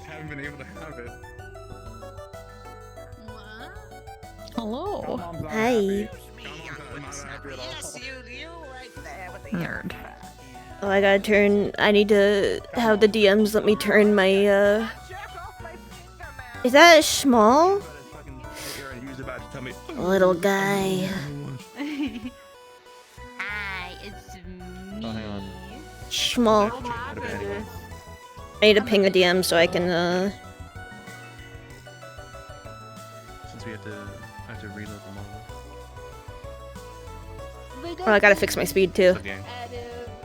Haven't been able to have it. Hello. Hi. Yes, you right there with the Nerd. Oh, I need to have the DMs let me turn my, Is that small? Little guy. Hi, it's me. hang on. Small. I need to ping the DM so I can, Since we have to reload the model. Oh, I gotta fix my speed too. Okay.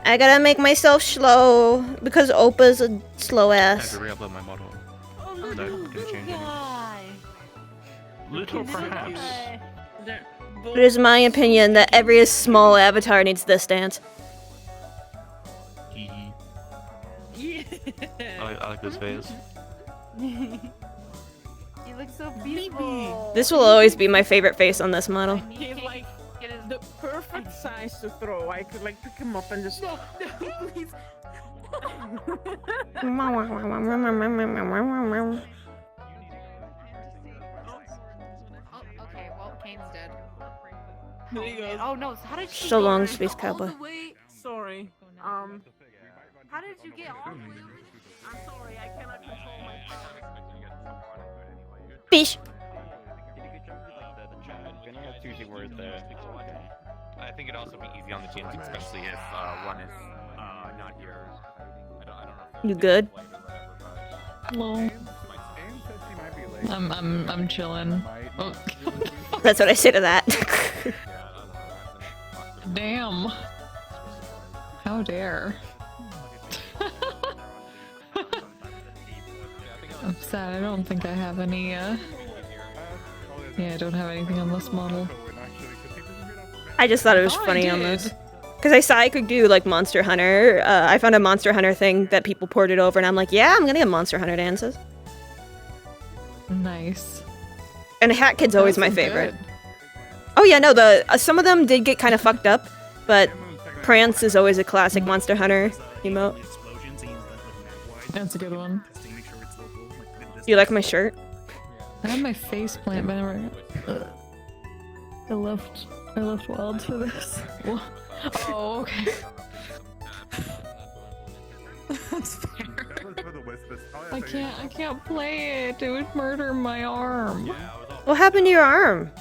I gotta make myself slow because Opa's a slow I have ass. to re-upload my model. Oh, That can change anything. guy. Little perhaps. It is my opinion that every small avatar needs this dance. Hee Yeah. I like this phase. You look so beautiful. This will always be my favorite face on this model. He's like the perfect size to throw. I could like pick him up and just. No, please. Oh, okay, well, Kane's dead. There he goes. Oh no, how did you So get long, all Space the Cowboy. way- Sorry. How did you get all the way? I'm sorry. I cannot control my. Fish. I think it'd also be easy on the teams, especially if one is not here. I don't know. You good? Hello. I'm chilling. Oh. That's what I say to that. Damn. How dare. I'm sad. I don't think I have any, Yeah, I don't have anything on this model. I just thought it was Oh, I funny on did. this. Because I saw I could do, like, Monster Hunter. I found a Monster Hunter thing that people ported over, and I'm like, yeah, I'm gonna get Monster Hunter dances. Nice. And Hat Kid's always my That's favorite. good. Oh yeah, no, some of them did get kind of fucked up, but Prance is always a classic Monster Hunter emote. That's a good one. Do you like my shirt? I have my face plant, but I never. I left wild for this. Oh, okay. That's fair. I can't play it. It would murder my arm. What happened to your arm?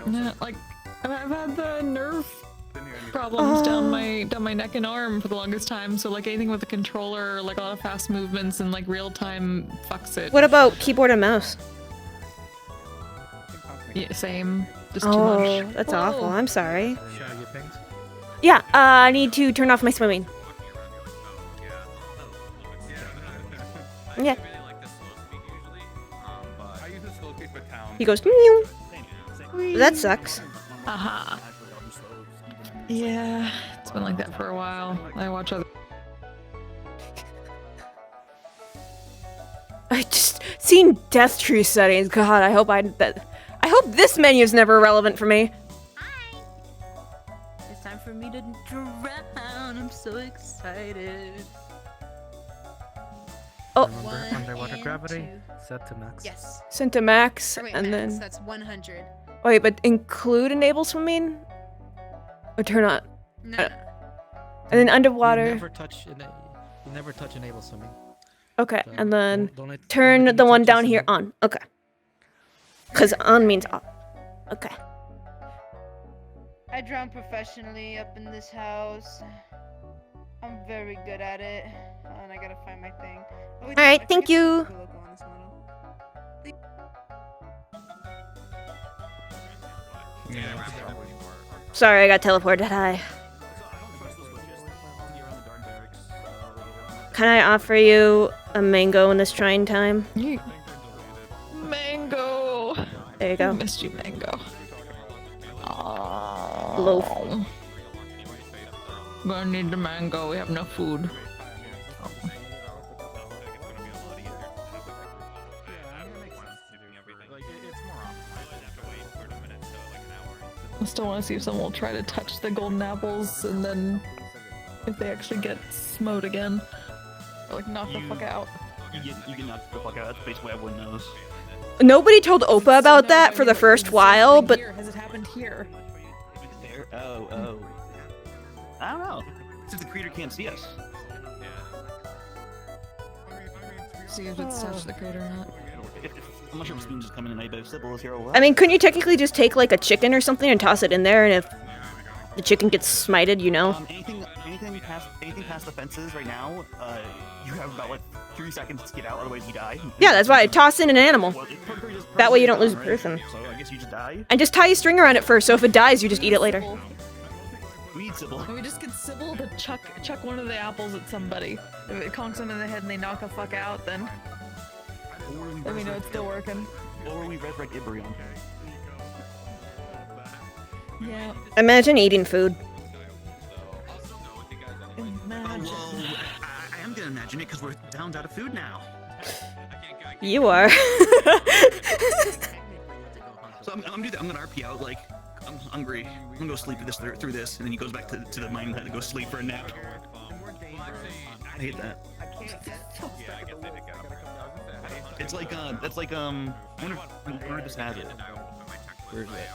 Nah, like I've had the nerve problems down my neck and arm for the longest time. So like anything with the controller, like a lot of fast movements and like real time fucks it. What about keyboard and mouse? Yeah, same. Just too much. Oh, that's Whoa. awful. I'm sorry. Yeah, I need to turn off my swimming. Yeah. He goes, meow. That sucks. Aha. Yeah, it's been like that for a while. I watch other. I just seen Death Tree settings. God, I hope this menu is never relevant for me. Hi. It's time for me to drown. I'm so excited. Oh, One Underwater and gravity two. set to max. Yes. sent to max, Or wait, and max, then that's 100. wait, but include enable swimming, or turn on, No, Uh, no. and then You underwater. never touch enable swimming. Okay, So and then don't let turn anything the one touch down us here and- on. Okay. Because on means off. Okay. I drown professionally up in this house. I'm very good at it. And I gotta find my thing. Oh, wait, Alright, I thank forget you. the logo on this model. Sorry, I got teleported. Hi. Can I offer you a mango in this trying time? Mango. There you I go. missed you, Mango. Aww. loaf. Gonna need the mango. We have no food. I still want to see if someone will try to touch the golden apples, and then if they actually get smote again, or like knock the fuck out. You can knock the fuck out. That's basically what everyone knows. Nobody told Opa about that for the first while, but Has it happened here? There. Oh. I don't know. Since the creator can't see us. See if it's touched the crate or not. I'm not sure if Spoon's just coming tonight, but if Sybil is here, I mean, couldn't you technically just take like a chicken or something and toss it in there, and if the chicken gets smited, you know? Anything past the fences right now, you have about like 3 seconds to get out, otherwise you die. Yeah, that's why I toss in an animal. Well, That way you don't lose a person. So I guess you just die. And just tie a string around it first, so if it dies, you just eat it later. We need Sybil. And we just get Sybil to chuck one of the apples at somebody. If it conks them in the head and they knock the fuck out, then let me know it's still working. Or we resurrect Iberion. Yeah. Imagine eating food. Imagine. I am gonna imagine it because we're down out of food now. You are. So I'm gonna do that. I'm gonna RP out. Like, I'm hungry. I'm gonna go sleep through this, and then he goes back to the mine hut to go sleep for a nap. I hate that. It's like that's like I wonder where this has it. Where is it?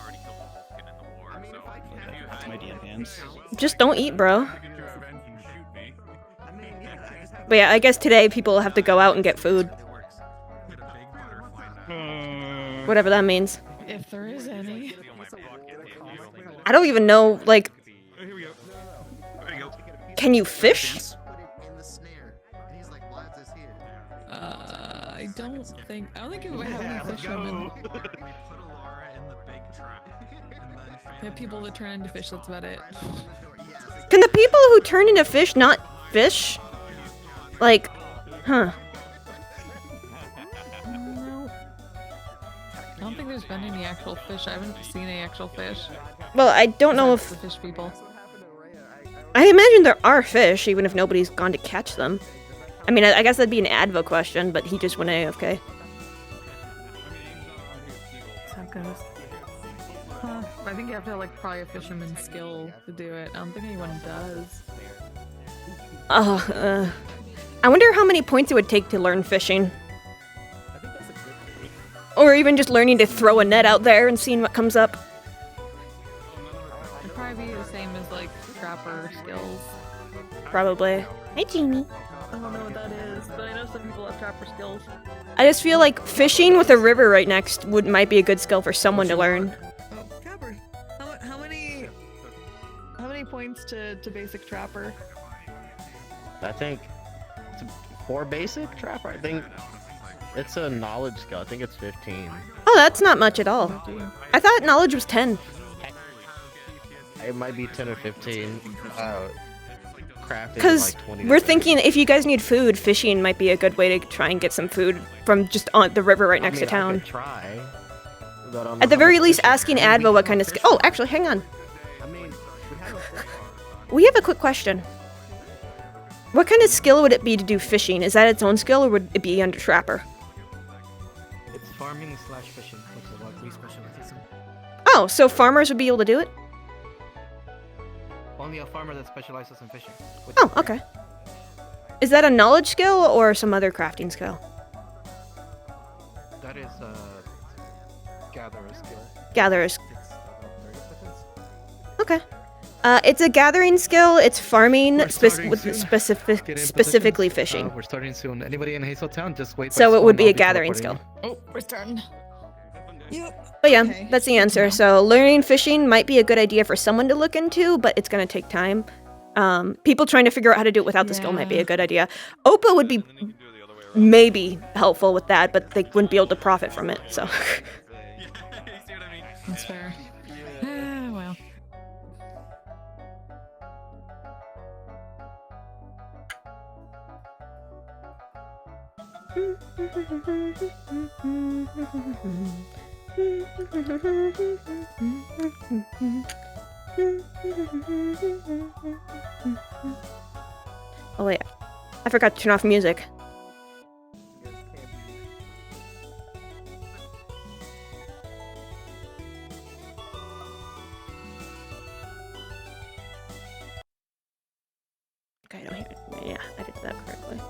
That's my damn hands. Just don't eat, bro. But yeah, I guess today people have to go out and get food. Whatever that means. If there is any. I don't even know, like, Here we go. There you go. can you fish? I don't think we have any fishermen. We have people that turn into fish, that's about it. Can the people who turn into fish not fish? Like, huh. No. I don't think there's been any actual fish. I haven't seen any actual fish. Well, I don't know Besides if... the fish people. I imagine there are fish, even if nobody's gone to catch them. I mean, I guess that'd be an Advo question, but he just went AFK. That's how it goes. Huh. I think you have to have, like, probably a fisherman's skill to do it. I don't think anyone does. I wonder how many points it would take to learn fishing. Or even just learning to throw a net out there and seeing what comes up. It'd probably be the same as, like, trapper skills. Probably. Hi, Jeannie. I don't know what that is, but I know some people have trapper skills. I just feel like fishing with a river right next might be a good skill for someone to learn. Oh, trapper. How many points to basic trapper? I think for basic trapper, I think it's a knowledge skill. I think it's 15. Oh, that's not much at all. I thought knowledge was 10. It might be 10 or 15. Crafting Because like 20 we're thinking if you guys need food, fishing might be a good way to try and get some food from just on the river right next to town. I could try, but I don't know At the how very much least, fishing. asking Advo what kind of skill. Oh, actually, hang on. I mean, We have a quick question. What kind of skill would it be to do fishing? Is that its own skill, or would it be under trapper? It's farming / fishing, which is what we specialize in. Oh, so farmers would be able to do it? Only a farmer that specializes in fishing. Oh, okay. Is that a knowledge skill or some other crafting skill? That is a gatherer skill. Gatherers. Takes about 30 seconds. Okay. It's a gathering skill. It's farming, We're starting with soon. specifically fishing. We're starting soon. Anybody in Hazeltown, just wait. So it would be a gathering skill. Oh, we're starting. Yep. But yeah, Okay. that's the answer. So learning fishing might be a good idea for someone to look into, but it's going to take time. People trying to figure out how to do it without the skill might be a Yeah. good idea. Opa would be maybe helpful with that, but they wouldn't be able to profit from it. So That's fair. Well. Oh wait, I forgot to turn off music. Okay, I don't hear it. Yeah, I did that correctly.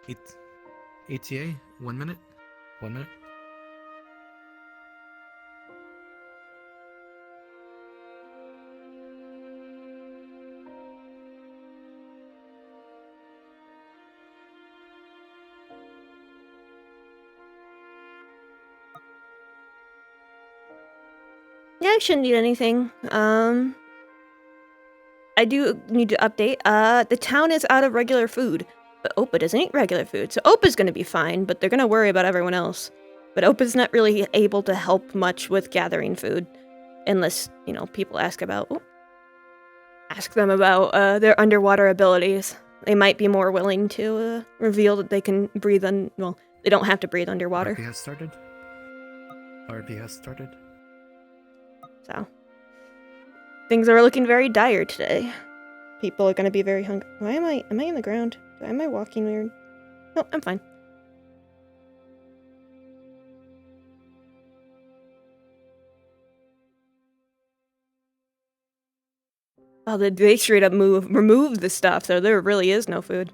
ETA, 1 minute? 1 minute? Yeah, I shouldn't need anything. I do need to update. The town is out of regular food, but Opa doesn't eat regular food, so Opa's gonna be fine, but they're gonna worry about everyone else. But Opa's not really able to help much with gathering food, unless, you know, people ask them about their underwater abilities. They might be more willing to reveal that they can breathe well, they don't have to breathe underwater. RP has started. RP has started. So, things are looking very dire today. People are gonna be very hungry. Why am I in the ground? Am I walking weird? No, I'm fine. Oh, they straight up removed the stuff, so there really is no food.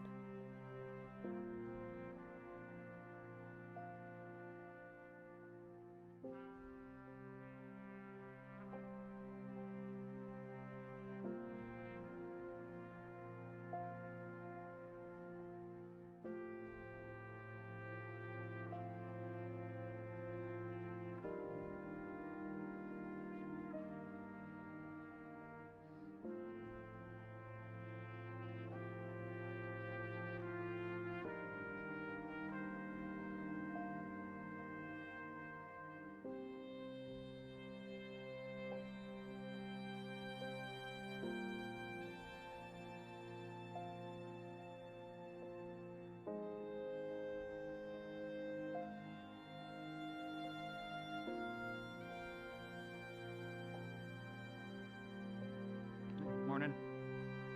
Morning.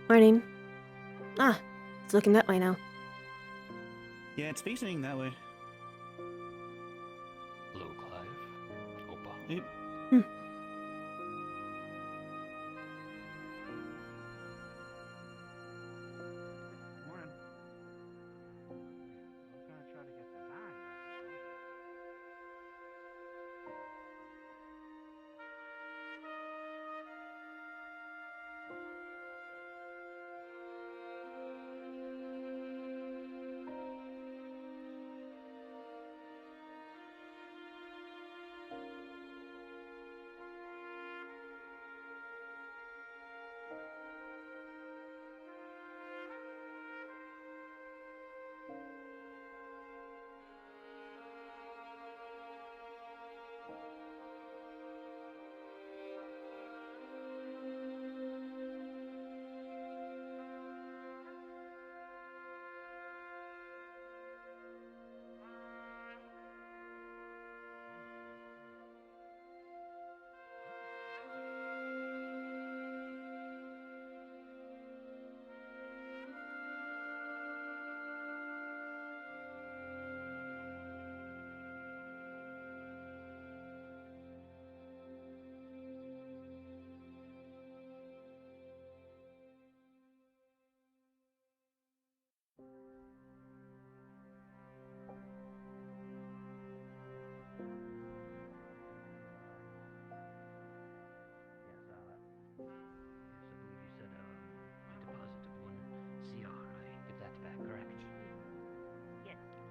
Morning. Ah, it's looking that way now. Yeah, it's facing that way. Hello, Clive. Opa. Yep. Morning. I was gonna try to get the 9.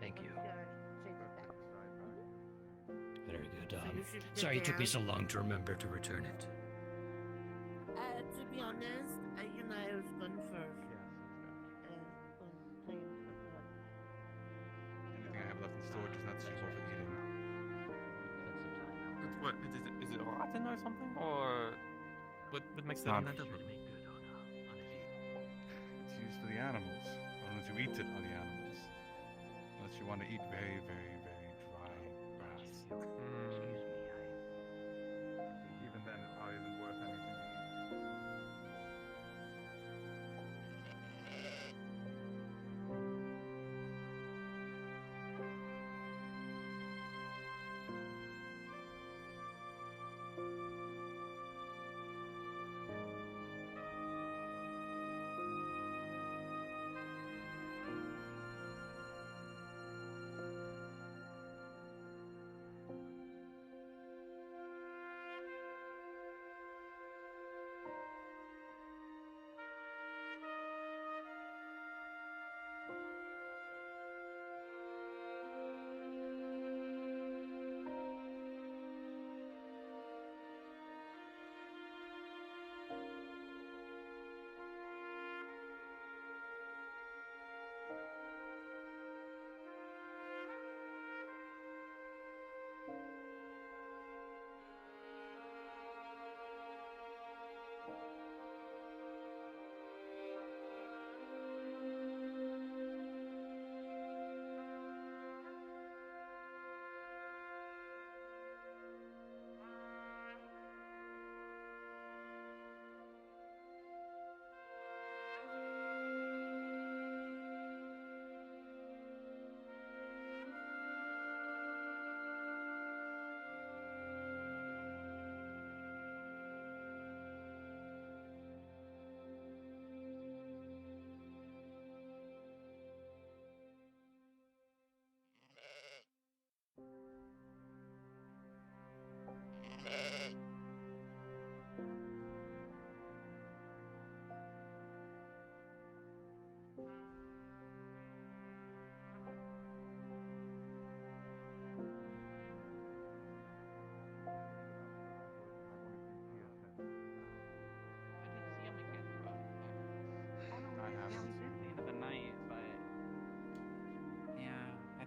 Thank you. Very good. Sorry it took me so long to remember to return it. To be honest, I was going first. Anything I have left in storage is not suitable for eating. What is it rotten or something, or what makes It's that not. edible? It's used for the animals. Unless you eat it on the animals. Unless you want to eat very, very, very dry grass. Even then, it probably isn't worth anything to eat.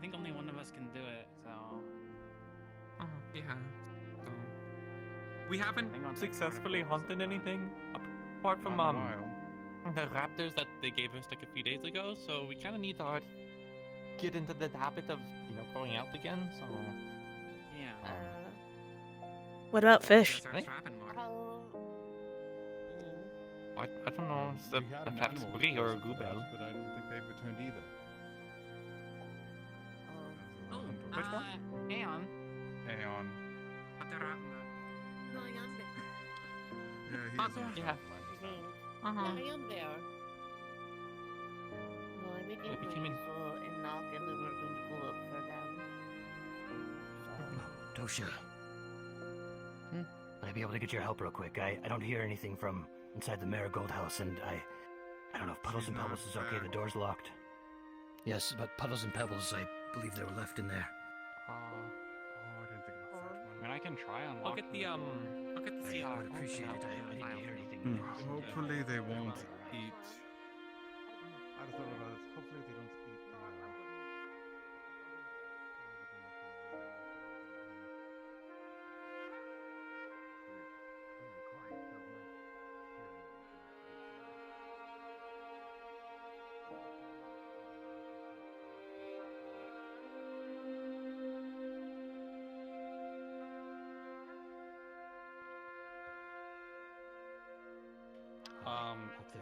think only one of us can do it, so. Oh, yeah. So, we haven't successfully hunted anything apart from the raptors that they gave us like a few days ago. So we kind of need to get into the habit of going out again. So yeah. What about fish? I don't know. It's perhaps Brie or Goobel. But I don't think they've returned either. Which one? Aeon. Aeon. No, I am there. Yeah. I am there. No, I make it and knock, and then we're going to go look for them. Tosha. Would I be able to get your help real quick? I don't hear anything from inside the Marigold house, and I don't know if Puddles and Pebbles is okay. The door's locked. Yes, but Puddles and Pebbles, I believe they were left in there. I didn't think about that one. I mean, I can try and look at the I would appreciate it. I didn't hear anything. Hopefully they won't eat. I just thought about this. Hopefully they don't eat.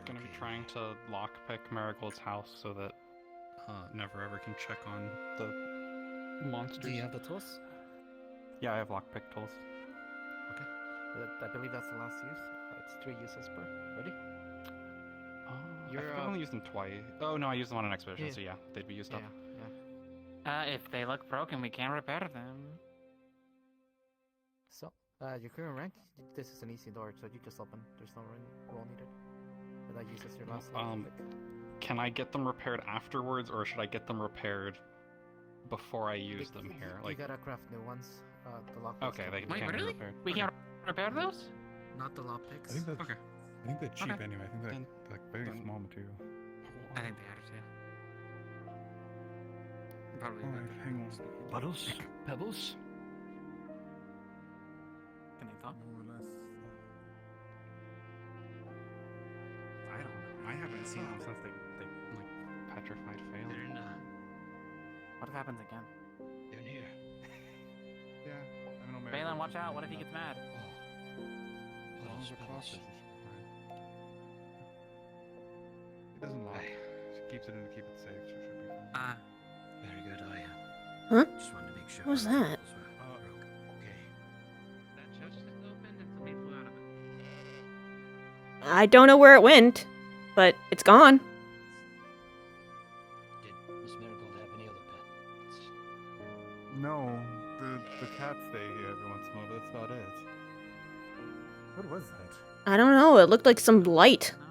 Gonna be trying to lockpick Marigold's house so that never ever can check on the monsters. Do you have the tools? Yeah, I have lockpick tools. Okay. I believe that's the last use. It's 3 uses per. Ready? I've only used them twice. Oh no, I used them on an expedition, Yeah. so yeah, they'd be used up. If they look broken, we can repair them. So, your current rank, this is an easy door, so you just open. There's no roll needed. But that uses your last lockpick. Can I get them repaired afterwards, or should I get them repaired before I use them here? You gotta craft new ones. The lockpicks. Okay, they can Wait, be really? repaired. We can repair those? Not the lockpicks. I think that's. Okay. I think they're cheap Okay. anyway. I think they're like very small material. I think they are too. Probably. Alright, hang on. Puddles? Pebbles? Can they talk? More or less. I don't know. I haven't seen them since they Like petrified failed. They're in, What happens again? they're near. Yeah. I don't know. Balin, watch out. What if he gets mad? Puddles, The Pebbles. process. It doesn't lock. She keeps it in to keep it safe, so it should be fine. Very good, Huh? just wanted to make sure. What was the that? Pebbles were broke. Okay. That chest just opened and somebody flew out of it. I don't know where it went, but it's gone. Did Miss Marigold have any other pets? No, the cats stay here every once in a while, but that's about it. What was that? I don't know. It looked like some light. No?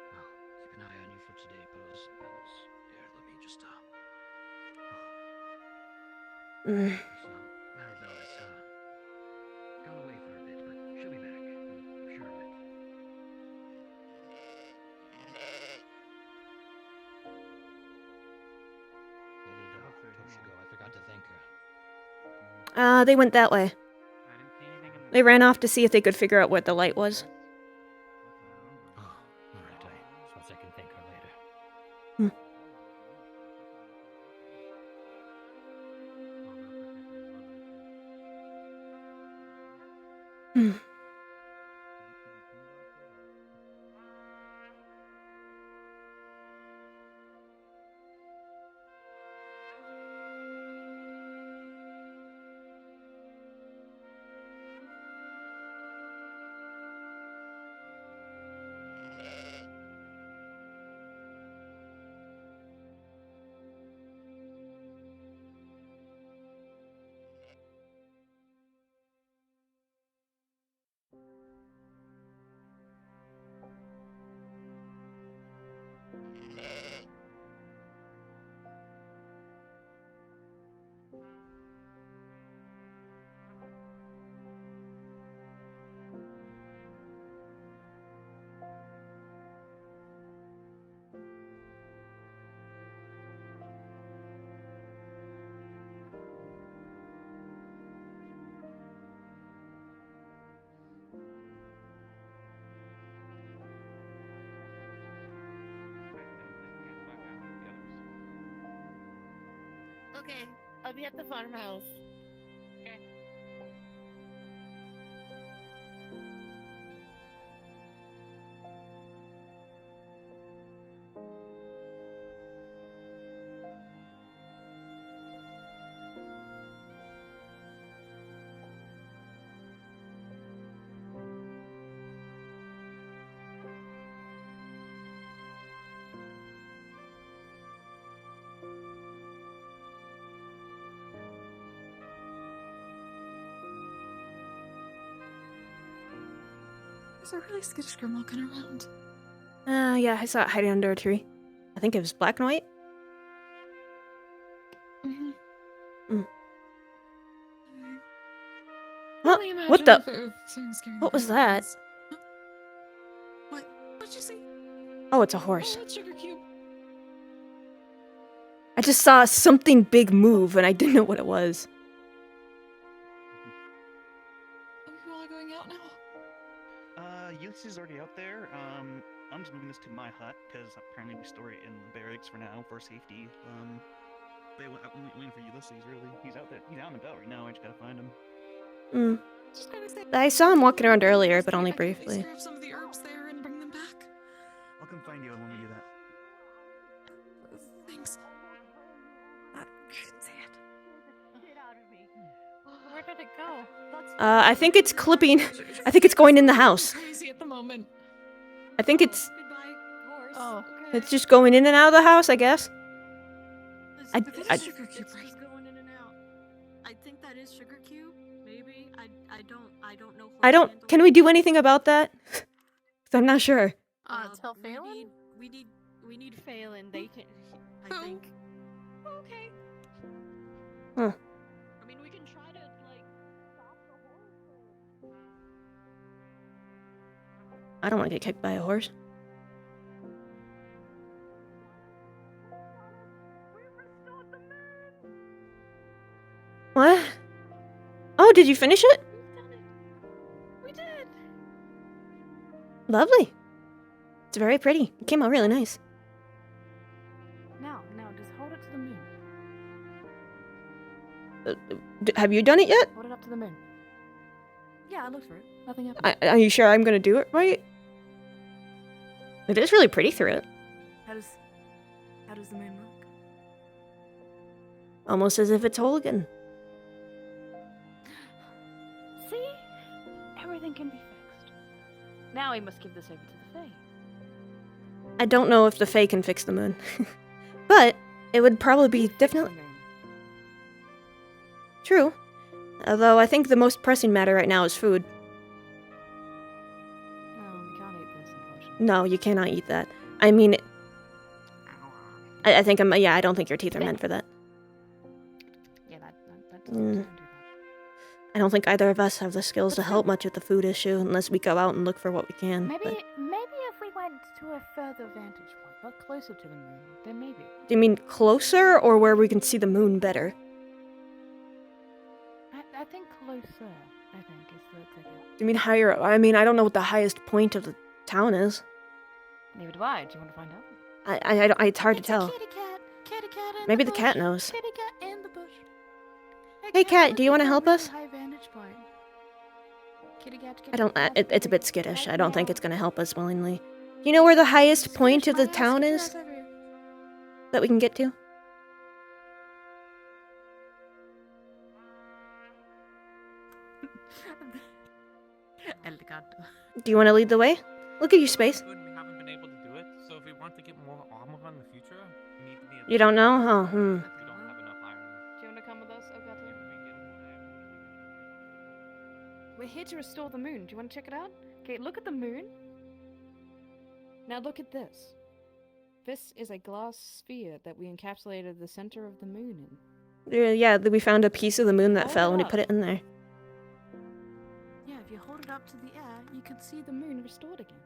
Well, keep an eye on you for today, Puddles. Pebbles. Here, let me just Mm. So, Maribel has gone away for a bit, but she'll be back. I'm sure of it. Where did Tosha go? I forgot to thank her. They went that way. I didn't see anything in the They ran off to see if they could figure out what the light was. Oh, alright, I suppose I can thank her later. Hmm. Okay, I'll be at the farmhouse. Okay. Is there really skittish girl walking around? Yeah, I saw it hiding under a tree. I think it was black and white. Mm-hmm. Mm. What the? What was that? What'd you see? Oh, it's a horse. Oh, it's Sugar Cube. I just saw something big move and I didn't know what it was. Are we all going out now? Ulysses is already out there. I'm just moving this to my hut because apparently we store it in the barracks for now for safety. I'm waiting for Ulysses. Really, he's out there. He's out and about right now. I just gotta find him. Just gotta say, I saw him walking around earlier, but only I can at least briefly. grab some of the herbs there and bring them back. I'll come find you when we do that. Thanks. I shouldn't say it. Get out of me. Where did it go? I think it's clipping. I think it's going in the house. Crazy at the moment. I think it's Oh, it's just going in and out of the house, I guess. I Sugar Cube, right? Going in and out. I think that is Sugar Cube. Maybe I don't know. I don't. Can we do anything about that? 'Cause I'm not sure. Tell Phelan? We need Phelan. They can. I think. Okay. Huh. I mean, we can try to like stop the horse. I don't want to get kicked by a horse. What? Oh, did you finish it? We did. Lovely. It's very pretty. It came out really nice. Now, just hold it to the moon. Have you done it yet? Hold it up to the moon. Yeah, I looked for it. Nothing happened. Are you sure I'm gonna do it right? It is really pretty through it. How does the moon look? Almost as if it's whole again. See? Everything can be fixed. Now we must give this over to the Fae. I don't know if the Fae can fix the moon. But it would probably be definitely true. Although I think the most pressing matter right now is food. No, we can't eat this, unfortunately. No, you cannot eat that. I mean, I think I don't think your teeth are meant for that. Yeah, that don't do that. I don't think either of us have the skills to help much with the food issue unless we go out and look for what we can. Maybe but- if we went to a further vantage point, but closer to the moon, then maybe. Do you mean closer or where we can see the moon better? I think closer, I think, is the ticket. Do you mean higher up? I mean, I don't know what the highest point of the town is. Neither do I. Do you want to find out? It's hard to tell. Kitty cat in Maybe the bush. cat knows. Kitty cat in the bush. Hey, cat, do you want to help us? High vantage point. Kitty cat, I don't. It's a bit skittish. I don't think it's going to help us willingly. Do you know where the highest point of the town is that we can get to? Do you want to lead the way? Look at your space. We haven't been able to do it, so if we want to get more armor in the future, we need to be able You don't know? Oh, We don't have enough iron. Do you want to come with us? Oh, God. We're here to restore the moon. Do you want to check it out? Okay, look at the moon. Now look at this. This is a glass sphere that we encapsulated the center of the moon in. Yeah, we found a piece of the moon that fell and we put it in there. Yeah, if you hold it up to the air, you can see the moon restored again.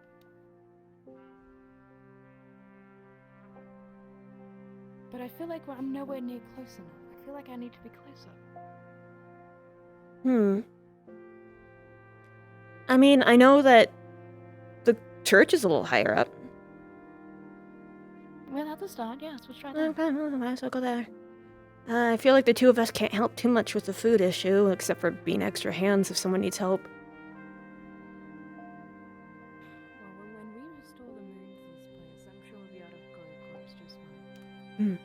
But I feel like I'm nowhere near close enough. I feel like I need to be closer. I mean, I know that the church is a little higher up. Well, at the start, yes. Let's try that. Okay, well, might as well go there. I feel like the two of us can't help too much with the food issue, except for being extra hands if someone needs help. Well, when we restore the moon to this place, I'm sure we'll be out of glow corpse just fine. Hmm.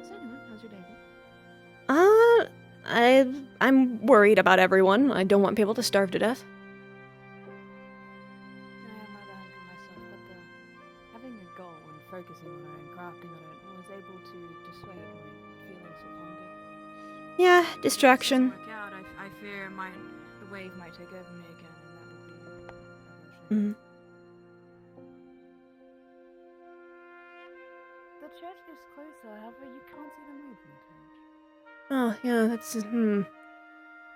So anyway, how's your day been? I'm worried about everyone. I don't want people to starve to death. I am rather hungry myself, but having a goal and focusing on it and crafting on it was able to dissuade my feelings of hunger. Yeah, distraction. Work out, I fear the wave might take over me again, and that would be Mm. The church is closer, however, you can't see the moon from the church. Oh, yeah, that's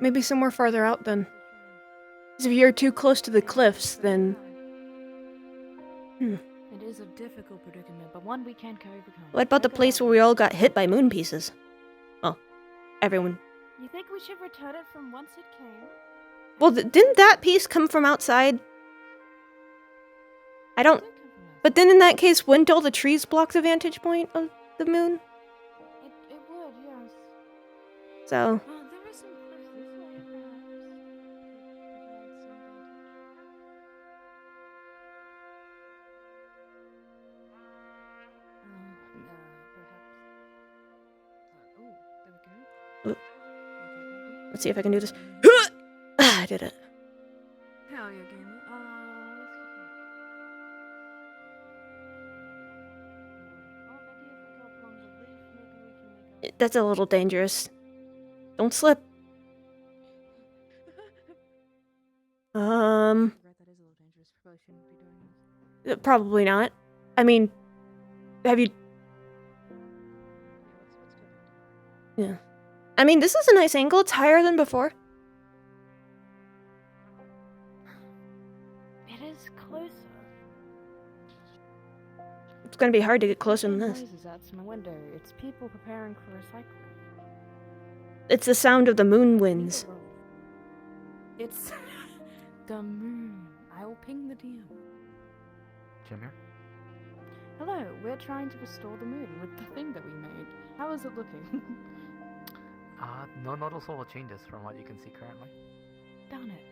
maybe somewhere farther out then. 'Cause if you're too close to the cliffs, then It is a difficult predicament, but one we can overcome. what about the place where we all got hit by moon pieces? Oh, everyone. You think we should return it from whence it came? Well, didn't that piece come from outside? I don't. But then in that case, wouldn't all the trees block the vantage point of the moon? It would, yes. So. Well, there is some cliffs this way, perhaps. Ooh. Let's see if I can do this. I did it. Hell yeah, gamer. That's a little dangerous. Don't slip. Probably not. I mean, have you? Yeah. I mean, this is a nice angle. It's higher than before. It is closer. It's gonna be hard to get closer than this. Noises out my window. It's people preparing for recycling. It's the sound of the moon winds. It's the moon. I will ping the DM. Jim here. Hello, we're trying to restore the moon with the thing that we made. How is it looking? No noticeable changes from what you can see currently. Darn it.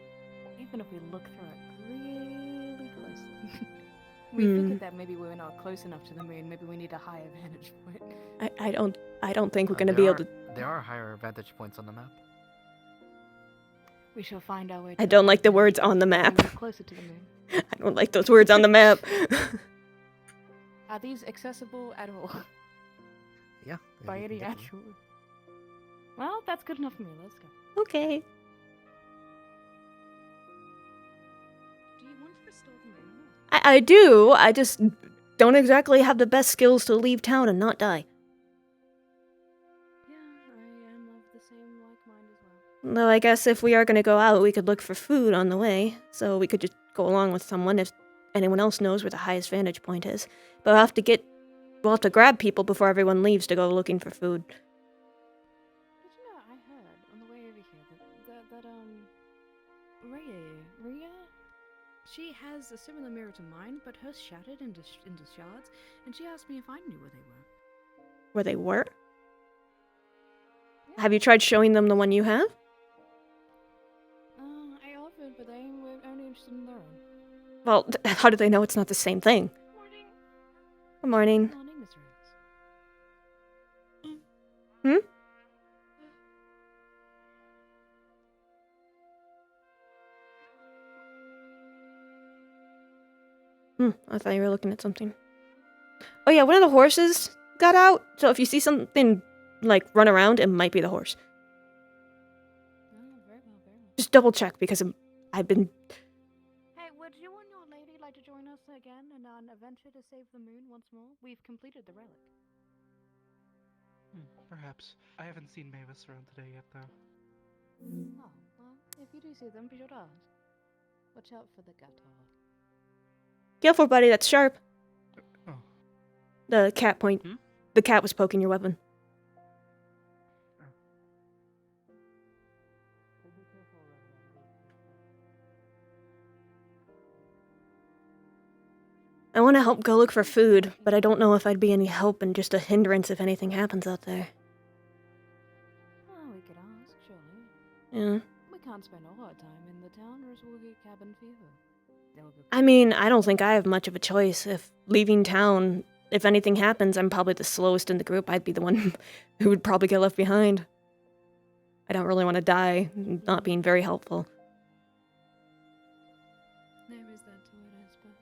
Even if we look through it really closely. We figured that maybe we're not close enough to the moon. Maybe we need a higher vantage point. I don't think we're gonna be able to. There are higher vantage points on the map. We shall find our way. I don't like the words on the map. Closer to the moon. I don't like those words on the map. Are these accessible at all? Yeah. By any actual. Well, that's good enough for me. Let's go. Okay. Do you want to restore the moon? I do. I just don't exactly have the best skills to leave town and not die. Yeah, I am of the same like mind as well. Though I guess if we are gonna go out, we could look for food on the way. So we could just go along with someone if anyone else knows where the highest vantage point is. But we'll have to grab people before everyone leaves to go looking for food. Did you know I heard on the way over here that Rhea, she has a similar mirror to mine, but hers shattered into shards, and she asked me if I knew where they were. Where they were? Yeah. Have you tried showing them the one you have? I offered, but they were only interested in their own. Well, how do they know it's not the same thing? Good morning. Good morning, Miss Rose. Hmm? I thought you were looking at something. Oh yeah, one of the horses got out. So if you see something, like, run around, it might be the horse. Oh, very well. Just double check, because I've been... Hey, would you and your lady like to join us again in an adventure to save the moon once more? We've completed the relic. Perhaps. I haven't seen Mavis around today yet, though. Oh, well, if you do see them, be sure to ask. Watch out for the gutter. Careful, buddy, that's sharp. Oh. The cat point. The cat was poking your weapon. I want to help go look for food, but I don't know if I'd be any help and just a hindrance if anything happens out there. Well, we could ask, surely. Yeah. We can't spend all our time in the town, or else we'll get cabin fever. I mean, I don't think I have much of a choice. If leaving town, if anything happens, I'm probably the slowest in the group. I'd be the one who would probably get left behind. I don't really want to die, not being very helpful. There is that to it, I suppose.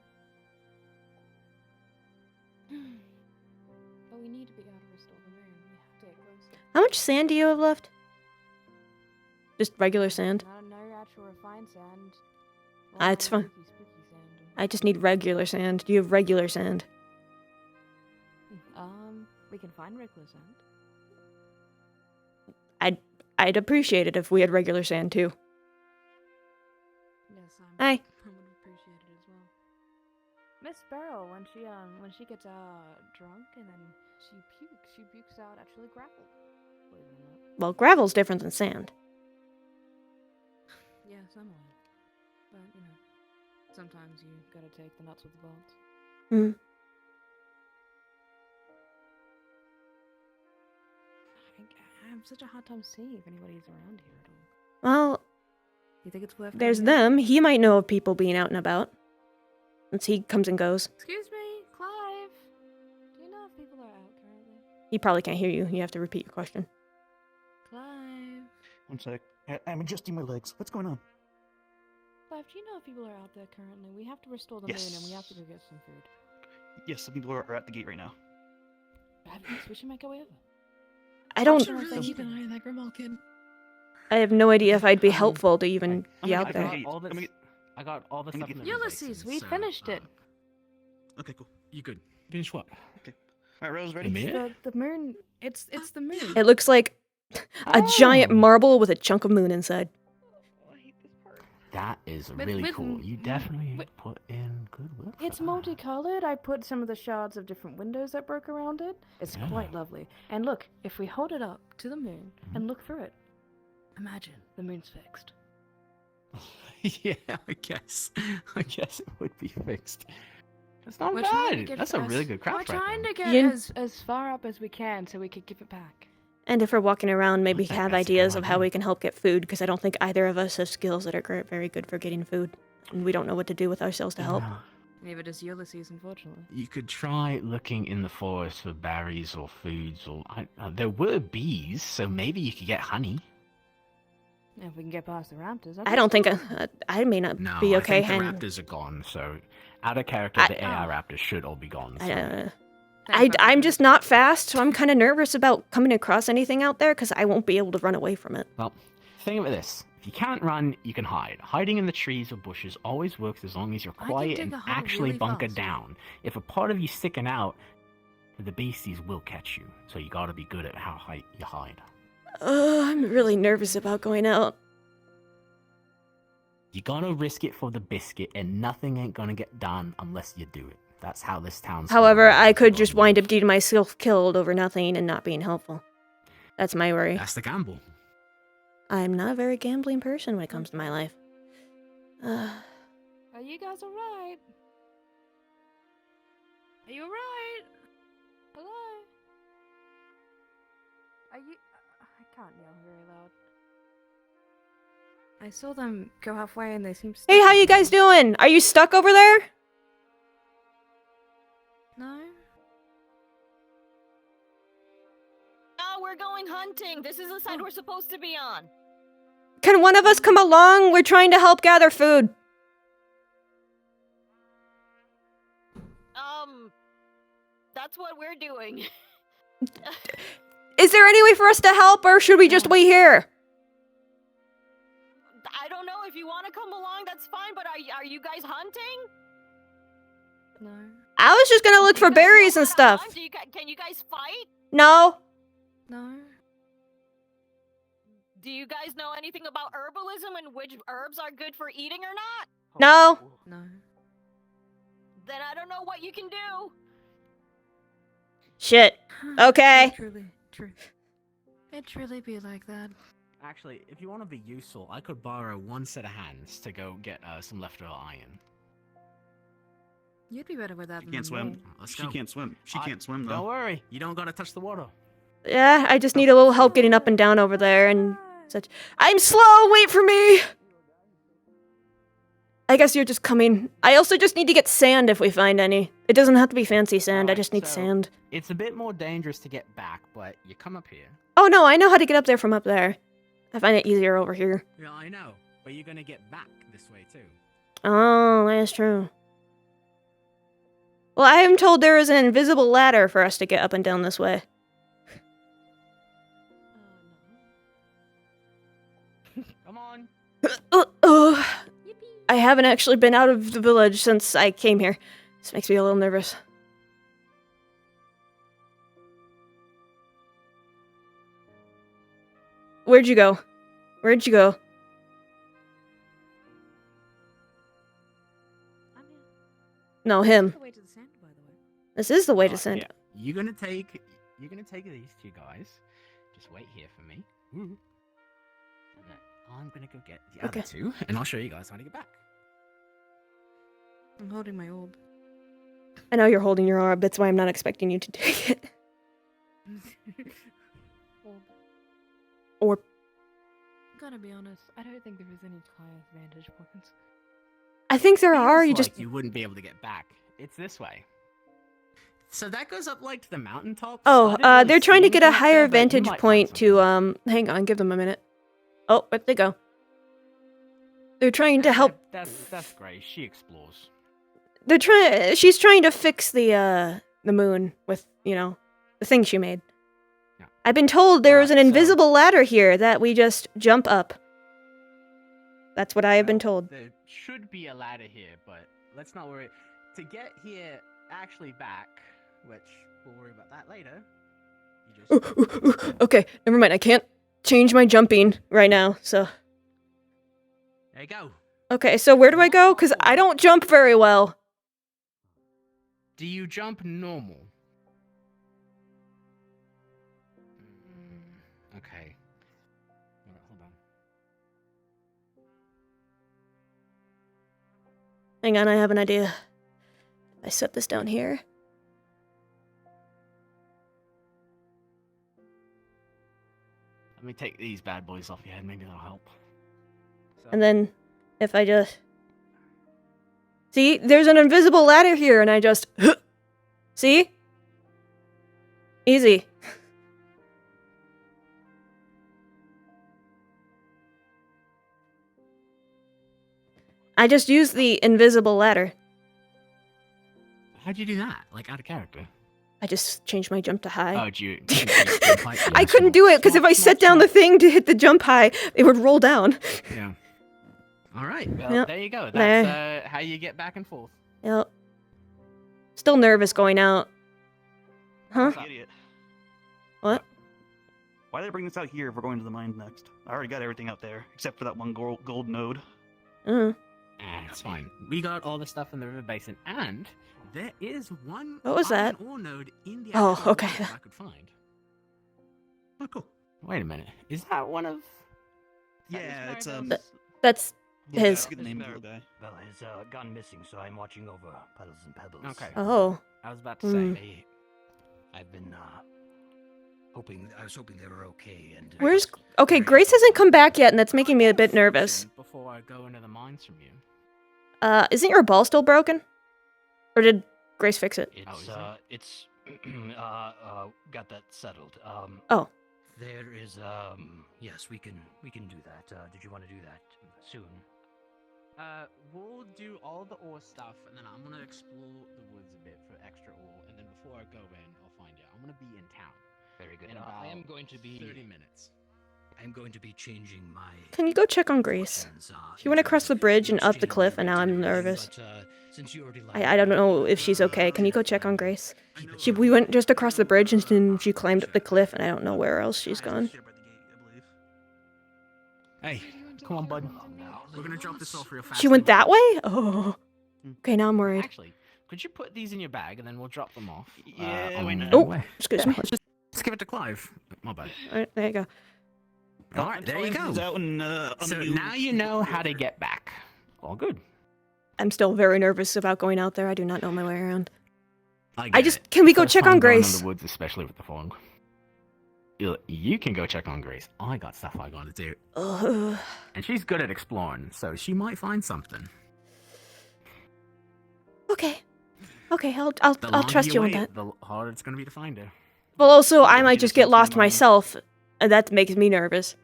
But we need to be able to restore the moon. We have to get closer. How much sand do you have left? Just regular sand? No actual refined sand. It's fine. I just need regular sand. Do you have regular sand? We can find regular sand. I'd appreciate it if we had regular sand too. Yes, Hi. I would appreciate it as well. Miss Sparrow, when she gets drunk and then she pukes out actually gravel. Believe it or not. Well, gravel's different than sand. Yeah, somewhat. But sometimes you gotta take the nuts with the bolts. Hmm. I have such a hard time seeing if anybody's around here at all. Well, You think it's worth there's going in? them. He might know of people being out and about. Since he comes and goes. Excuse me, Clive. Do you know if people are out currently? He probably can't hear you. You have to repeat your question. Clive. One sec. I'm adjusting my legs. What's going on? Clive, do you know if people are out there currently? We have to restore the moon and we have to go get some food. Yes, some people are at the gate right now. Fabulous. We should make our way over. I don't. should really keep an eye on that Grimoire kid. I have no idea if I'd be helpful to even be out there. I got all the stuff in the Ulysses, we finished it. Okay, cool. You good? Finish what? Okay. All right, Rose, ready? The moon. It's the moon. It looks like a giant marble with a chunk of moon inside. That is With- really with- cool. You definitely put in good work. It's multicolored. I put some of the shards of different windows that broke around it. It's quite lovely. And look, if we hold it up to the moon and look through it, imagine the moon's fixed. Yeah, I guess it would be fixed. That's not We're trying to bad. get That's a us- really good craft. We're right trying there. to get Yin- as far up as we can so we could give it back. And if we're walking around, maybe think have that's a good ideas of how idea. we can help get food, because I don't think either of us have skills that are very good for getting food. And we don't know what to do with ourselves to help. Yeah. Neither does Ulysses, unfortunately. You could try looking in the forest for berries or foods, or there were bees, so maybe you could get honey. If we can get past the raptors. I don't think I may not No, be okay. I think the hand- raptors are gone. So, out of character, the AI raptors should all be gone. So. I'm just not fast, so I'm kind of nervous about coming across anything out there because I won't be able to run away from it. Well, think of it this. If you can't run, you can hide. Hiding in the trees or bushes always works as long as you're I can quiet dig and a hole actually really bunker fast. down. If a part of you sticking out, the beasties will catch you. So you gotta be good at how high you hide. I'm really nervous about going out. You gotta risk it for the biscuit, and nothing ain't gonna get done unless you do it. That's how this town's. However, I could just wind up getting myself killed over nothing and not being helpful. That's my worry. That's the gamble. I'm not a very gambling person when it comes to my life. Are you guys alright? Are you alright? Hello? Are you... I can't yell very loud. I saw them go halfway and they seem Hey, how you guys doing? Are you stuck over there? No? No, we're going hunting. This is the side we're supposed to be on. Can one of us come along? We're trying to help gather food. That's what we're doing. Is there any way for us to help, or should we just wait here? I don't know if you want to come along. That's fine. But are you guys hunting? No. I was just gonna look for berries and stuff. Can you guys fight? No. No. Do you guys know anything about herbalism and which herbs are good for eating or not? No. No. Then I don't know what you can do. Shit. Okay. It truly be like that. Actually, if you want to be useful, I could borrow one set of hands to go get some leftover iron. You'd be better with that She than can't swim. me. Let's She go. can't swim. She can't swim though. Don't worry, you don't gotta touch the water. Yeah, I just need a little help getting up and down over there and such. I'm slow! Wait for me! I guess you're just coming. I also just need to get sand if we find any. It doesn't have to be fancy sand, I just need sand. It's a bit more dangerous to get back, but you come up here. Oh no, I know how to get up there from up there. I find it easier over here. Yeah, I know, but you're gonna get back this way too. Oh, that's true. Well, I am told there is an invisible ladder for us to get up and down this way. Come on. I haven't actually been out of the village since I came here. This makes me a little nervous. Where'd you go? Where'd you go? No, him. This is the way to send. Yeah. You're gonna take these two guys. Just wait here for me. And then I'm gonna go get the other two, and I'll show you guys how to get back. I'm holding my orb. I know you're holding your orb, that's why I'm not expecting you to take it. Or Gotta be honest, I don't think there is any high vantage points. I think there are, you Feels just like you wouldn't be able to get back. It's this way. So that goes up like to the mountaintop. Oh, they're trying to get a higher vantage point to hang on, give them a minute. Oh, where'd they go? They're trying to help. That's great. She explores. They're trying. She's trying to fix the moon with, you know, the thing she made. Yeah. I've been told there is an invisible ladder here that we just jump up. That's what I have been told. There should be a ladder here, but let's not worry. To get here, actually back, which we'll worry about that later. You just Okay, never mind. I can't change my jumping right now, so. There you go. Okay, so where do I go? Because I don't jump very well. Do you jump normal? Okay. Hold on. Hang on, I have an idea. I set this down here. Let me take these bad boys off your head. Maybe that'll help. And then, if I just... See? There's an invisible ladder here, and I just... See? Easy. I just used the invisible ladder. How'd you do that? Like, out of character? I just changed my jump to high. Oh, did you... I couldn't do it, because if I set down the thing to hit the jump high, it would roll down. Yeah. All right. Well, Yep. there you go. There. That's how you get back and forth. Yep. Still nervous going out. Huh? Idiot. What? Why did I bring this out here if we're going to the mine next? I already got everything out there, except for that one gold node. It's fine. We got all the stuff in the river basin, and there is one What was iron that? ore node in the Oh, actual okay. mine that I could find. Oh, cool. Wait a minute. Is that one of... Yeah, it's That's yeah, his. I forget the name of the guy. Well, he's gone missing, so I'm watching over Puddles and Pebbles. Okay. Oh. I was about to say, I've been hoping. I was hoping they were okay. And Where's... Okay, Grace hasn't come back yet, and that's making me a bit nervous. before I go into the mines from you. Isn't your ball still broken? Or did Grace fix it? It's got that settled. Oh. There is yes, we can do that. Did you want to do that soon? We'll do all the ore stuff, and then I'm gonna explore the woods a bit for extra ore, and then before I go in, I'll find you. I'm gonna be in town. Very good. In I about am going to be 30 minutes. I'm going to be changing my. Can you go check on Grace? She went across the bridge and up the cliff, and now I'm nervous. Since you already I don't know if she's okay. Can you go check on Grace? We went just across the bridge, and then she climbed up the cliff, and I don't know where else she's gone. Hey, come on, bud. We're gonna drop this off real fast. She went that way? Oh. Okay, now I'm worried. Actually, could you put these in your bag, and then we'll drop them off? Yeah. Oh, excuse me. Let's give it to Clive. My bad. Alright, there you go. All right, there you go. Out in, So now you know how to get back. All good. I'm still very nervous about going out there. I do not know my way around. Get it. Can we go First check time on going in Grace? the woods, especially with the fog. You can go check on Grace. I got stuff I gotta do. And she's good at exploring, so she might find something. Okay. Okay, I'll The I'll longer trust you on wait, that. the harder it's gonna be to find her. Well, also, I might Give us just get some lost timelines. myself, and that makes me nervous.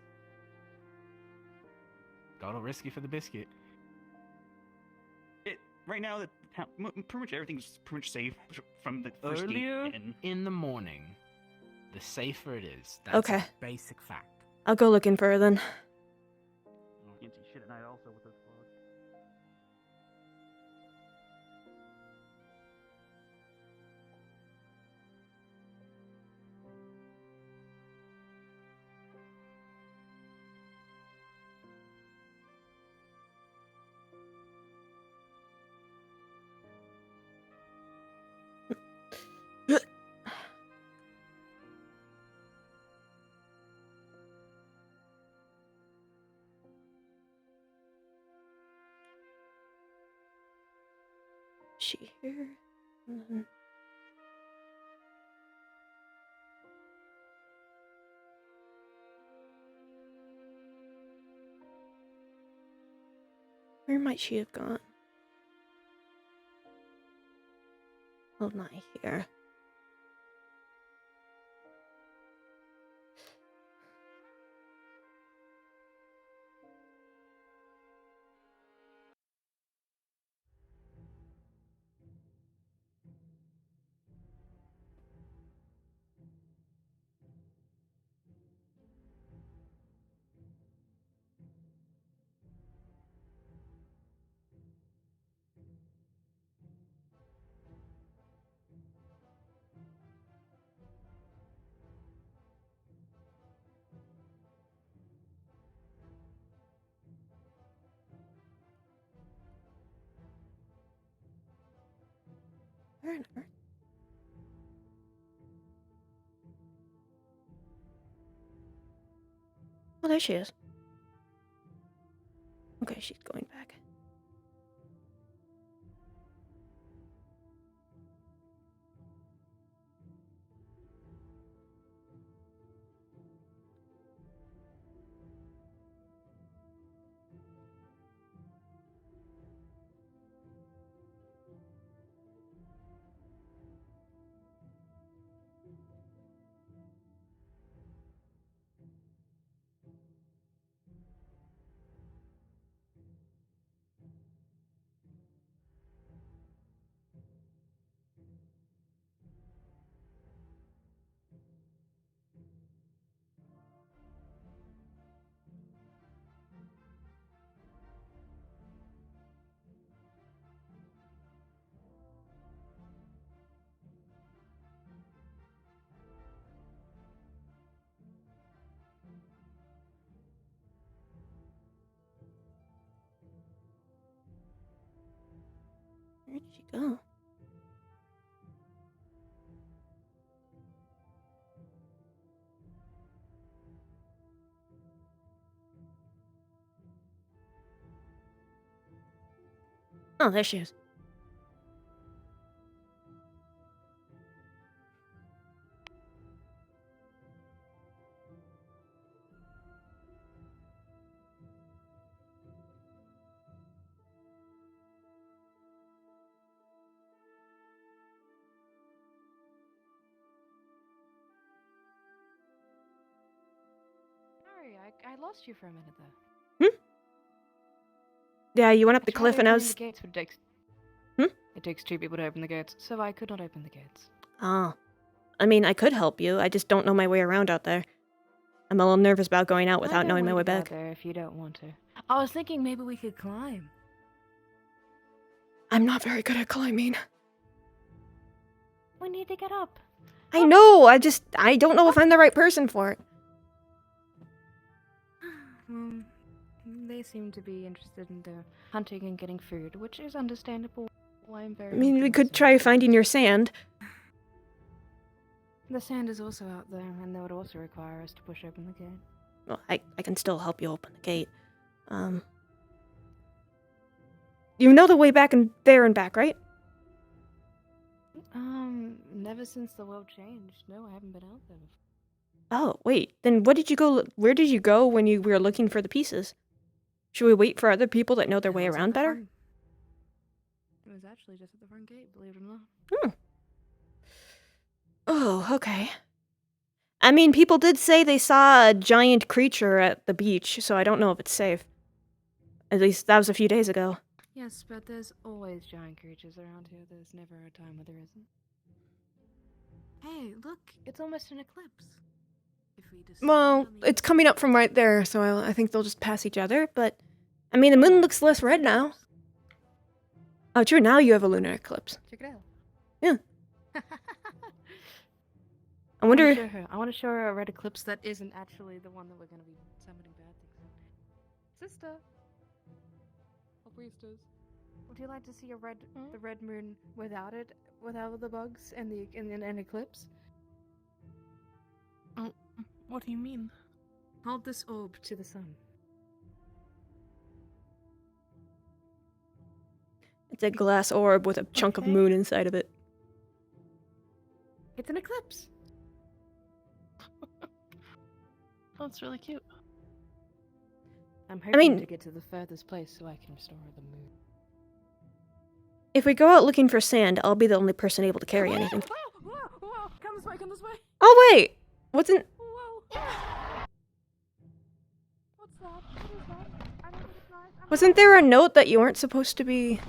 Gotta risk it for the biscuit. Right now, the town, pretty much everything's pretty much safe from the first Earlier gate in. in the morning, the safer it is. That's Okay. a basic fact. I'll go looking for her then. Oh, you can't see shit at night also with this fog. She here? Mhm. Where might she have gone? Well, not here. Where on earth? Oh, there she is. Okay, she's going back. Where'd she go? Oh, there she is. Sorry, I lost you for a minute there. Yeah, you went up I the tried cliff and I opening was... the gates, but Hmm? It takes two people to open the gates, so I could not open the gates. Oh. I mean, I could help you. I just don't know my way around out there. I'm a little nervous about going out without knowing my way back. There if you don't want to. I was thinking maybe we could climb. I'm not very good at climbing. We need to get up. I know, I don't know if I'm the right person for it. They seem to be interested in the hunting and getting food, which is understandable. I'm very I mean, we hungry could myself. try finding your sand. The sand is also out there, and that would also require us to push open the gate. Well, I can still help you open the gate. You know the way back and there and back, right? Never since the world changed. No, I haven't been out there before. Oh, wait. Then what did you go? Where did you go when you were looking for the pieces? Should we wait for other people that know their way around better? It was actually just at the front gate, believe it or not. Hmm. Oh, okay. I mean, people did say they saw a giant creature at the beach, so I don't know if it's safe. At least that was a few days ago. Yes, but there's always giant creatures around here. There's never a time where there isn't. Hey, look, it's almost an eclipse. If we just Well, it's coming up from right there, so I think they'll just pass each other, but... I mean, the moon looks less red now. Oh, true, now you have a lunar eclipse. Check it out. Yeah. I wonder... I want to show her a red eclipse that isn't actually the one that we're going to be summoning bad things in. Sister! Oh, priestess. Would you like to see the red moon without it, without the bugs and an eclipse? Oh, what do you mean? Hold this orb to the sun. It's a glass orb with a chunk of moon inside of it. It's an eclipse. That's really cute. I'm hoping to get to the furthest place so I can restore the moon. If we go out looking for sand, I'll be the only person able to carry anything. Whoa! Come this way, come this way! Oh, wait! What's in... Whoa! What's that? What is that? I don't recognize... Wasn't there a note that you weren't supposed to be...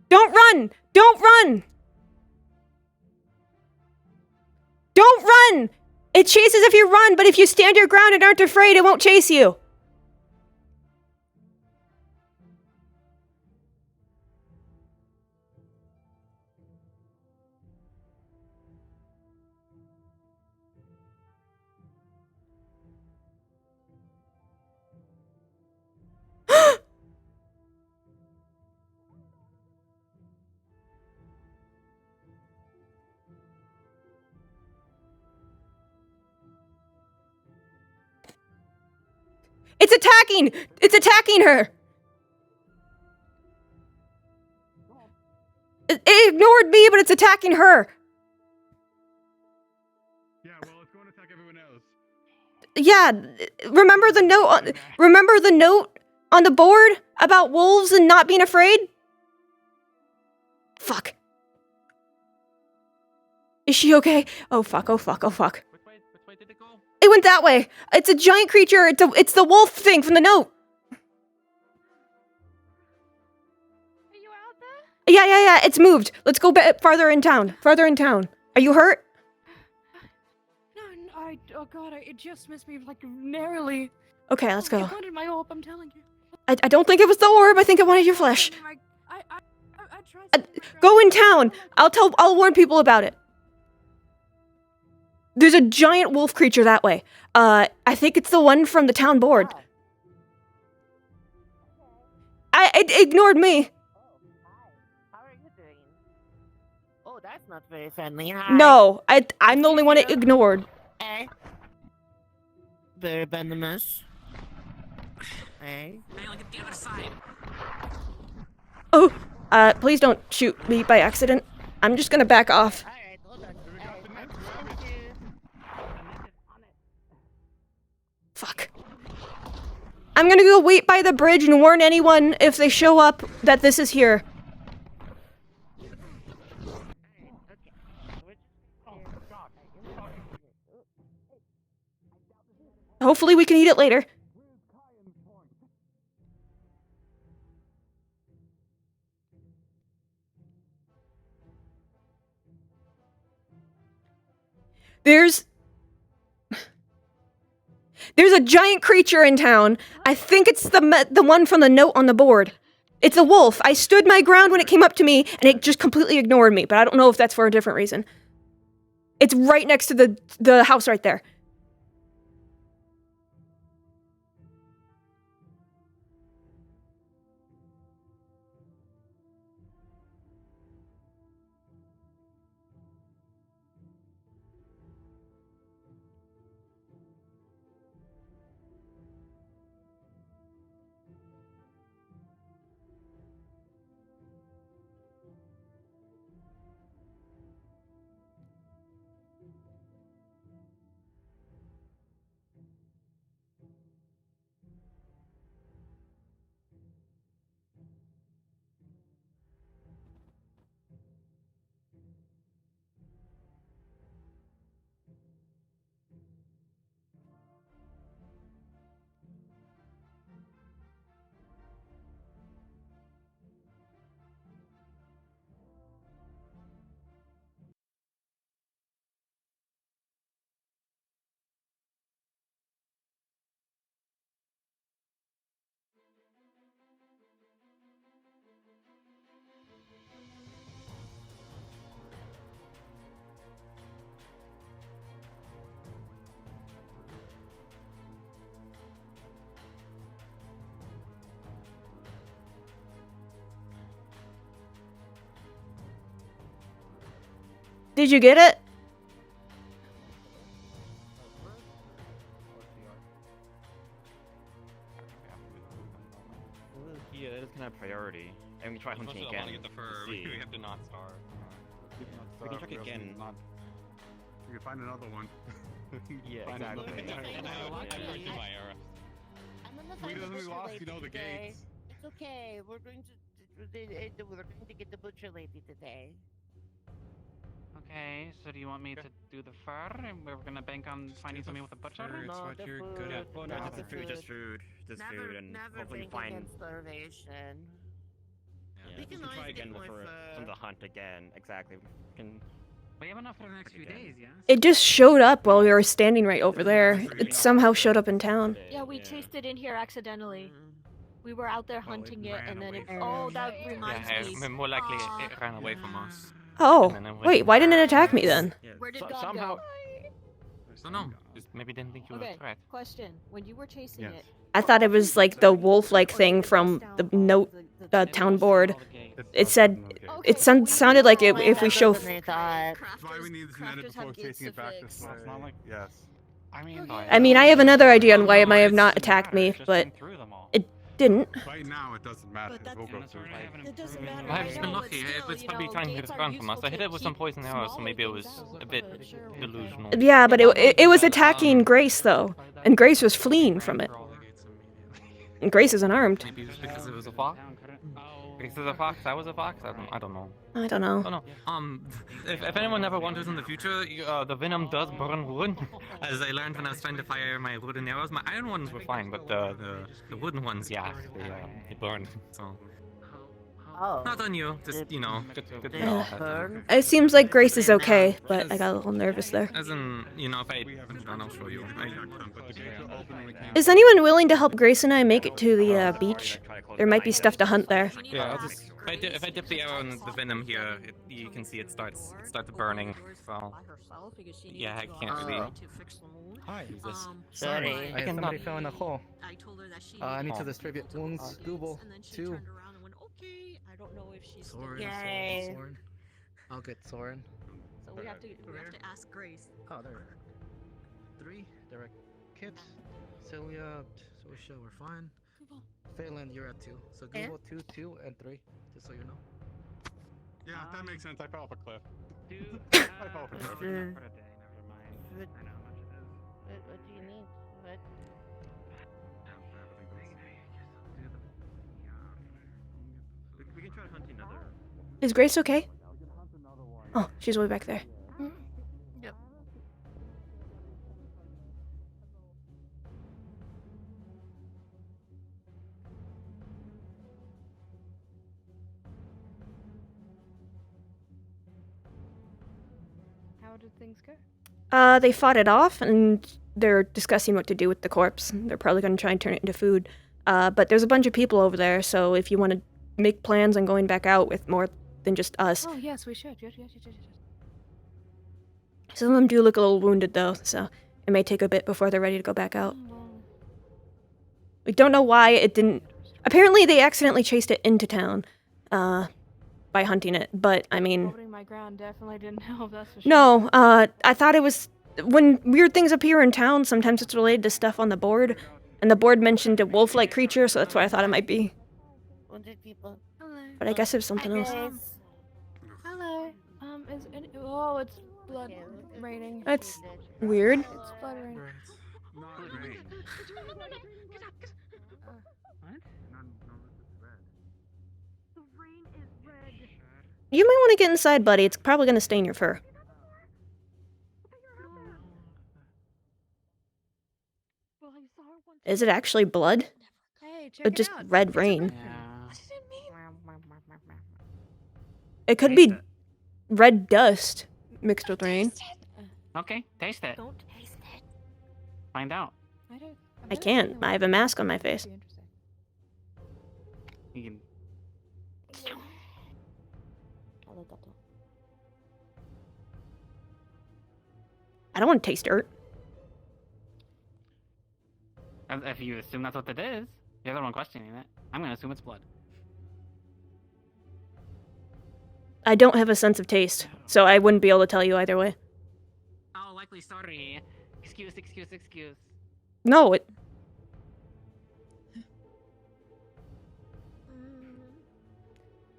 Don't run! Don't run! Don't run! It chases if you run, but if you stand your ground and aren't afraid, it won't chase you. It's attacking! It's attacking her! It ignored me, but it's attacking her! Yeah, well, it's going to attack everyone else. Yeah, remember the note on the board about wolves and not being afraid? Fuck. Is she okay? Oh fuck, oh fuck, oh fuck. Which way did it go? It went that way. It's a giant creature. It's the wolf thing from the note. Are you out there? Yeah. It's moved. Let's go farther in town. Farther in town. Are you hurt? No, oh god, it just missed me like narrowly. Okay, let's go. It wanted my orb, I'm telling you. I don't think it was the orb. I think it wanted your flesh. I tried. Go in town. I'll warn people about it. There's a giant wolf creature that way. I think it's the one from the town board. It ignored me. How are you doing? Oh, that's not very friendly. Hi. No, I'm the only one it ignored. Hey. Very venomous. Hey. Hey, look at the other side. Oh, please don't shoot me by accident. I'm just gonna back off. Fuck. I'm gonna go wait by the bridge and warn anyone if they show up that this is here. Hopefully we can eat it later. There's a giant creature in town. I think it's the one from the note on the board. It's a wolf. I stood my ground when it came up to me, and it just completely ignored me, but I don't know if that's for a different reason. It's right next to the house right there. Did you get it? Yeah, that is kind of priority. And we can try As much hunting as I again. want to get the fur, to see. we have to not starve. We can check again. You can find another one. Yeah, Find exactly. another one. We doesn't lost, you know, the gates. It's okay. We're going to get the butcher lady today. Okay, so do you want me to do the fur, and we're gonna bank on finding something with a butcher? It's what you're good at. Oh, no, just food, just food. Just food, and hopefully we find... starvation. Yeah, We we can can try always again get for more some of the hunt again. Exactly. We can... We have enough for the next few days, yeah? It just showed up while we were standing right over there. It somehow showed up in town. Yeah, we chased it in here accidentally. We were out there hunting it, and then it. Oh, that reminds me. More likely it ran away from us. Oh, And then it went- wait, why didn't it attack me then? Where did God somehow... go? I don't know. Just maybe didn't think you were a Okay, threat. question. When you were chasing it, I thought it was like the wolf-like thing from the note, the town board. It said, it sounded like if we show. That's why we need this net before chasing it back this way. It's not like, yes. I mean, I have another idea on why it might have not attacked me, but it didn't. Right now, it doesn't matter. We'll go through it. it doesn't matter. I've just been lucky. It was probably trying to run from us. I hit it with some poison arrows, so maybe it was a bit delusional. Yeah, but it was attacking Grace though, and Grace was fleeing from it. And Grace is unarmed. Maybe it was because it was a fox? Because of the fox, I was a fox? I don't know. I don't know. Oh no. If anyone ever wonders in the future, the venom does burn wood. As I learned when I was trying to fire my wooden arrows, my iron ones were fine, but the wooden ones, yeah, they burned. So. Oh. Not on you, just you know, good to know. It seems like Grace is okay, but I got a little nervous there. As in, you know, if I I'll show you. Is anyone willing to help Grace and I make it to the beach? There might be stuff to hunt there. Yeah, I'll just if I dip the arrow in the venom here, you can see it starts burning. So yeah, I can't really. Hi. Sorry, I cannot. somebody fell in a hole. I told her that she. I need to distribute wounds. Google. And then she 2. turned around and went, okay. I don't know if she's still Soren. Yay. Soren. I'll get Soren. So we have to ask Grace. Oh, there. 3. Direct Kit. Celia. Soisha, we're fine. Phelan, you're at 2. So Google 2, 2, and 3. Just so you know. Yeah, that makes sense. I fell off a cliff. What I fell off a cliff. do you need? What? We can try hunting another. Is Grace okay? Oh, she's way back there. Yep. How did things go? They fought it off, and they're discussing what to do with the corpse. They're probably going to try and turn it into food. But there's a bunch of people over there, so if you want to make plans on going back out with more than just us. Oh, yes, we should. Yes. Some of them do look a little wounded, though, so it may take a bit before they're ready to go back out. We don't know why it didn't... Apparently, they accidentally chased it into town by hunting it, but, I mean... Holding my ground definitely didn't help, that's for sure. No, I thought it was... When weird things appear in town, sometimes it's related to stuff on the board, and the board mentioned a wolf-like creature, so that's what I thought it might be. Wounded people. Hello. But I guess it was something else. Hello. Oh, it's blood raining. That's weird. It's blood raining. You might want to get inside, buddy. It's probably going to stain your fur. Is it actually blood? Hey, check Or it just out. red rain? What does it mean? It could be red dust mixed with rain. Okay, taste it. Don't taste it. Find out. I can't. I have a mask on my face. You can... I don't want to taste dirt. If you assume that's what it is, you're the one questioning it. I'm gonna assume it's blood. I don't have a sense of taste, so I wouldn't be able to tell you either way. Oh, likely sorry. Excuse. No, it...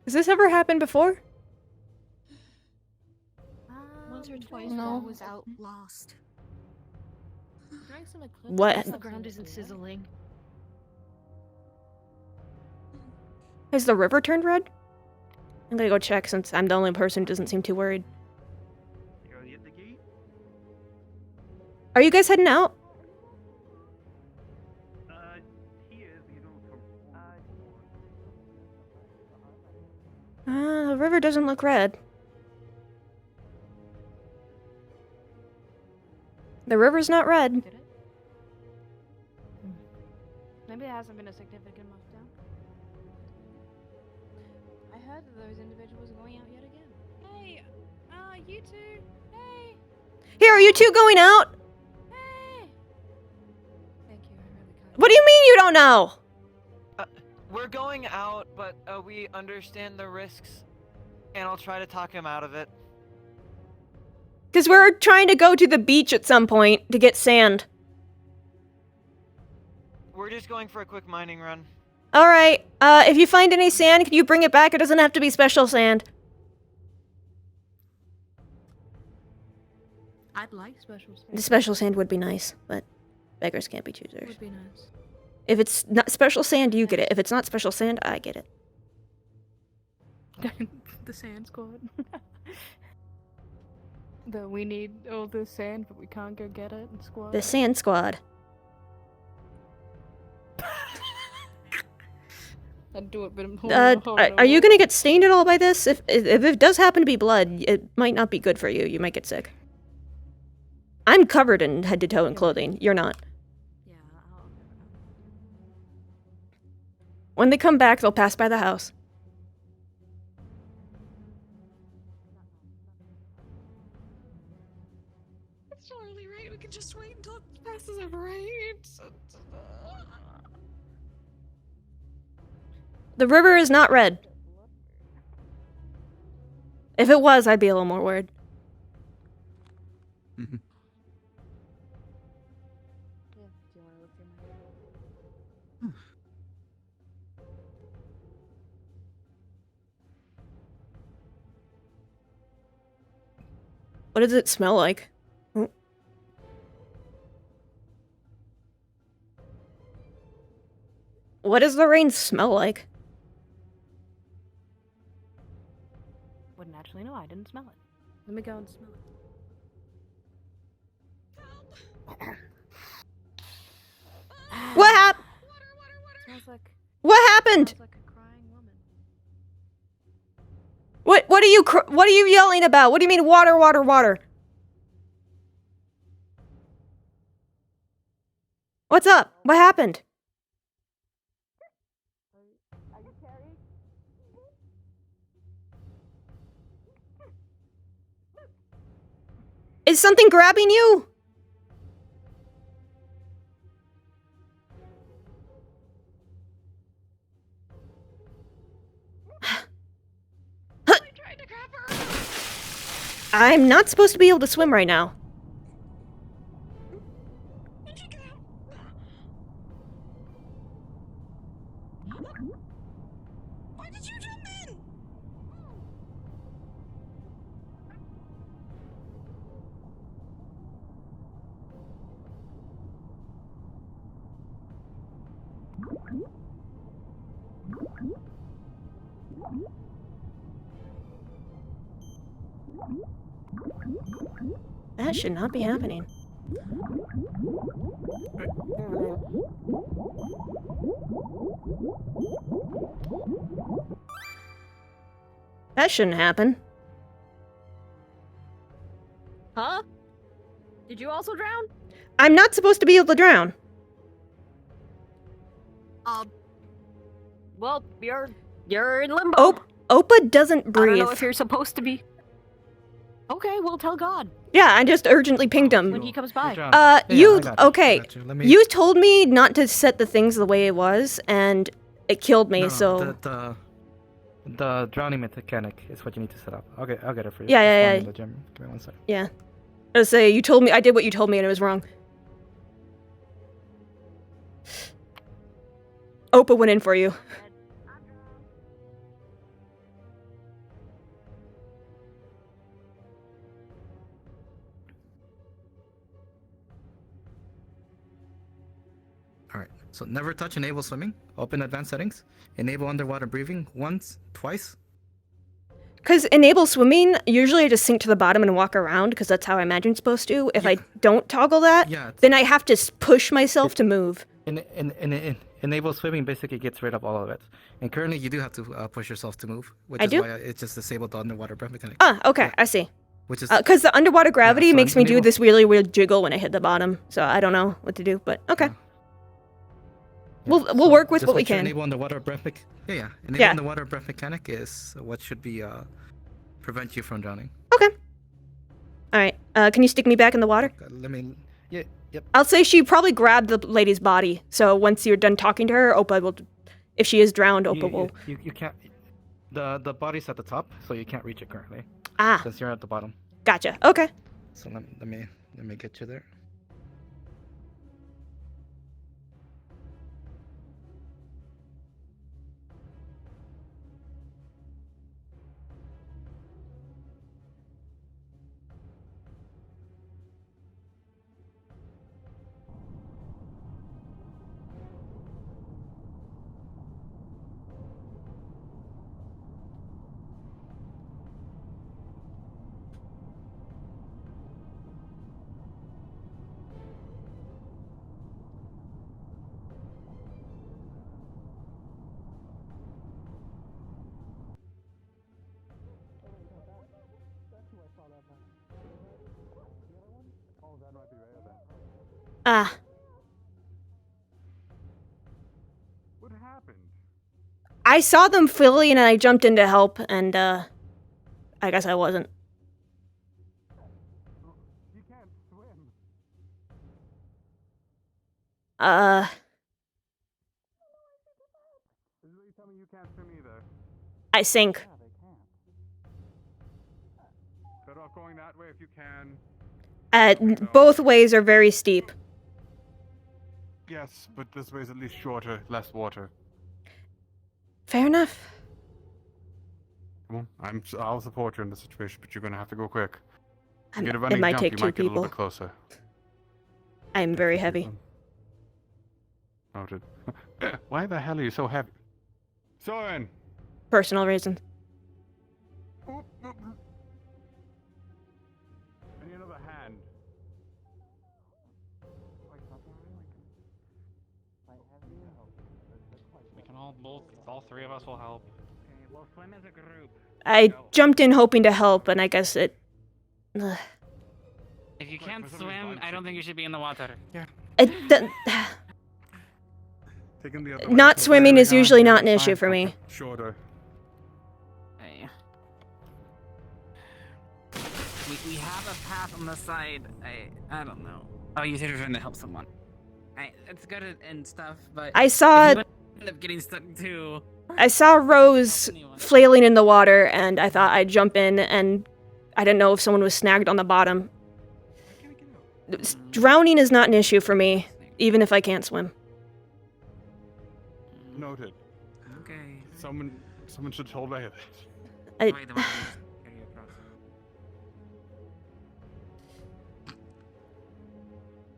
Has this ever happened before? Once or twice No. while I was out lost. What? The ground isn't sizzling. Has the river turned red? I'm gonna go check since I'm the only person who doesn't seem too worried. Are you guys heading out? The river doesn't look red. The river's not red. Maybe it hasn't been a significant lockdown. I heard that those individuals are going out yet again. Hey, you two. Hey. Here, are you two going out? Hey. Thank you. I really can't. What do you mean you don't know? We're going out, but we understand the risks, and I'll try to talk him out of it. Because we're trying to go to the beach at some point to get sand. We're just going for a quick mining run. Alright, if you find any sand, can you bring it back? It doesn't have to be special sand. I'd like special sand. The special sand would be nice, but beggars can't be choosers. Would be nice. If it's not special sand, you get it. If it's not special sand, I get it. The sand squad. We need all the sand, but we can't go get it in squad. The sand squad. I'd do it, but I'm are you gonna get stained at all by this? If it does happen to be blood, it might not be good for you. You might get sick. I'm covered in head to toe in clothing. You're not. When they come back, they'll pass by the house. It's totally right. We can just wait until it passes over, right? The river is not red. If it was, I'd be a little more worried. What does it smell like? What does the rain smell like? Wouldn't actually know. I didn't smell it. Let me go and smell it. What happened? Smells like. What happened? Smells like a crying woman. What are you yelling about? What do you mean water, water, water? What's up? What happened? Is something grabbing you? I'm not supposed to be able to swim right now. Why did you jump in? That should not be happening. That shouldn't happen. Huh? Did you also drown? I'm not supposed to be able to drown. Well, you're in limbo. Opa doesn't breathe. I don't know if you're supposed to be. Okay, we'll tell God. Yeah, I just urgently pinged him. When he comes by. Okay. You told me not to set the things the way it was, and it killed me, so... The drowning mechanic is what you need to set up. Okay, I'll get it for you. Yeah, It's yeah, fine yeah. in the gym. Give me 1 second. Yeah. I was say you told me I did what you told me and it was wrong. Opa went in for you. Alright, so never touch enable swimming. Open advanced settings. Enable underwater breathing once, twice. Because enable swimming, usually I just sink to the bottom and walk around because that's how I imagine it's supposed to. If I don't toggle that, then I have to push myself to move. Enable swimming basically gets rid of all of it. And currently you do have to push yourself to move, which I is do? why it just disabled the underwater breath mechanic. Ah, okay, I see. Which is Because the underwater gravity so makes me do enable- this really weird jiggle when I hit the bottom. So I don't know what to do, but okay. We'll work with Just what we make sure can. Enable underwater breath Enable Yeah. underwater breath mechanic is what should be prevent you from drowning. Okay. All right. Can you stick me back in the water? Let me. Yeah. Yep. I'll say she probably grabbed the lady's body. So once you're done talking to her, Opa will. If she is drowned, Opa will. You can't. The body's at the top, so you can't reach it currently. Ah. Since you're at the bottom. Gotcha. Okay. So let me get you there. Ah. What happened? I saw them filling and I jumped in to help, and I guess I wasn't. You can't swim. You tell me you can't swim either. I sink. Better off going that way if you can. Both ways are very steep. Yes, but this way is at least shorter, less water. Fair enough. Come on, I'll support you in this situation, but you're gonna have to go quick. It Get a running might jump, take you two might get a little people. bit closer. I'm very heavy. Noted. Why the hell are you so heavy? Soren! Personal reasons. I need another hand. We can all three of us will help. Okay, we'll swim as a group. I jumped in hoping to help, and I guess it. Ugh. If you can't swim, I don't think you should be in the water. Yeah. Taking the other way, Not so swimming there we is go. usually Yeah, not an that's issue fine. for me. Shorter. Hey. We have a path on the side. I don't know. Oh, you said you're trying to help someone. It's good and stuff, but I saw- if you end up getting stuck too. I saw Rose flailing in the water, and I thought I'd jump in, and I didn't know if someone was snagged on the bottom. Drowning is not an issue for me, even if I can't swim. Noted. Okay. Someone should hold my head. I- Wait, the one who's carry you across.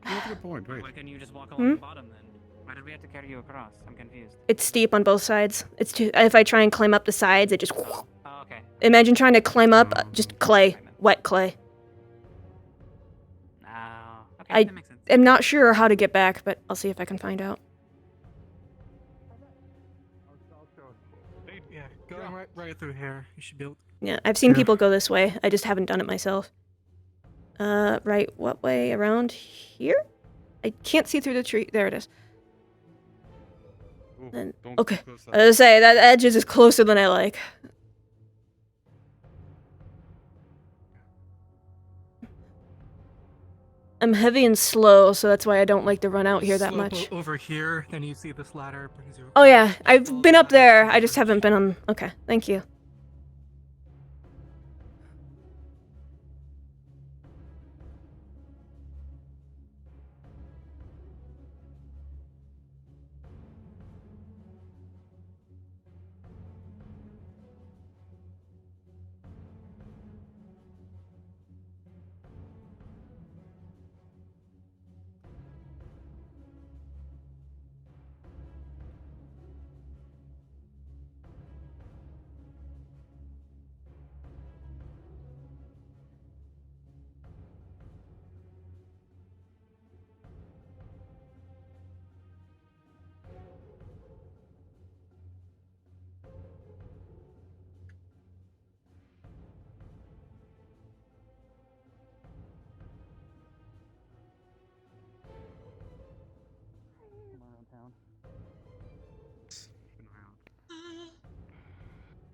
That's a good point. Wait. Why couldn't you just walk along the bottom then? Why did we have to carry you across? I'm confused. It's steep on both sides. It's too. If I try and climb up the sides, it just. Oh, okay. Imagine trying to climb up, just clay, wet clay. Oh, okay, I that makes sense. am not sure how to get back, but I'll see if I can find out. Yeah, going right through here. You should be able. Yeah, I've seen people go this way. I just haven't done it myself. Right, what way? Around here? I can't see through the tree. There it is. And, okay. I was say that edge is closer than I like. I'm heavy and slow, so that's why I don't like to run out here that Slope much. over here, then you see this ladder brings you. Oh yeah, I've been up there. I just haven't been on. Okay, thank you.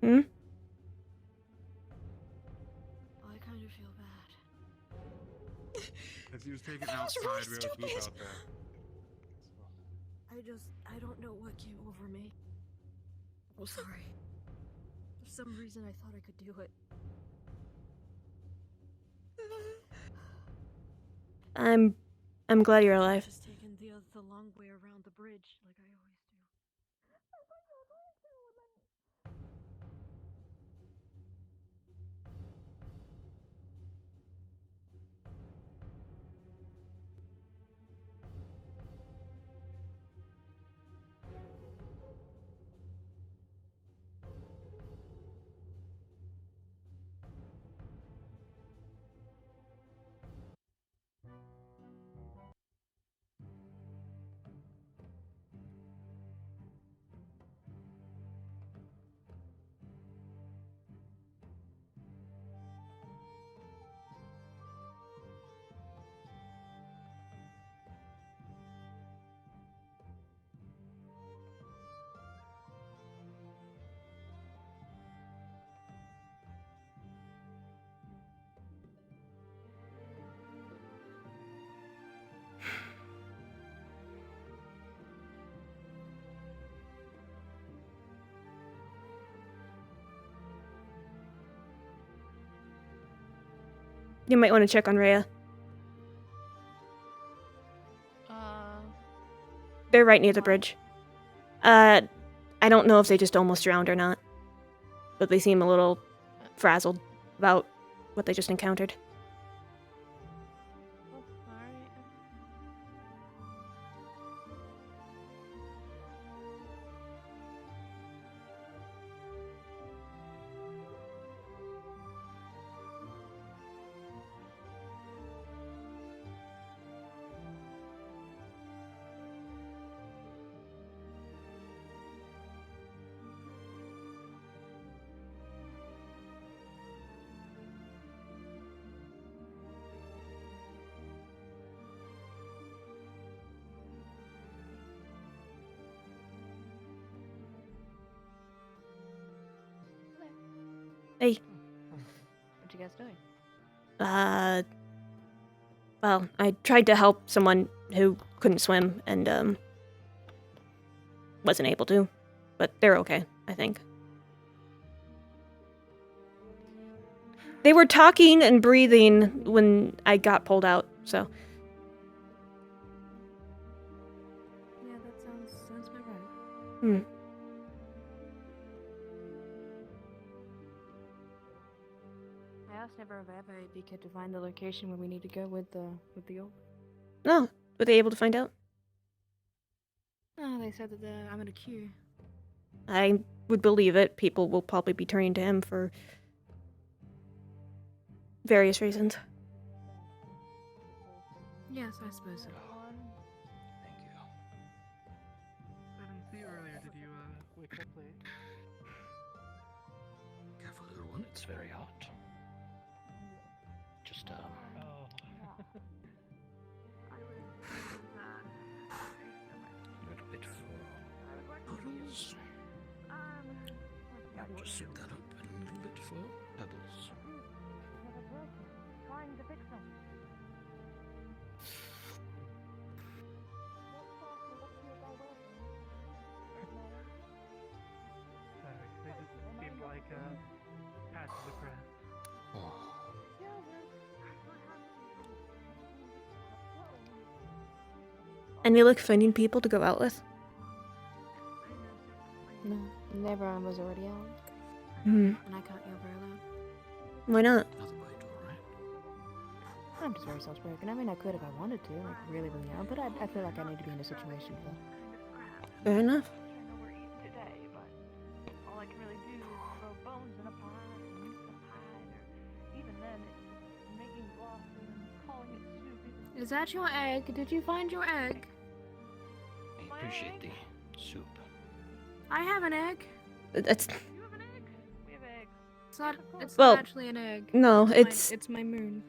Hmm? Oh, I kind of feel bad. As he was taken outside, we always move out there. I don't know what came over me. Oh, sorry. For some reason, I thought I could do it. I'm glad you're alive. Just taking the long way around the bridge, like I always do. You might want to check on Rhea. They're right near the bridge. I don't know if they just almost drowned or not, but they seem a little frazzled about what they just encountered. Hey. What you guys doing? Well, I tried to help someone who couldn't swim and, wasn't able to. But they're okay, I think. They were talking and breathing when I got pulled out, so. Yeah, that sounds about right. Hmm. I asked VRRP if he could define the location where we need to go with the orb. No, were they able to find out? Oh, they said that I'm in a queue. I would believe it. People will probably be turning to him for various reasons. Yes, I suppose so. I didn't see you earlier. Did you wake up late? Careful, little one. It's very hot. Just a little bit full. Puddles. Yeah, just soup that up and a little bit for pebbles. Trying to fix them. add to the grant. Any luck finding people to go out with? No, everyone was already out. Hmm. And I can't go very loud. Why not? I'm just very soft-spoken. I mean, I could if I wanted to, like really, really young, but I feel like I need to be in a situation for that. Fair enough. Today, but all I can really do is throw bones in a pot and mix the pie, or even then, it's making broth and then calling it soup. Is that your egg? Did you find your egg? I appreciate the soup. I have an egg. That's It's not. It's Well, not actually an egg. no, It's my moon.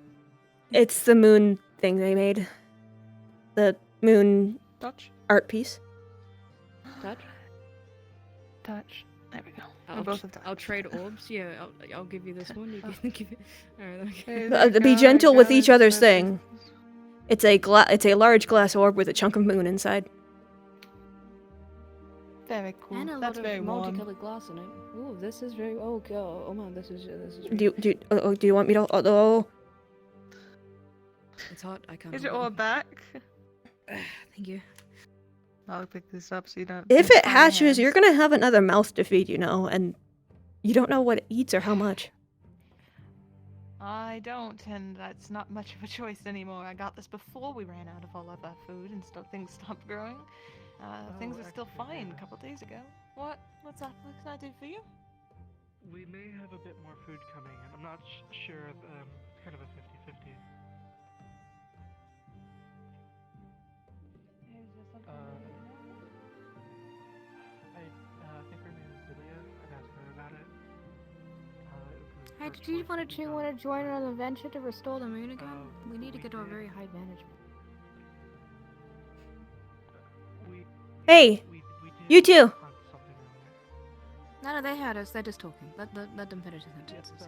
it's the moon thing they made. The moon Touch. art piece. Touch. Touch. There we go. I'll trade orbs. Yeah, I'll give you this one. You can give it. Alright, okay. Be gentle with each other's thing. It's a large glass orb with a chunk of moon inside. Very cool. And a That's lot very of warm. multicolored glass in it. Ooh, this is very. Oh god. Oh man, this is. Do you want me to? Oh. It's hot. I can't. Is it all back? Thank you. I'll pick this up so you don't. If use it fire hatches, hands. you're gonna have another mouth to feed, and you don't know what it eats or how much. I don't, and that's not much of a choice anymore. I got this before we ran out of all of our food and things stopped growing. Things were still fine a couple days ago. What's up? What can I do for you? We may have a bit more food coming in. I'm not sure. Kind of a 50-50. I think her name is Zilia. I'd ask her about it. Hey, did you want to join on an adventure to restore the moon again? We need to get to a very high vantage point. Hey, you too. No, they had us. They're just talking. Let them finish the sentences.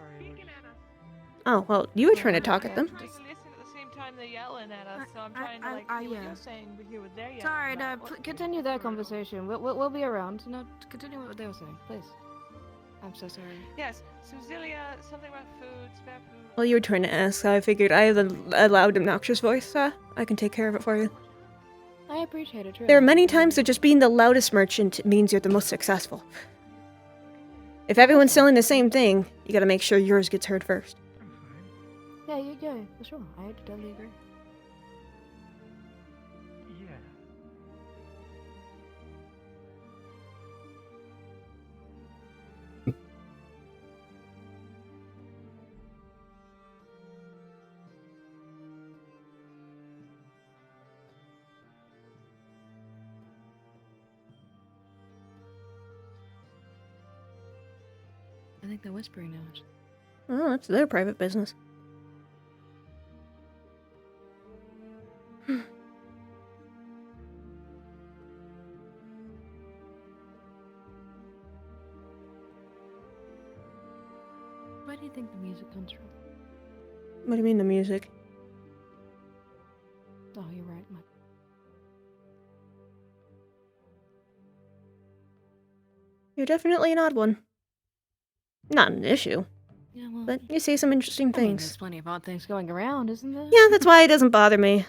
Oh well, you were trying to talk at them. Just listen at the same time they're yelling at us, so I'm trying to hear what you're saying, but hear what they're yelling. Sorry, about. continue their conversation. We'll be around. No, continue what they were saying, please. I'm so sorry. Yes, so Zilia, something about food, spare food. Well, you were trying to ask, so I figured I have a loud, obnoxious voice. I can take care of it for you. I appreciate it. Truly. There are many times that just being the loudest merchant means you're the most successful. If everyone's selling the same thing, you gotta make sure yours gets heard first. Yeah, for sure. I totally agree. Yeah. I think they're whispering now. Oh, that's their private business. Where do you think the music comes from? What do you mean the music? Oh, you're right. You're definitely an odd one. Not an issue. Yeah, well, But you say some interesting I mean, things. there's plenty of odd things going around, isn't there? Yeah, that's why it doesn't bother me.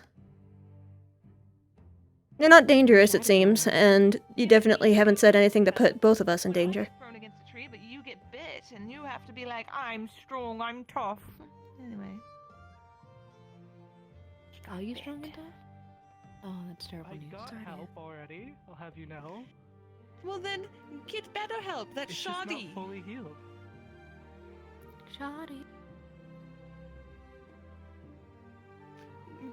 You're not dangerous, it seems, and you definitely haven't said anything to put both of us in danger. Thrown against a tree, but you get bit, and you have to be like, I'm strong, I'm tough. Anyway. Are you strong and tough? Oh, that's terrible news. I got Sorry to help already. I'll have you know. Well then, get better help. That's It's just shoddy. not fully healed. Shoddy.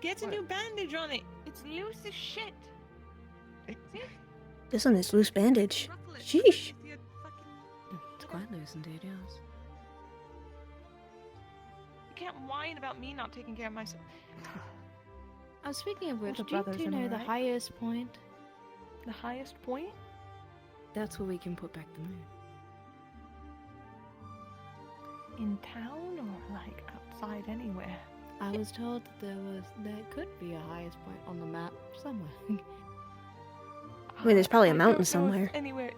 Get a new bandage on it. It's loose as shit. This one is loose bandage. Sheesh. It's quite loose indeed, yes. You can't whine about me not taking care of myself. Oh, speaking of which, the do you brothers, am I know the right? highest point? The highest point? That's where we can put back the moon. In town or like outside anywhere? I was told that there could be a highest point on the map somewhere. I mean, there's probably a I mountain don't know if somewhere. Anywhere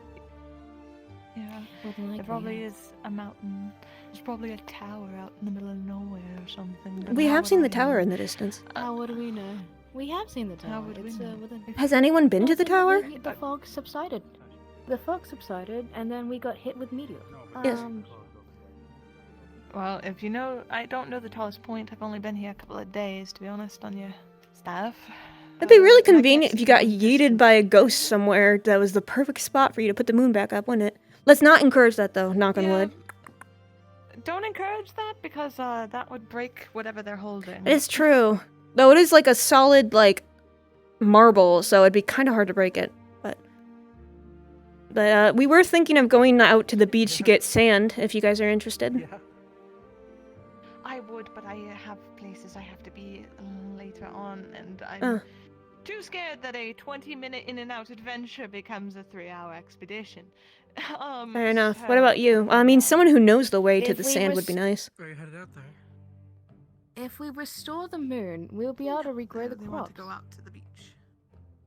Yeah. Wouldn't like There probably me. is a mountain. There's probably a tower out in the middle of nowhere or something. but We how have would seen I the tower know? in the distance. How would we know? We have seen the tower. How would we It's know? within. Has anyone been to the tower? The fog subsided. The fog subsided, and then we got hit with meteor. Yes. Well, if you know, I don't know the tallest point. I've only been here a couple of days, to be honest, on your staff. It'd be really convenient if you got yeeted by a ghost somewhere that was the perfect spot for you to put the moon back up, wouldn't it? Let's not encourage that though, knock on wood. Don't encourage that because that would break whatever they're holding. It's true. Though it is like a solid, like, marble, so it'd be kind of hard to break it. But we were thinking of going out to the beach to get sand, if you guys are interested. I would, but I have places I have to be later on, and I'm too scared that a 20-minute in-and-out adventure becomes a 3-hour expedition. Fair enough. What about you? I mean, someone who knows the way to If the we sand were would be nice. Where are you headed out there? If we restore the moon, we'll be able to regrow the They want crops. to go out to the beach.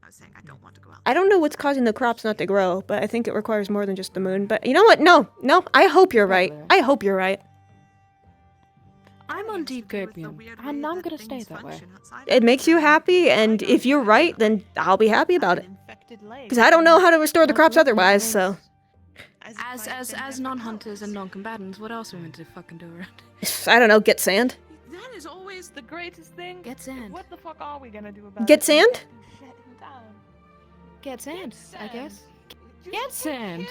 I was saying I don't want to go out. I don't know what's causing the crops not to grow, but I think it requires more than just the moon. But you know what? No, I hope you're right. I hope you're right. I'm on deep Gerbian, and I'm gonna stay that way. It makes you happy, and if you're right, then I'll be happy about it. Because I don't know how to restore the crops otherwise, so... As non-hunters and non-combatants, what else are we meant to fucking do around? I don't know, get sand? That is always the greatest thing. Get sand. What the fuck are we gonna do about Get it? sand? Get sand, I guess. Get sand!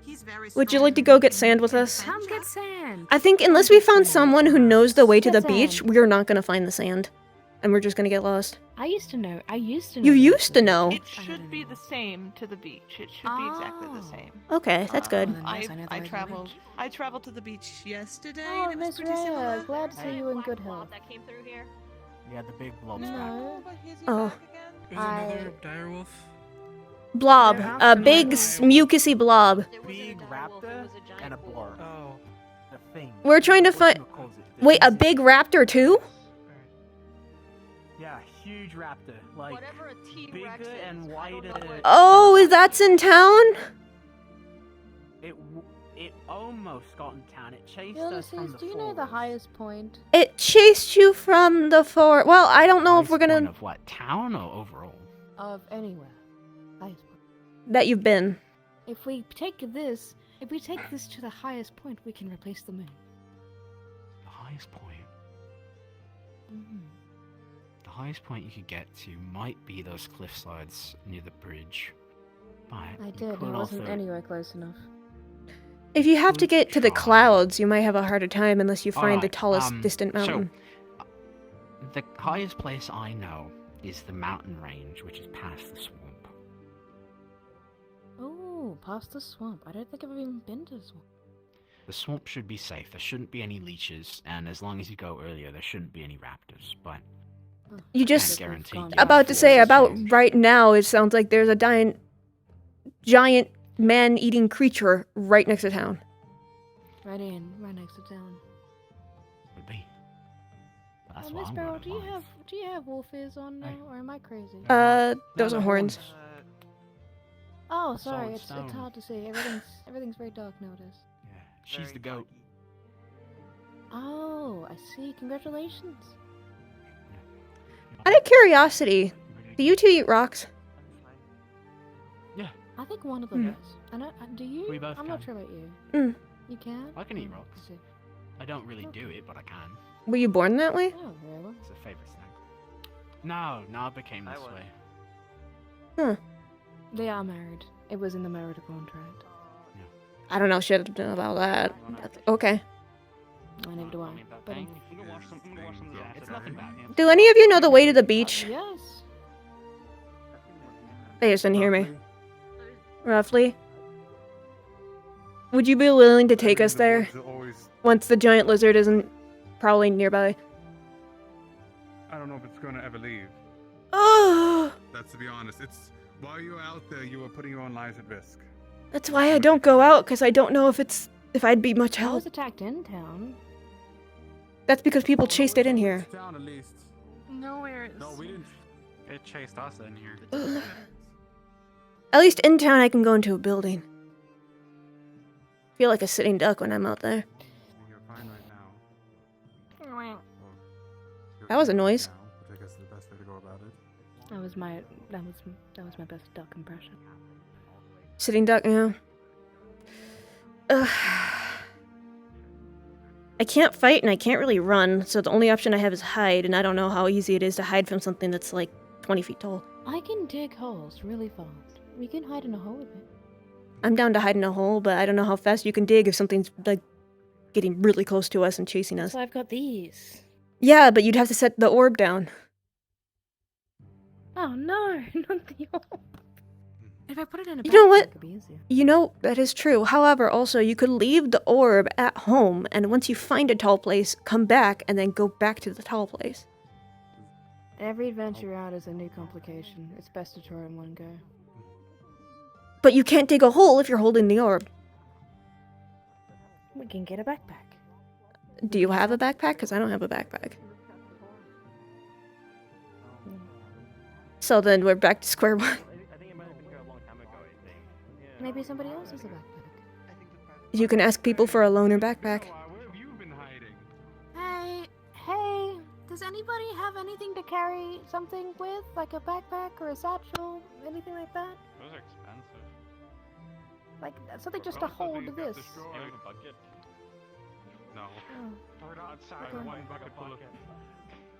He's very Would you like to go get sand with us? Come get sand! I think unless we found someone who knows the way to the beach, we're not gonna find the sand. And we're just gonna get lost. I used to know. You used to know. It should be the same to the beach. It should be exactly the same. Okay, that's good. I traveled to the beach yesterday. Oh, and it was Miss pretty Rhea, similar. glad to see you in good health. That came through here. Yeah, the big blob's No. Oh. Is another direwolf? Blob. A big mucusy blob. Big raptor and a blur. Oh. The thing. We're trying to find... Wait, a big raptor too? Yeah, huge raptor. Like, bigger and wider. Oh, is that's in town? It almost got in town. It chased us from Ulysses, the do you know the highest point? It chased you from the forest. Well, I don't know if we're point gonna... of what, town or overall? Of anywhere. Highest point. That you've been. If we take this to the highest point, we can replace the moon. The highest point? Mm-hmm. The highest point you could get to might be those cliff sides near the bridge. But I you did, it could wasn't also- anywhere close enough. If you have to get to the clouds, you might have a harder time unless you find the Alright, tallest distant mountain. So, the highest place I know is the mountain range, which is past the swamp. Oh, past the swamp. I don't think I've even been to the swamp. The swamp should be safe. There shouldn't be any leeches, and as long as you go earlier, there shouldn't be any raptors. But You just... guarantee About to say, about right now, it sounds like there's a giant man-eating creature right next to town. Right next to town. Would be. That's Miss what I'm Barrel, gonna do you have wolf ears on now, or am I crazy? Those are horns. Oh, sorry, solid it's stone. hard to see. Everything's very dark nowadays. She's the goat. Oh, I see. Congratulations. Out of curiosity, do you two eat rocks? I think one of them does. And do you? We both I'm not can. sure about you. Mm. You can? I can eat rocks. I don't really do it, but I can. Were you born that way? Oh, really? It's a favorite snack. No, I became this way. Huh. They are married. It was in the marital contract. I don't know shit about that. Okay. Neither do I. But It's nothing bad. Do any of you know the way to the beach? yes. They just didn't hear me. Roughly. Would you be willing to take us there? Once the giant lizard isn't probably nearby. I don't know if it's going to ever leave. Oh, That's to be honest. It's while you were out there, you were putting your own lives at risk. that's why I don't go out, because I don't know if I'd be much I help. was attacked in town. That's because people chased it in here. Down at least. Nowhere. No, we didn't. It chased us in here. At least in town I can go into a building. feel like a sitting duck when I'm out there. You're fine right now. Well, you're That was a fine right noise. now, which I guess is the best way to go about it. That was my best duck impression. Sitting duck, yeah. Ugh. I can't fight and I can't really run, so the only option I have is hide, and I don't know how easy it is to hide from something that's like 20 feet tall. I can dig holes really fast. We can hide in a hole with it. I'm down to hide in a hole, but I don't know how fast you can dig if something's like getting really close to us and chasing us. So I've got these. Yeah, but you'd have to set the orb down. Oh no, not the orb. If I put it in a You know backpack, what? it could be easier. You know, that is true. However, also, you could leave the orb at home, and once you find a tall place, come back, and then go back to the tall place. Every adventure out is a new complication. It's best to try in one go. But you can't dig a hole if you're holding the orb. We can get a backpack. Do you have a backpack? Because I don't have a backpack. So then we're back to square one. Maybe somebody else has a backpack. You can ask people for a loaner backpack. Hey, does anybody have anything to carry something with? Like a backpack or a satchel? Anything like that? Those are expensive. Like something just to hold this. You have a bucket? No. Oh. We're not outside. Okay. One bucket full of.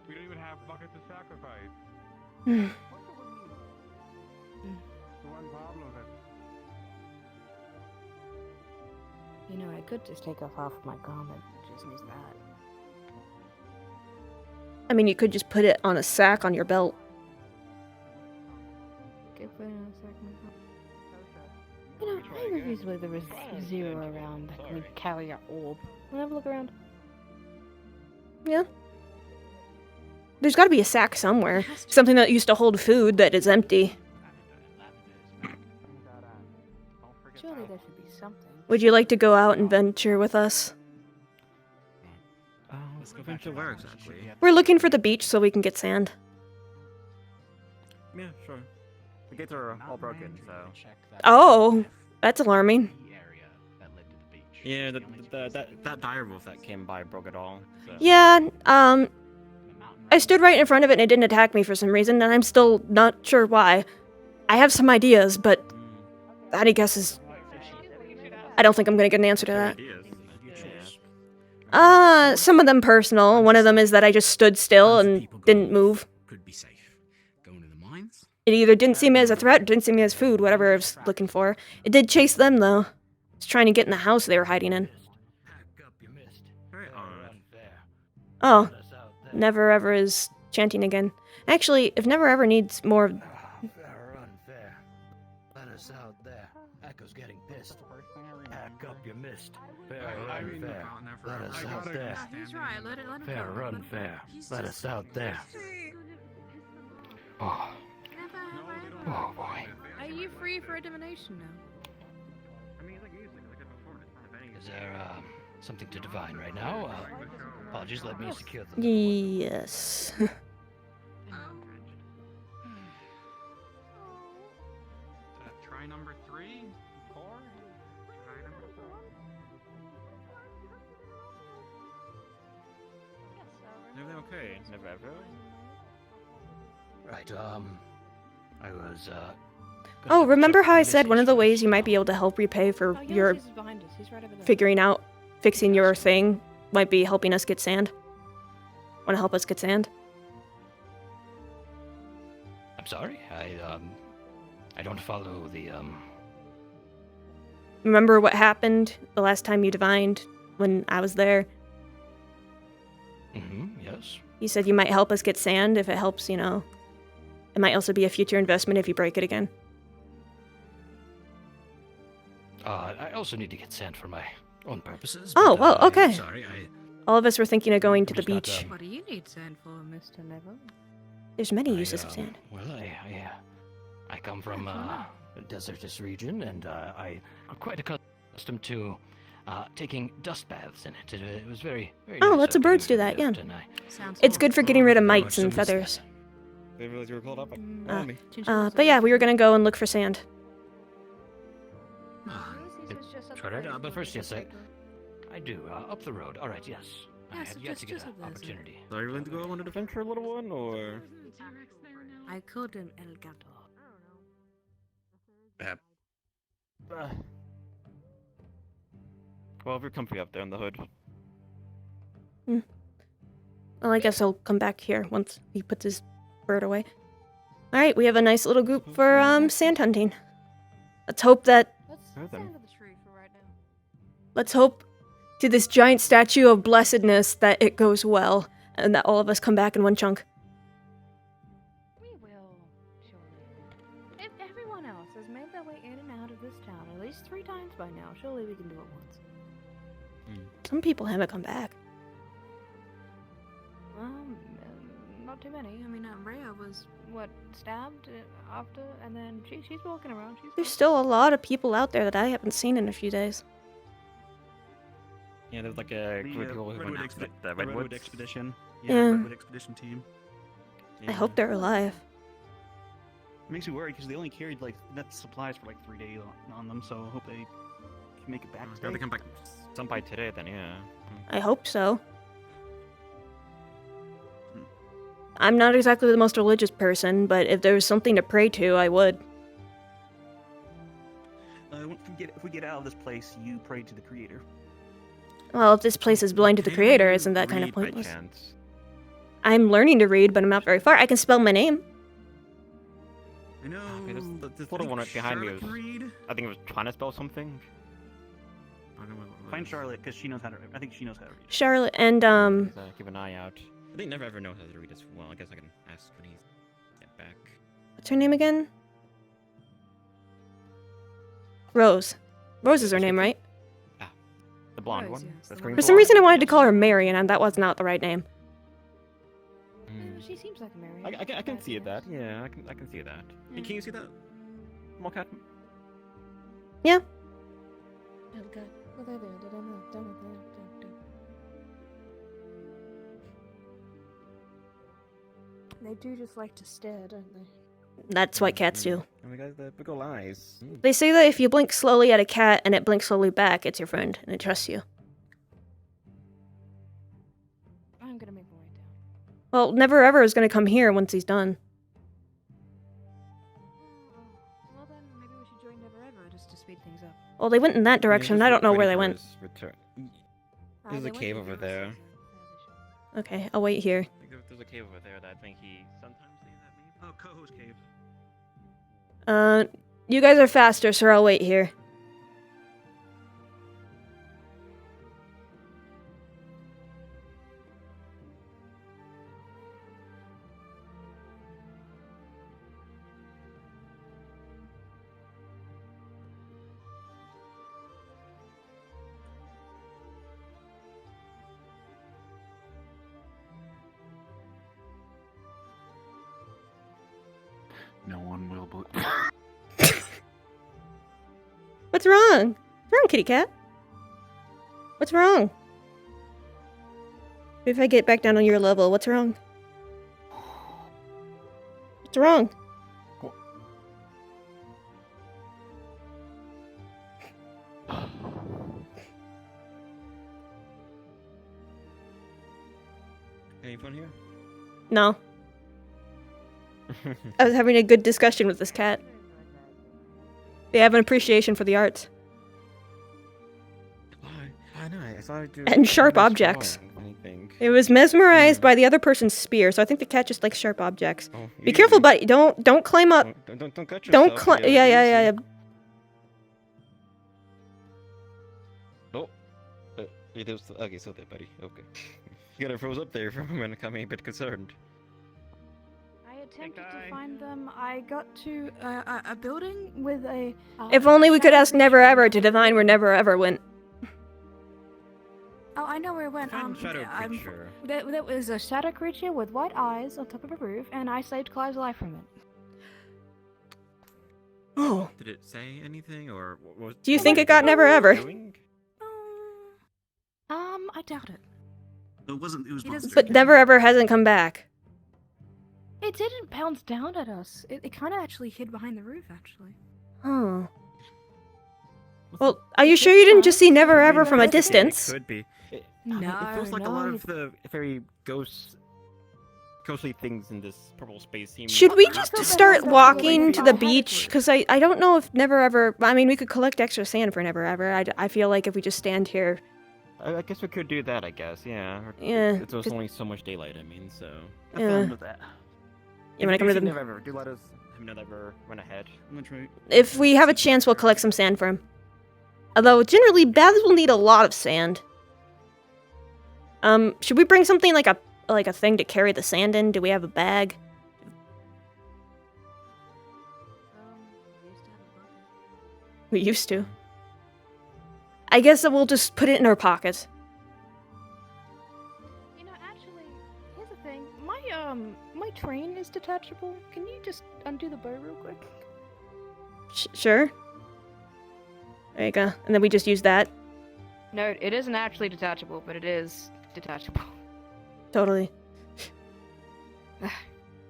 We don't even have buckets to sacrifice. Hmm. The one problem of it. You know, I could just take off half of my garment and just use that. I mean, you could just put it on a sack on your belt. Could put it in a second. You know, I refuse where there is zero around that can carry an orb. Wanna have a look around? Yeah. There's gotta be a sack somewhere. Something that used to hold food that is empty. Surely there should be something. Would you like to go out and venture with us? Let's go venture where exactly? We're looking for the beach so we can get sand. Yeah, sure. The gates are all broken, so. Oh, that's alarming. Yeah, that dire wolf that came by broke it all. So. Yeah, I stood right in front of it and it didn't attack me for some reason, and I'm still not sure why. I have some ideas, but that I guess is... I don't think I'm gonna get an answer to that. Some of them personal. One of them is that I just stood still and didn't move. Could be safe. Going to the mines? It either didn't see me as a threat or didn't see me as food, whatever I was looking for. It did chase them, though. It's trying to get in the house they were hiding in. Oh, Never Ever is chanting again. Actually, if Never Ever needs more... Fair or unfair. Let us out there. Echo's getting pissed. Pack up your mist. Fair or unfair. Let us out there. He's right. Let him Fair or unfair. Let us out there. Oh. Oh boy. Are you free for a divination now? Is there something to divine right now? Apologies, let me secure the... Yes. Try number 3? 4? Try number 4. Everything okay? Never ever? Right, I was, Oh, remember how I said one of the ways you might be able to help repay for Oh, your Ulysses is behind us. He's right over there. figuring out, fixing your thing might be helping us get sand? Want to help us get sand? I'm sorry, I don't follow the, Remember what happened the last time you divined when I was there? Yes. You said you might help us get sand if it helps, you know. It might also be a future investment if you break it again. I also need to get sand for my own purposes. Oh, but, well, I'm okay. sorry, All of us were thinking of going to the just not, beach. What do you need sand for, Mr. Neville? There's many uses of sand. Well, I come from a desertous region, and I'm quite accustomed to taking dust baths in it. It was very, very Oh, nice lots of being birds do that, yeah. relieved, and It's good for getting rid of very mites much and so miss feathers. Didn't realize you were called up Uh, me. But yeah, we were gonna go and look for sand. Ulysses was just That's right. But first, yes, I do. Up the road. All right. Yes. I had yet to get an opportunity. So are you willing to go on an adventure, little one, or? I called him El Gato. Well, if you're comfy up there in the hood. Well, I guess I'll come back here once he puts his bird away. Alright, we have a nice little group for sand hunting. Let's hope that... Let's hope to this giant statue of blessedness that it goes well, and that all of us come back in one chunk. We will, surely. If everyone else has made their way in and out of this town at least 3 times by now, surely we can do it once. Some people haven't come back. Not too many. I mean, Rhea was, stabbed after, and then she's walking around. There's still a lot of people out there that I haven't seen in a few days. Yeah, there's like a group of people who went after the Redwood Expedition. Yeah. Redwood Expedition team. I hope they're alive. It makes me worried because they only carried like net supplies for like 3 days on them, so I hope they can make it back. They come back some by today, then yeah. I hope so. I'm not exactly the most religious person, but if there was something to pray to, I would. If we get out of this place, you pray to the Creator. Well, if this place is blind to the Creator, isn't that kind of pointless? I'm learning to read, but I'm not very far. I can spell my name. I know. Okay, this little one right behind me was... I think it was trying to spell something. Find Charlotte, because she knows how to. I think she knows how to read. Charlotte and keep an eye out. I think never ever knows how to read as well. I guess I can ask when he's get back. What's her name again? Rose. Rose is her name, right? The blonde one. For some reason, I wanted to call her Marion, and that was not the right name. She seems like a Mary. I can see that. Yeah, I can see that. Can you see that? Small cat. Yeah. They do just like to stare, don't they? That's what cats do. And we got the big ol' eyes. They say that if you blink slowly at a cat and it blinks slowly back, it's your friend and it trusts you. I'm gonna make my way down. Well, Never Ever is gonna come here once he's done. Well then, maybe we should join Never Ever just to speed things up. Well, they went in that direction. I don't know where they went. There's a cave over there. Okay, I'll wait here. I think there's a cave over there that I think he sometimes leaves at me. Oh, Coho's cave. You guys are faster, so I'll wait here. No one will believe. What's wrong? What's wrong, kitty cat? What's wrong? If I get back down on your level, what's wrong? What's wrong? Any fun here? No. I was having a good discussion with this cat. They have an appreciation for the arts. I know. I saw it do. And sharp objects. It was mesmerized by the other person's spear, so I think the cat just likes sharp objects. Oh, Be careful, buddy. Don't climb up. Don't cut yourself. Don't climb. Yeah. Oh. It was okay. So there, buddy. Okay. You gotta froze up there for a moment. Got me a bit concerned. I attempted to find them. I got to a building with a... If only we could ask Never Ever to divine where Never Ever went. Oh, I know where it went. Shadow creature. There was a shadow creature with white eyes on top of a roof, and I saved Clive's life from it. Oh. Did it say anything, or what was... Do you think it got Never Ever? I doubt it. It wasn't. It was. But Never Ever hasn't come back. It didn't pounce down at us. It kind of actually hid behind the roof, actually. Oh. Well, are you sure you didn't just see Never Ever from a distance? It could be. It No, feels like a lot no. of the very ghostly things in this purple space seem. Should we just start walking to the beach? Because I don't know if Never Ever... I mean, we could collect extra sand for Never Ever. I feel like if we just stand here... I guess we could do that, I guess, yeah. Yeah, It's only so much daylight, I mean, so... I'm Yeah. fine with that. You wanna come to the... Never Ever, do let us have Never run ahead. That's right. If we have a chance, we'll collect some sand for him. Although, generally, baths will need a lot of sand. Should we bring something like a thing to carry the sand in? Do we have a bag? We used to. I guess that we'll just put it in our pockets. You know, actually, here's the thing. My train is detachable. Can you just undo the bow real quick? Sure. There you go. And then we just use that. No, it isn't actually detachable, but it is detachable. Totally.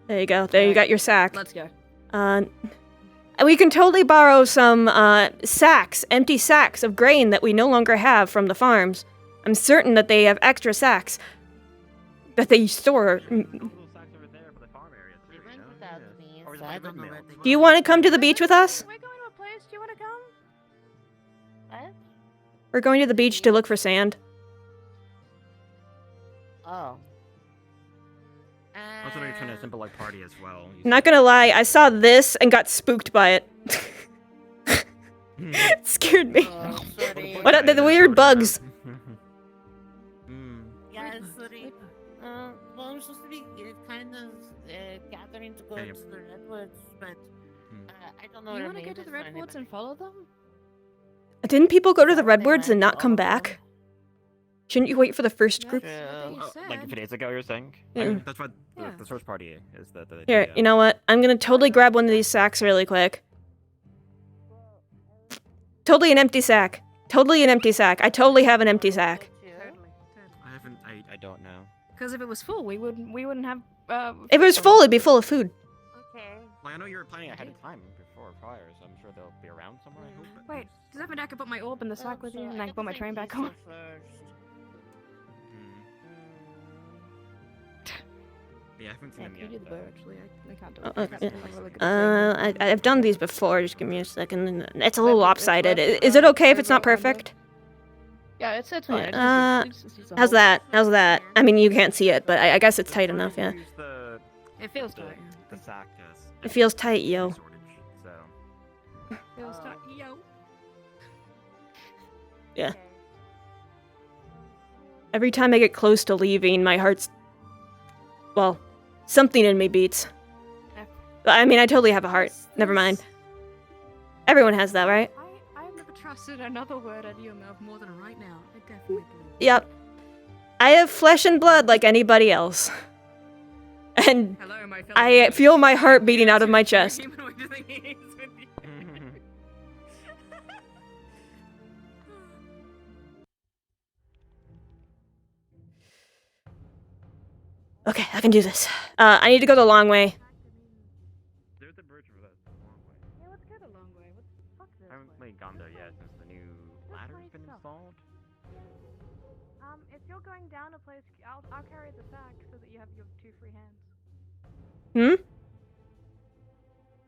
There you go. There you got your sack. Let's go. We can totally borrow some sacks, empty sacks of grain that we no longer have from the farms. I'm certain that they have extra sacks that they store. Do you want to come to the beach with us? We're going to a place. Do you want to come? What? We're going to the beach to look for sand. Oh. Also, you're trying to simple like party as well. I'm not gonna lie, I saw this and got spooked by it. It scared me. What are the weird bugs? Yeah, sorry. Well, I'm supposed to be kind of gathering to go to the redwoods, but I don't know. You want to go to the redwoods and follow them? Didn't people go to the redwoods and not come back? Shouldn't you wait for the first group? Like a few days ago, you're saying? Yeah. I mean, that's what the search party is. Here, you know what? I'm gonna totally grab one of these sacks really quick. Totally an empty sack. Totally an empty sack. I totally have an empty sack. I don't know. Because if it was full, we wouldn't have. If it was full, it'd be full of food. Okay. Well, I know you were planning ahead of time before prior, so I'm sure they'll be around somewhere, I hope. but- Wait, does that mean I could put my orb in the sack with you and I can put my train back on? Yeah, I haven't seen them Can yet. you do the bow, actually? I can't do it. I've done these before. Just give me a second. It's a little lopsided. Is it okay if it's not perfect? Yeah, it's fine. How's that? How's that? I mean, you can't see it, but I guess it's tight enough, yeah. It feels tight. The sack is. It feels tight, yo. Feels tight, yo. Yeah. Every time I get close to leaving, my heart's... Well, something in me beats. I mean, I totally have a heart. Never mind. Everyone has that, right? I've never trusted another word out of your mouth more than right now. I definitely believe. Yep. I have flesh and blood like anybody else. And I feel my heart beating out of my chest. Okay, I can do this. I need to go the long way. There's a bridge for that long way. Yeah, let's go the long way. What the fuck is this? I haven't really gone there yet since the new ladder's been installed. If you're going down a place, I'll carry the sack so that you have your 2 free hands. Hmm?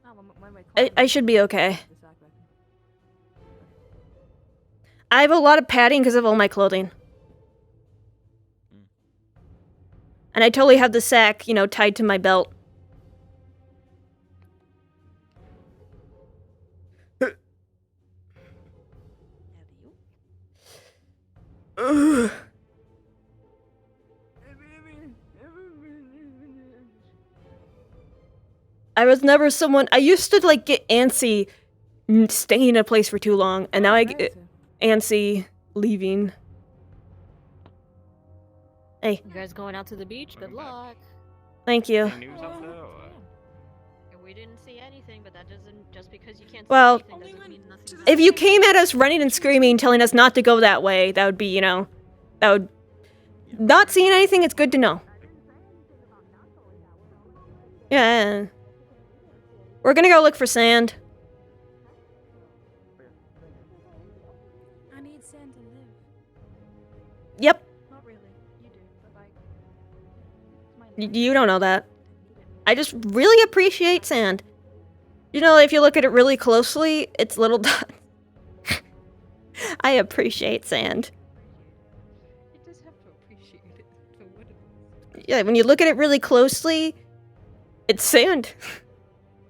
Oh, when we're I should be okay. I have a lot of padding because of all my clothing. And I totally have the sack, you know, tied to my belt. Ugh. I was never someone... I used to, like, get antsy staying in a place for too long, and now I get antsy leaving. Hey. You guys going out to the beach? Good luck. Thank you. News out there, or? We didn't see anything, but that doesn't... Just because you can't Well, see anything doesn't mean nothing. if you came at us running and screaming, telling us not to go that way, that would be, you know... That would... Not seeing anything, it's good to know. Yeah. We're gonna go look for sand. Yep. Not really. You do, but like, it's my You don't know that. I just really appreciate sand. You know, if you look at it really closely, it's little dots. I appreciate sand. You just have to appreciate it for what it is. Yeah, when you look at it really closely, it's sand.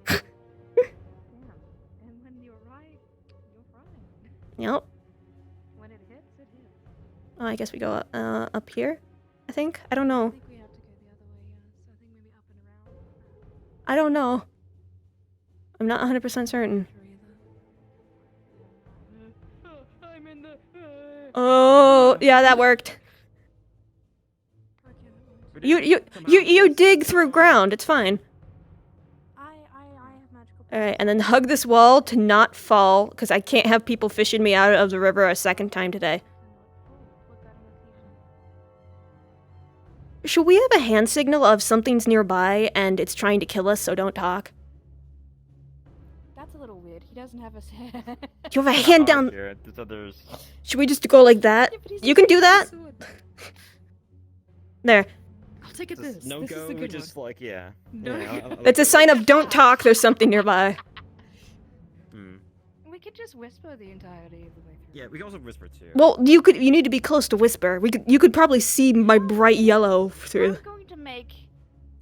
And when you're right, you're right. Yep. When it hits, it hits. Oh, I guess we go up here, I think. I don't know. I think we have to go the other way, yes. I think maybe up and around. I don't know. I'm not 100% certain. I'm in the. Oh, yeah, that worked. You dig through ground. It's fine. I have magical. All right, and then hug this wall to not fall, because I can't have people fishing me out of the river a second time today. Should we have a hand signal of something's nearby and it's trying to kill us, so don't talk? That's a little weird. He doesn't have a. You have a hand down. Yeah, there's others. Should we just go like that? You can do that? There. I'll take it this. No This go, is the we good just one. like, yeah. No. Yeah, It's a sign of don't talk, there's something nearby. We could just whisper the entirety of the way through. Yeah, we can also whisper too. Well, you need to be close to whisper. You could probably see my bright yellow through. I'm going to make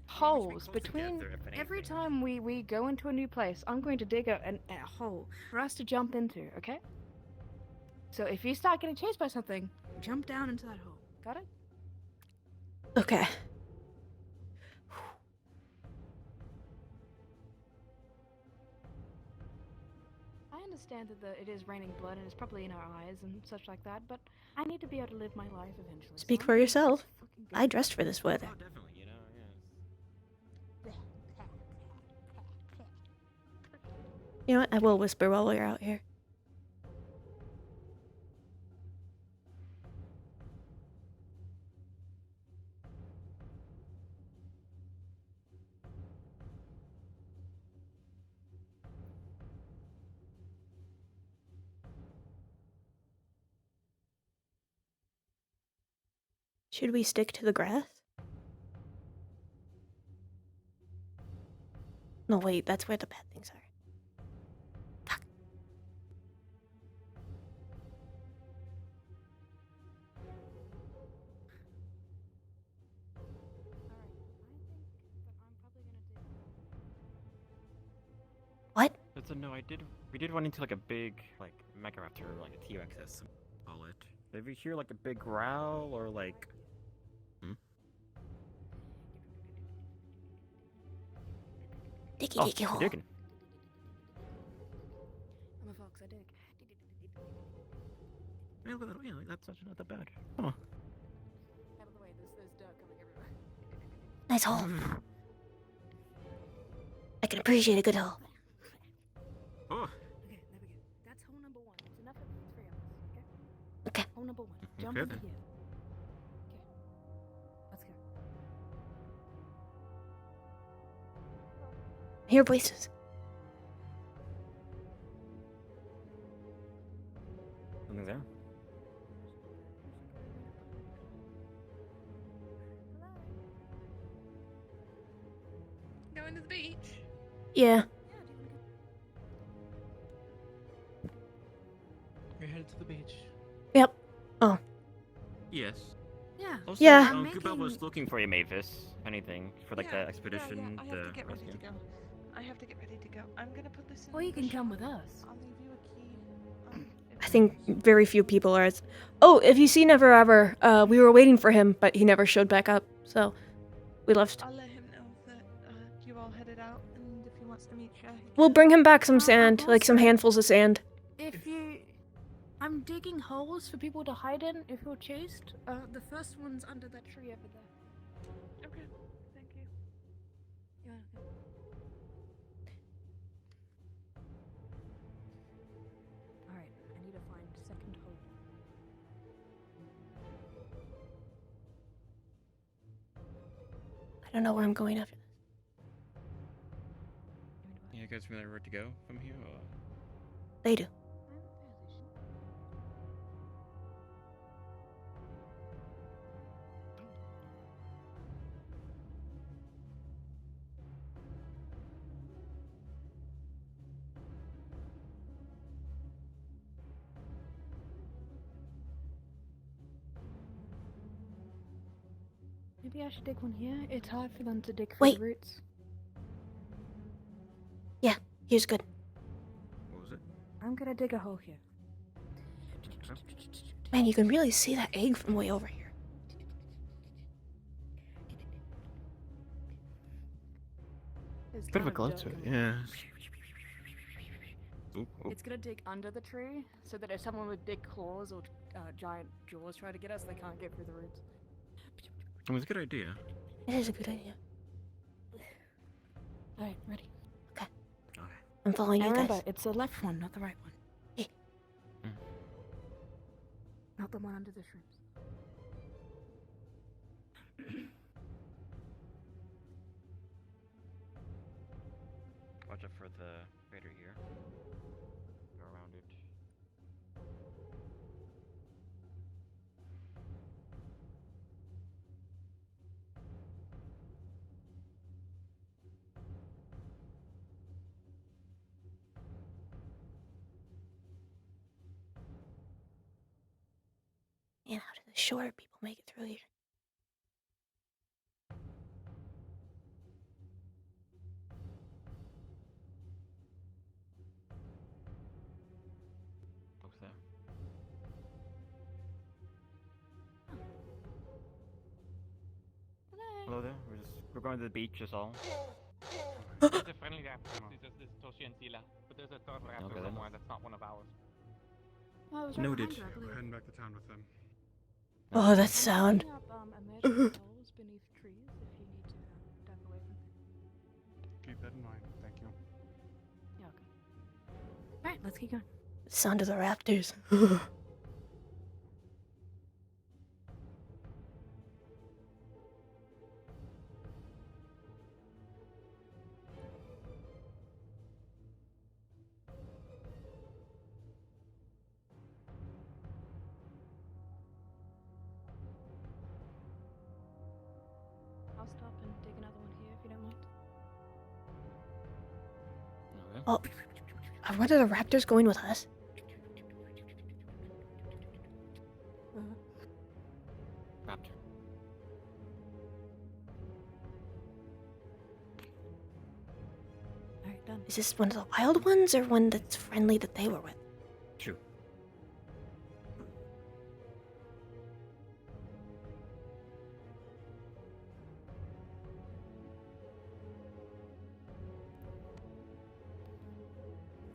holes between every time we go into a new place. I'm going to dig a hole for us to jump into. Okay. So if you start getting chased by something, jump down into that hole. Got it? Okay. I understand that it is raining blood and it's probably in our eyes and such like that, but I need to be able to live my life eventually. Speak for yourself. I dressed for this weather. Definitely, you know, yeah. You know what? I will whisper while we're out here. Should we stick to the grass? No, wait, that's where the bad things are. Fuck. What? That's a no, we did run into like a big, like, mega raptor, or like a T-Rex, as some call it. Did we hear like a big growl, or like... Diggy Oh, diggy you're hole. digging. I'm a fox. I dig. Yeah, look at that, yeah, that's actually not that bad. Huh. Out of the way. There's dirt coming everywhere. Nice hole. I can appreciate a good hole. Oh. Okay, there we go. That's hole number 1. It's enough of 3 of us. Okay. Hole number 1. Jump Okay, into then. here. Okay. Let's go. I hear voices. Something's there. Going to the beach. Yeah. We're headed to the beach. Yep. Oh. Yes. Yeah. Also, Yeah. Goobel was looking for you, Mavis. If anything, for like the expedition. I have to get ready to go. I have to get ready to go. I'm gonna put this in. Or you the can come with shower. us. I'll leave you a key. I think very few people are. Oh, if you see Never Ever, we were waiting for him, but he never showed back up, so we left. I'll let him know that you all headed out, and if he wants to meet you, We'll bring him back some sand, like some handfuls of sand. If you... I'm digging holes for people to hide in if you're chased. The first one's under that tree over there. Okay, thank you. Yeah. Alright, I need to find second hole. I don't know where I'm going after this. Yeah, you guys familiar where to go from here? Or... They do. Maybe I should dig one here. It's hard for them to dig through Wait. the roots. Yeah, here's good. What was it? I'm gonna dig a hole here. Man, you can really see that egg from way over here. It's Bit of a kind glow dark to it, in yeah. It's gonna dig under the tree, so that if someone with big claws or giant jaws try to get us, they can't get through the roots. It was a good idea. It is a good idea. Alright, ready. Okay. I'm following you Remember, guys. it's the left one, not the right one. Hey. Not the one under the shrooms. Watch out for the raider here. Go around it. Man, how do the shorter people make it through here? What's there? Hello there. We're going to the beach, is all. There's a friendly raptor. This is Toshi and Sila. But there's a third raptor Okay, then. somewhere that's not one of ours. Oh, I was Noted. behind you, I believe. We're heading back to town with them. Oh, that sound. Picking up, emergency holes beneath trees if you need to dive away from them. Keep that in mind. Thank you. Yeah, okay. Alright, let's keep going. Sound of the raptors. I'll stop and dig another one here if you don't mind. Okay. Oh, are one of the raptors going with us? Raptor. Alright, done. Is this one of the wild ones or one that's friendly that they were with? True.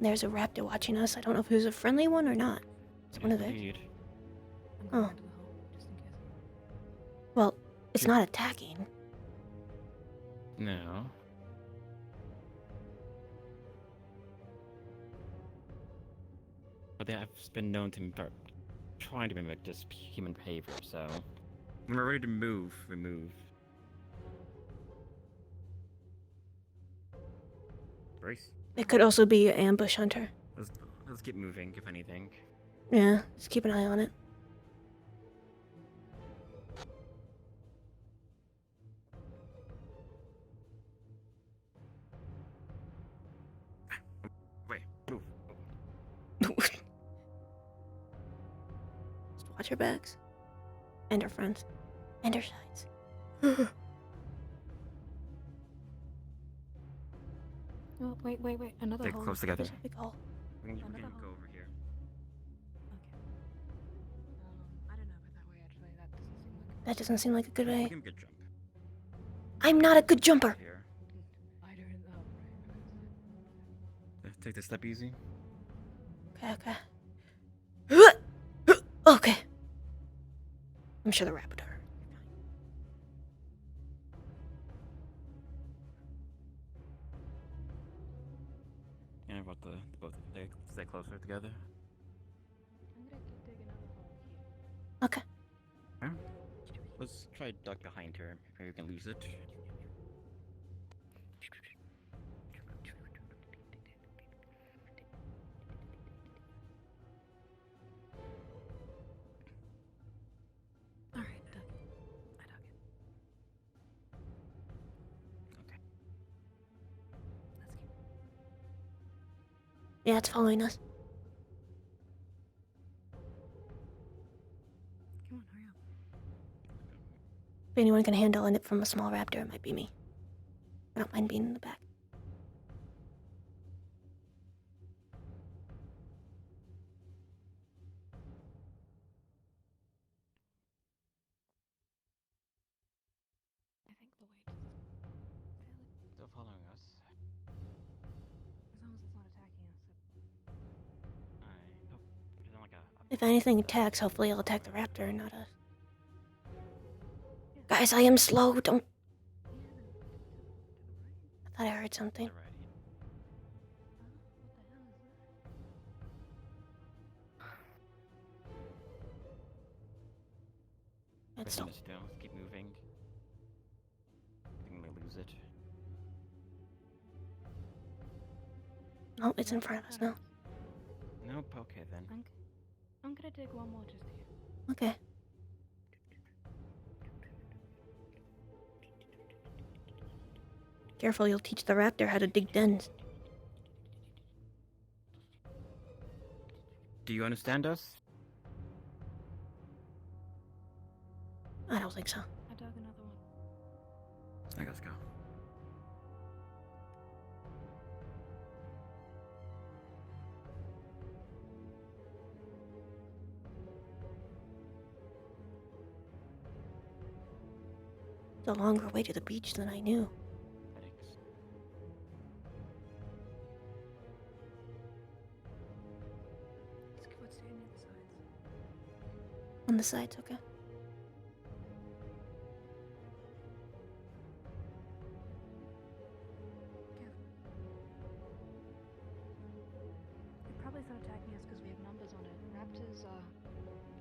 There's a raptor watching us. I don't know if it was a friendly one or not. It's one of theirs. Indeed. I'm going Oh. into the hole, just in case. Well, it's not attacking. No. But they have been known to trying to mimic just human behavior, so when we're ready to move, we move. Brace. It could also be an ambush hunter. Let's keep moving, if anything. Yeah, just keep an eye on it. Wait, move. Just watch our backs. And our fronts. And our sides. Oh, wait, another Stay hole. close together. There's a big hole. We can Another go hole. over here. I don't know about that way actually. That doesn't seem like a good We way. can get jump. I'm not a good jumper. Here. I don't know. Take this step easy. Okay, okay. Okay. I'm sure the raptor. And about the both stay closer together. I'm gonna keep digging another hole here. Okay. Let's try duck behind her. Maybe we can lose it. Alright, dug it. I dug it. Okay. Let's keep. Yeah, it's following us. Come on, hurry up. anyone can handle it from a small raptor, it might be me. I don't mind being in the back. I think the weight is fairly... Still following us. As long as it's not attacking us. I hope it isn't like a If anything attacks, hopefully it'll attack the raptor, not us. Guys, I am slow. Don't. I thought I heard something. It's still. Keep moving. I think we may lose it. No, it's in front of us now. Nope. Okay then. I'm gonna dig one more just here. Okay. Careful, you'll teach the raptor how to dig dens. Do you understand us? I don't think so. I dug another one. Let's go. It's a longer way to the beach than I knew. Just what's staying near the sides. On the sides, okay. It probably not attacking us because we have numbers on it. Raptors are...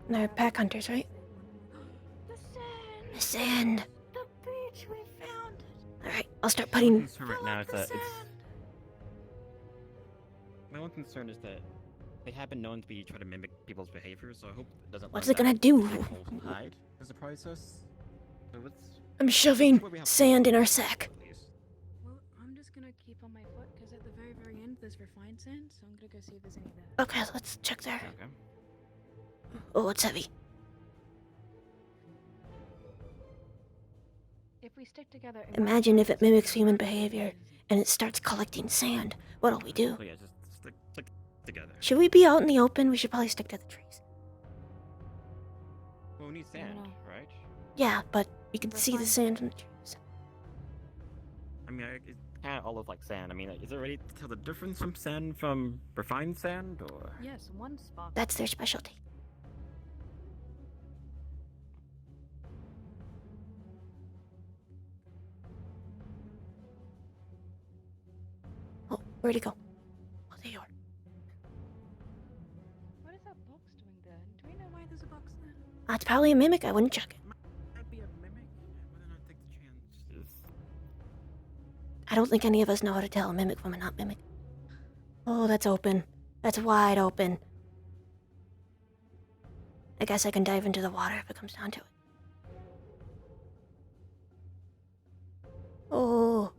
They're pack hunters, right? The sand! The sand! The beach, we found it! Alright, I'll start putting... Right now is that my one concern is that they have been known to be trying to mimic people's behavior, so I hope it doesn't. What's it gonna do? Hide to surprise us. So I'm shoving sand in our sack. Well, I'm just gonna keep on my foot because at the very, very end there's refined sand, so I'm gonna go see if there's any there. Okay, let's check there. Okay. Oh, it's heavy. If we stick together... Imagine if it mimics human behavior and it starts collecting sand. What'll we do? So yeah, just stick together. Should we be out in the open? We should probably stick to the trees. Well, we need sand, right? Yeah, but you can see the sand in the trees. I mean, it kind of all looks like sand. I mean, is it ready to tell the difference from sand from refined sand, or? Yes, one spot. That's their specialty. Oh, where'd he go? Oh, there you are. What is that box doing there? Do we know why there's a box there? It's probably a mimic. I wouldn't check it. Might be a mimic, but then I take the chance. I don't think any of us know how to tell a mimic from a not mimic. Oh, that's open. That's wide open. I guess I can dive into the water if it comes down to it. Oh.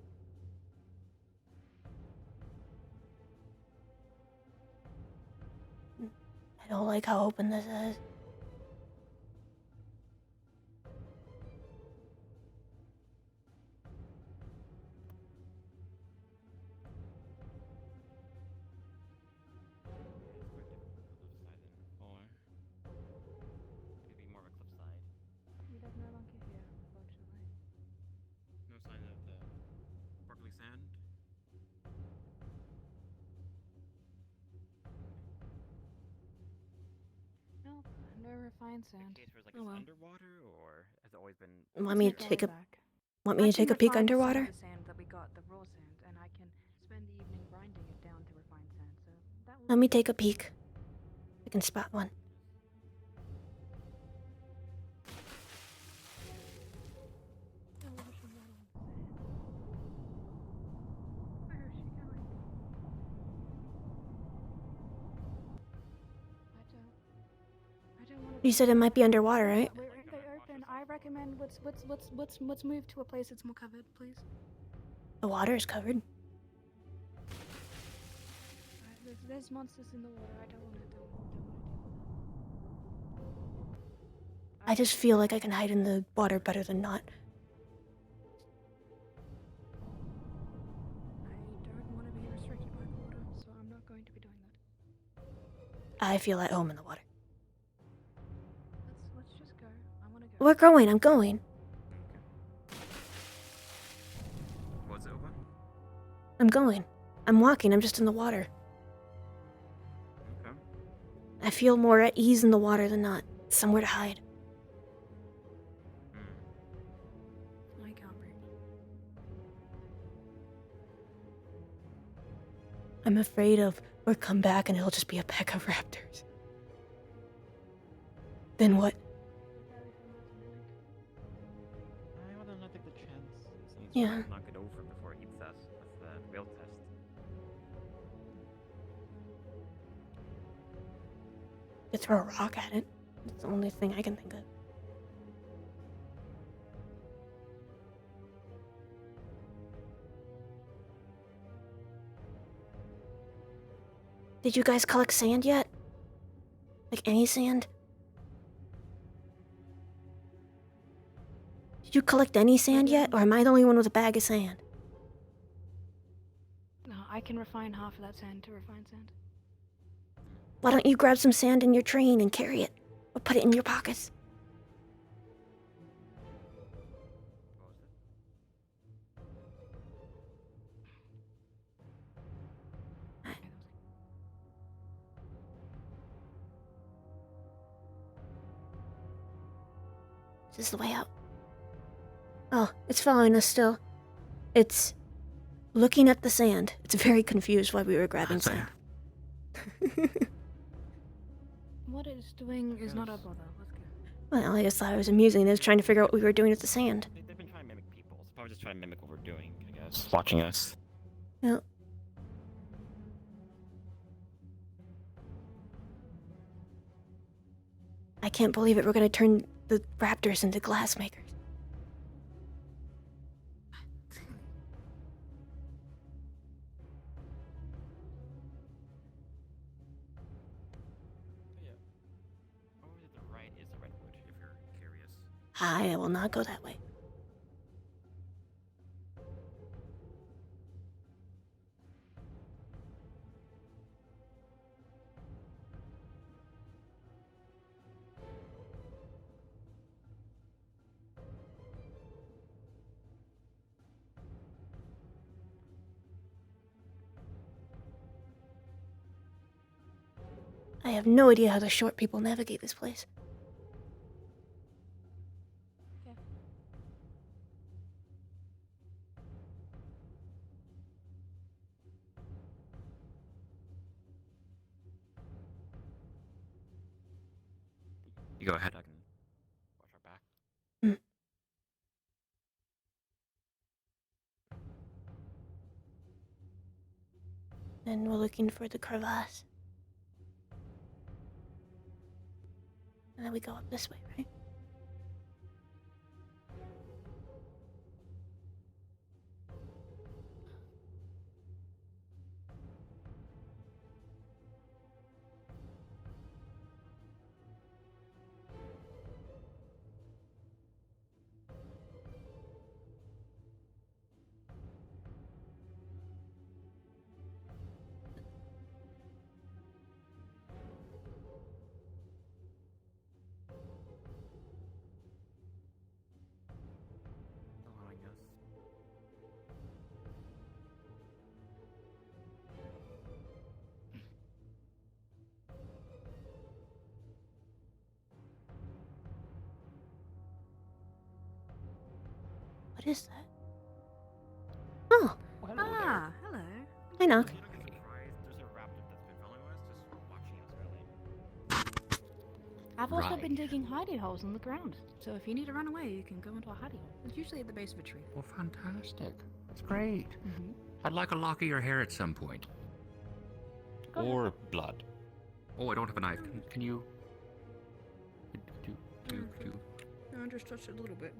I don't like how open this is. Maybe more of a cliffside. We live no longer here, unfortunately. No sign of the sparkly sand. Nope, no refined sand. In case there's like Oh well. underwater, or has it always been? Want me to take a I can peek refine some of underwater? the sand that we got, the raw sand, and I can spend the evening grinding it down to refined sand. So that will Let me take a peek. I can spot one. You said it might be underwater, right? We're in the open. I recommend let's move to a place that's more covered, please. The water is covered. There's monsters in the water. I don't want to. I just feel like I can hide in the water better than not. I don't want to be restricted by the water, so I'm not going to be doing that. I feel at home in the water. Let's just go. I want to go. We're going, I'm going. What's it over? I'm going. I'm walking, I'm just in the water. Okay. I feel more at ease in the water than not. Somewhere to hide. I can't breathe. I'm afraid of we'll come back and it'll just be a pack of raptors. Then what? I don't know, I think the chance seems Yeah. to knock it over before it eats us with the real test. You throw a rock at it. It's the only thing I can think of. Did you guys collect sand yet? Like any sand? Did you collect any sand yet? Or am I the only one with a bag of sand? No, I can refine half of that sand to refine sand. Why don't you grab some sand in your train and carry it? Or put it in your pockets? Is this the way out? Oh, it's following us still. It's looking at the sand. It's very confused why we were grabbing sand. What it's doing is not our bother. Let's go. Well, I just thought it was amusing. It was trying to figure out what we were doing with the sand. They've been trying to mimic people, so probably just trying to mimic what we're doing, I guess. Watching us. Yep. I can't believe it. We're gonna turn the raptors into glass makers. Over to the right is the redwood, if you're curious. I will not go that way. I have no idea how the short people navigate this place. You go ahead, I can watch our back. And we're looking for the crevasse. And then we go up this way, right? Allowing us. What is that? Oh, Ah, hello. hi, Knock. There's a raptor that's been following us, just for watching us, really. I've also Right. been digging hidey holes in the ground, so if you need to run away, you can go into a hidey hole. It's usually at the base of a tree. Well, fantastic. That's great. Mm-hmm. I'd like a lock of your hair at some point. Or blood. Oh, I don't have a knife. Can you? No, just touch it a little bit.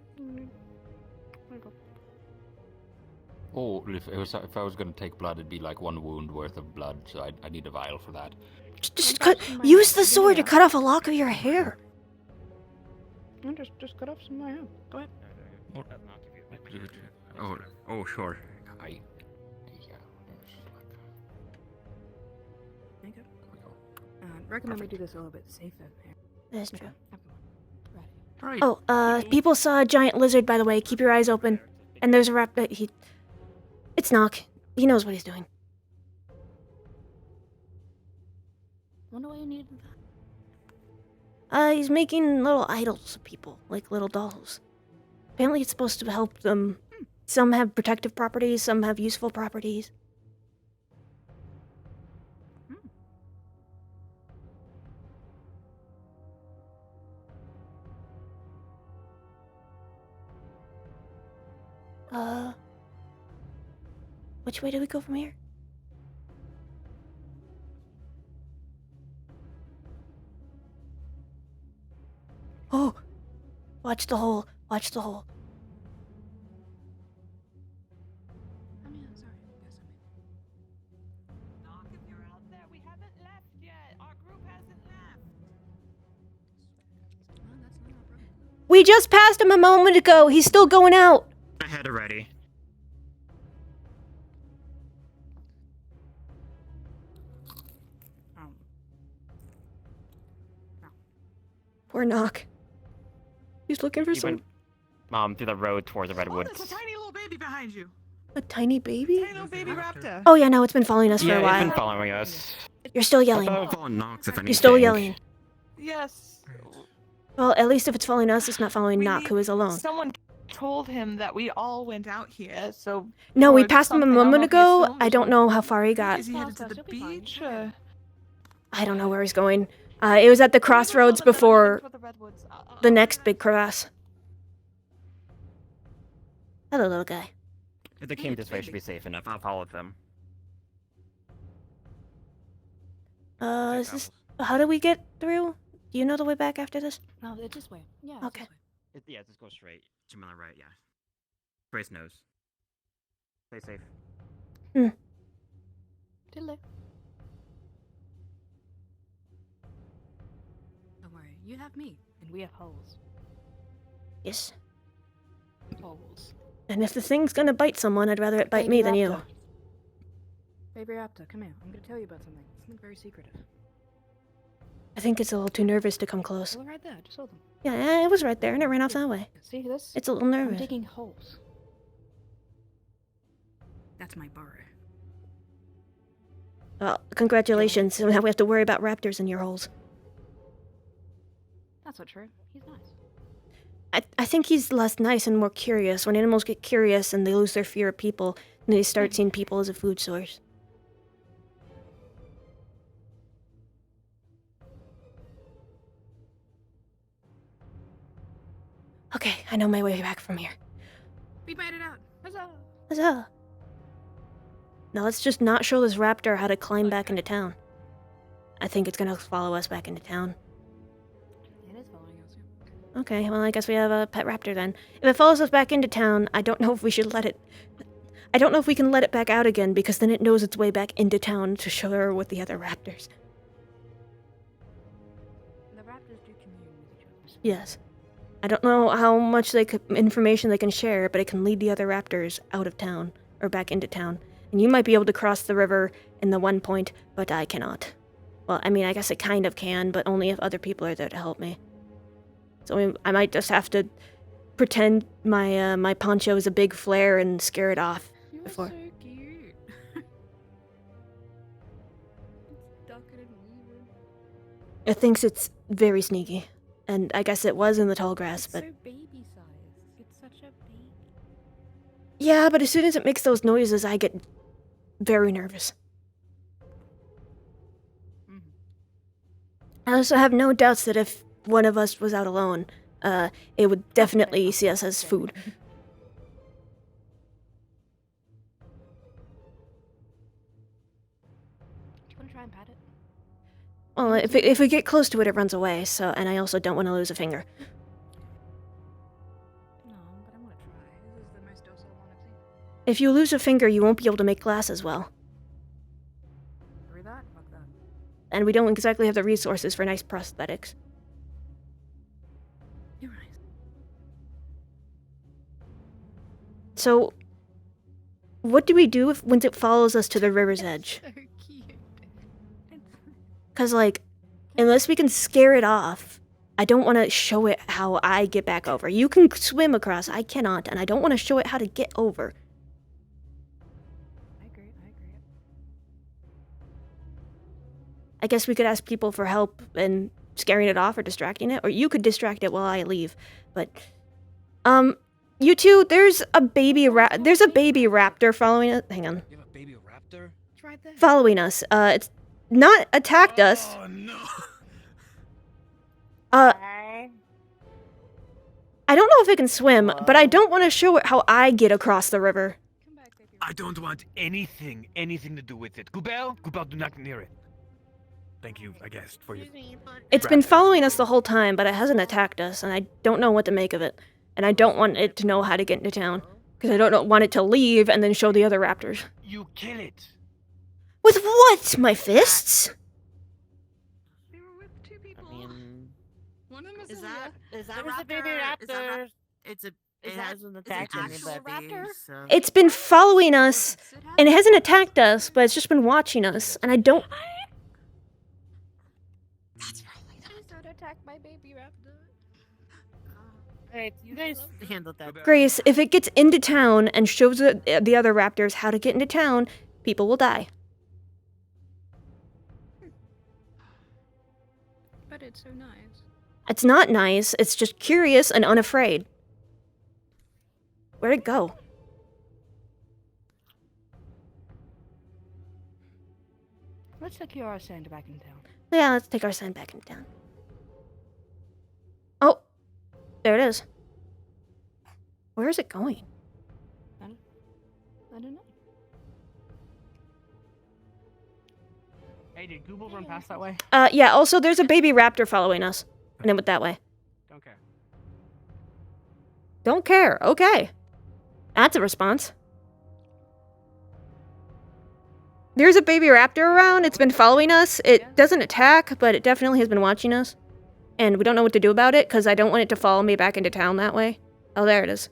Oh, if I was going to take blood, it'd be like one wound worth of blood, so I need a vial for that. Just use the sword to cut off a lock of your hair. No, just cut off some of my hair. Go ahead. Oh, sure. Thank you. Recommend we do this a little bit safer. That's true. Right. Oh, people saw a giant lizard, by the way. Keep your eyes open. And there's a raptor. It's Nock. He knows what he's doing. Wonder why you needed that. He's making little idols of people, like little dolls. Apparently it's supposed to help them. Some have protective properties, some have useful properties. Which way do we go from here? Oh! Watch the hole. Watch the hole. We just passed him a moment ago. He's still going out. I had it ready. Poor Nock. He's looking for He went, through the road towards the redwoods. There's a tiny little baby behind you. A tiny baby? Tiny little baby raptor. Oh yeah, no, it's been following us for a while. Yeah, it's been following us. You're still yelling. I thought it was following Nox, if anything. You're still yelling. Yes. Well, at least if it's following us, it's not following Nock, who is alone. Someone told him that we all went out here, so. No, we or passed him a something, I don't moment know if he ago. assumed I don't know how far he got. Is he headed to the beach? Or... I don't know where he's going. It was at the crossroads before the next big crevasse. Hello, little guy. If they came this way, it should be safe enough. I'll follow them. Is this... How do we get through? Do you know the way back after this? No, it's this way. Yeah. Okay. Yeah, just go straight. Jim on the right, yeah. Grace knows. Stay safe. Diddle. Don't worry, you have me. And we have holes. Yes. Holes. And if the thing's gonna bite someone, I'd rather it bite me than you. Baby Raptor, come here. I'm gonna tell you about something. Something very secretive. I think it's a little too nervous to come close. Well, right there. Just hold them. Yeah, it was right there, and it ran off that way. See this? It's a little I'm nervous. digging holes. That's my burrow. Well, congratulations. So now we have to worry about raptors in your holes. That's not true. He's nice. I think he's less nice and more curious. When animals get curious and they lose their fear of people, and they start seeing people as a food source. Okay, I know my way back from here. We made it out. Huzzah! Huzzah! Now let's just not show this raptor how to climb back into town. I think it's gonna follow us back into town. It is following us. Yeah. Okay, well I guess we have a pet raptor then. If it follows us back into town, I don't know if we should let it... I don't know if we can let it back out again, because then it knows its way back into town to show her with the other raptors. The raptors do commune with each other. Yes. I don't know how much information they can share, but it can lead the other raptors out of town, or back into town. And you might be able to cross the river in the one point, but I cannot. Well, I mean, I guess it kind of can, but only if other people are there to help me. So I might just have to pretend my poncho is a big flare and scare it off before. So cute. It's ducking and weaving. It thinks it's very sneaky, and I guess it was in the tall grass, It's but... so baby size. It's such a baby. Yeah, but as soon as it makes those noises, I get very nervous. I also have no doubts that if one of us was out alone, it would definitely see us as food. Do you want to try and pat it? Well, if we get close to it, it runs away, so... And I also don't want to lose a finger. No, but I want to try. This is the most docile one I've seen. If you lose a finger, you won't be able to make glass as well. Agree that? Fuck that. And we don't exactly have the resources for nice prosthetics. You're right. So, what do we do if, once it follows us to the river's edge? So cute. Because, like, unless we can scare it off, I don't want to show it how I get back over. You can swim across, I cannot, and I don't want to show it how to get over. I agree. I guess we could ask people for help in scaring it off or distracting it, or you could distract it while I leave. But, you two, there's a baby raptor following us. Hang on. You have a baby raptor? Try that. Following us. It's not attacked us. Oh no. I don't know if it can swim, but I don't want to show it how I get across the river. I don't want anything to do with it. Gubel, do not near it. Thank you, I guess, for your... It's been following us the whole time, but it hasn't attacked us, and I don't know what to make of it. And I don't want it to know how to get into town, because I don't want it to leave and then show the other raptors. You kill it. With what? My fists? One of them Is that There's a baby raptor? It hasn't attacked anybody. So. It's been following us, and it hasn't attacked us, but it's just been watching us, and I don't... That's probably not. Please don't attack my baby raptor. Alright, you guys handled that. Grace, if it gets into town and shows the other raptors how to get into town, people will die. But it's so nice. It's not nice, it's just curious and unafraid. Where'd it go? Let's secure our sand back in town. Yeah, let's take our sand back in town. Oh, there it is. Where is it going? I don't know. Hey, did Google run past that way? Yeah, also there's a baby raptor following us. And it went that way. Don't care. Don't care, okay. That's a response. There's a baby raptor around, it's been following us. It doesn't attack, but it definitely has been watching us. And we don't know what to do about it, because I don't want it to follow me back into town that way. Oh, there it is.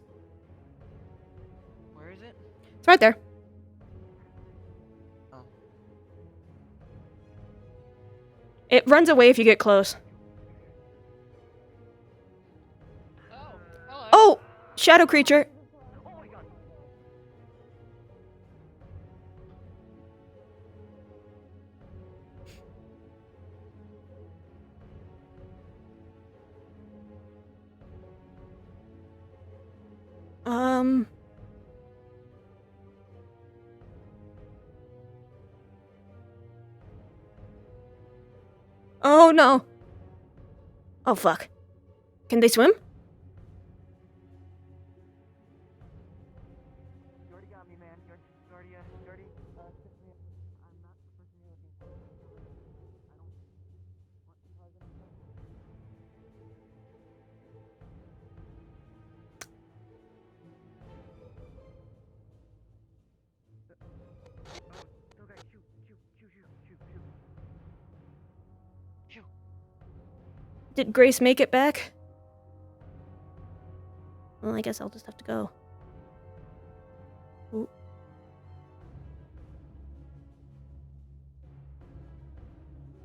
Where is it? It's right there. Oh. It runs away if you get close. Oh! Shadow creature! Oh no! Oh fuck. Can they swim? Did Grace make it back? Well, I guess I'll just have to go. Ooh.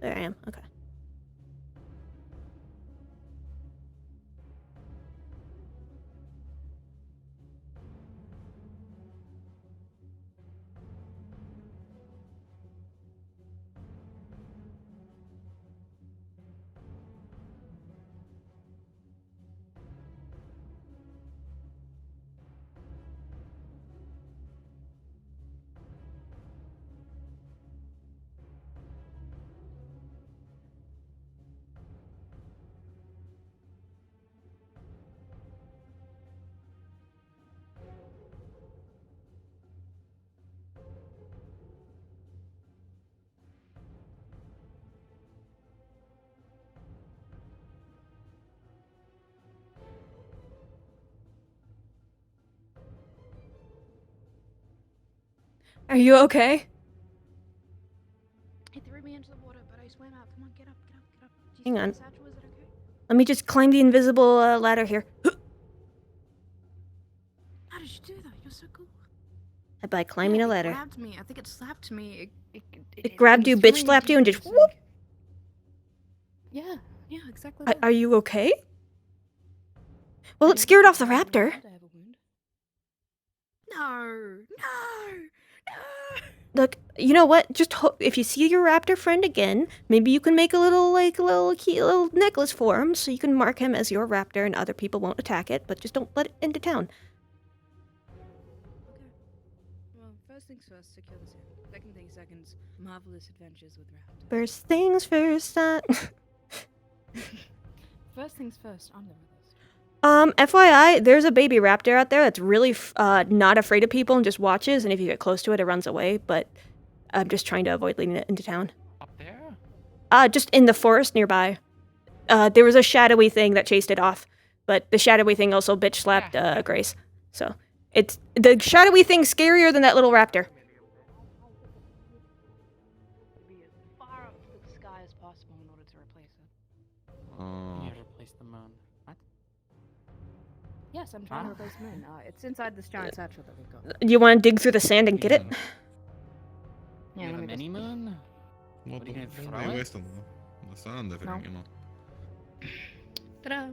There I am, okay. Are you okay? It threw me into the water, but I swam out. Come on, get up, get up, get up. Do you Hang see on. the satchel? Is it okay? Let me just climb the invisible ladder here. How did you do that? You're so cool. By climbing a ladder. It grabbed me. I think it slapped me. It grabbed you, bitch slapped you, and just whoop. Yeah, exactly. Are you okay? Well, it scared off the raptor. No. Look, you know what? Just if you see your raptor friend again, maybe you can make a little necklace for him, so you can mark him as your raptor, and other people won't attack it. But just don't let it into town. Well, first things first, secure the sand. Second things second, marvelous adventures with raptor. First things first. First things first, I'm the realist. FYI, there's a baby raptor out there that's really not afraid of people and just watches, and if you get close to it, it runs away, but I'm just trying to avoid leading it into town. Up there? Just in the forest nearby. There was a shadowy thing that chased it off, but the shadowy thing also bitch slapped Grace. So, the shadowy thing's scarier than that little raptor. Be as far up to the sky as possible in order to replace it. Oh. You replace the moon. What? Yes, I'm trying to replace the moon. It's inside this giant satchel that we've got. You want to dig through the sand and get it? Yeah, you have a mini moon? No, What are you gonna throw det är it? wasted. The sand är för ingen. Ta-da!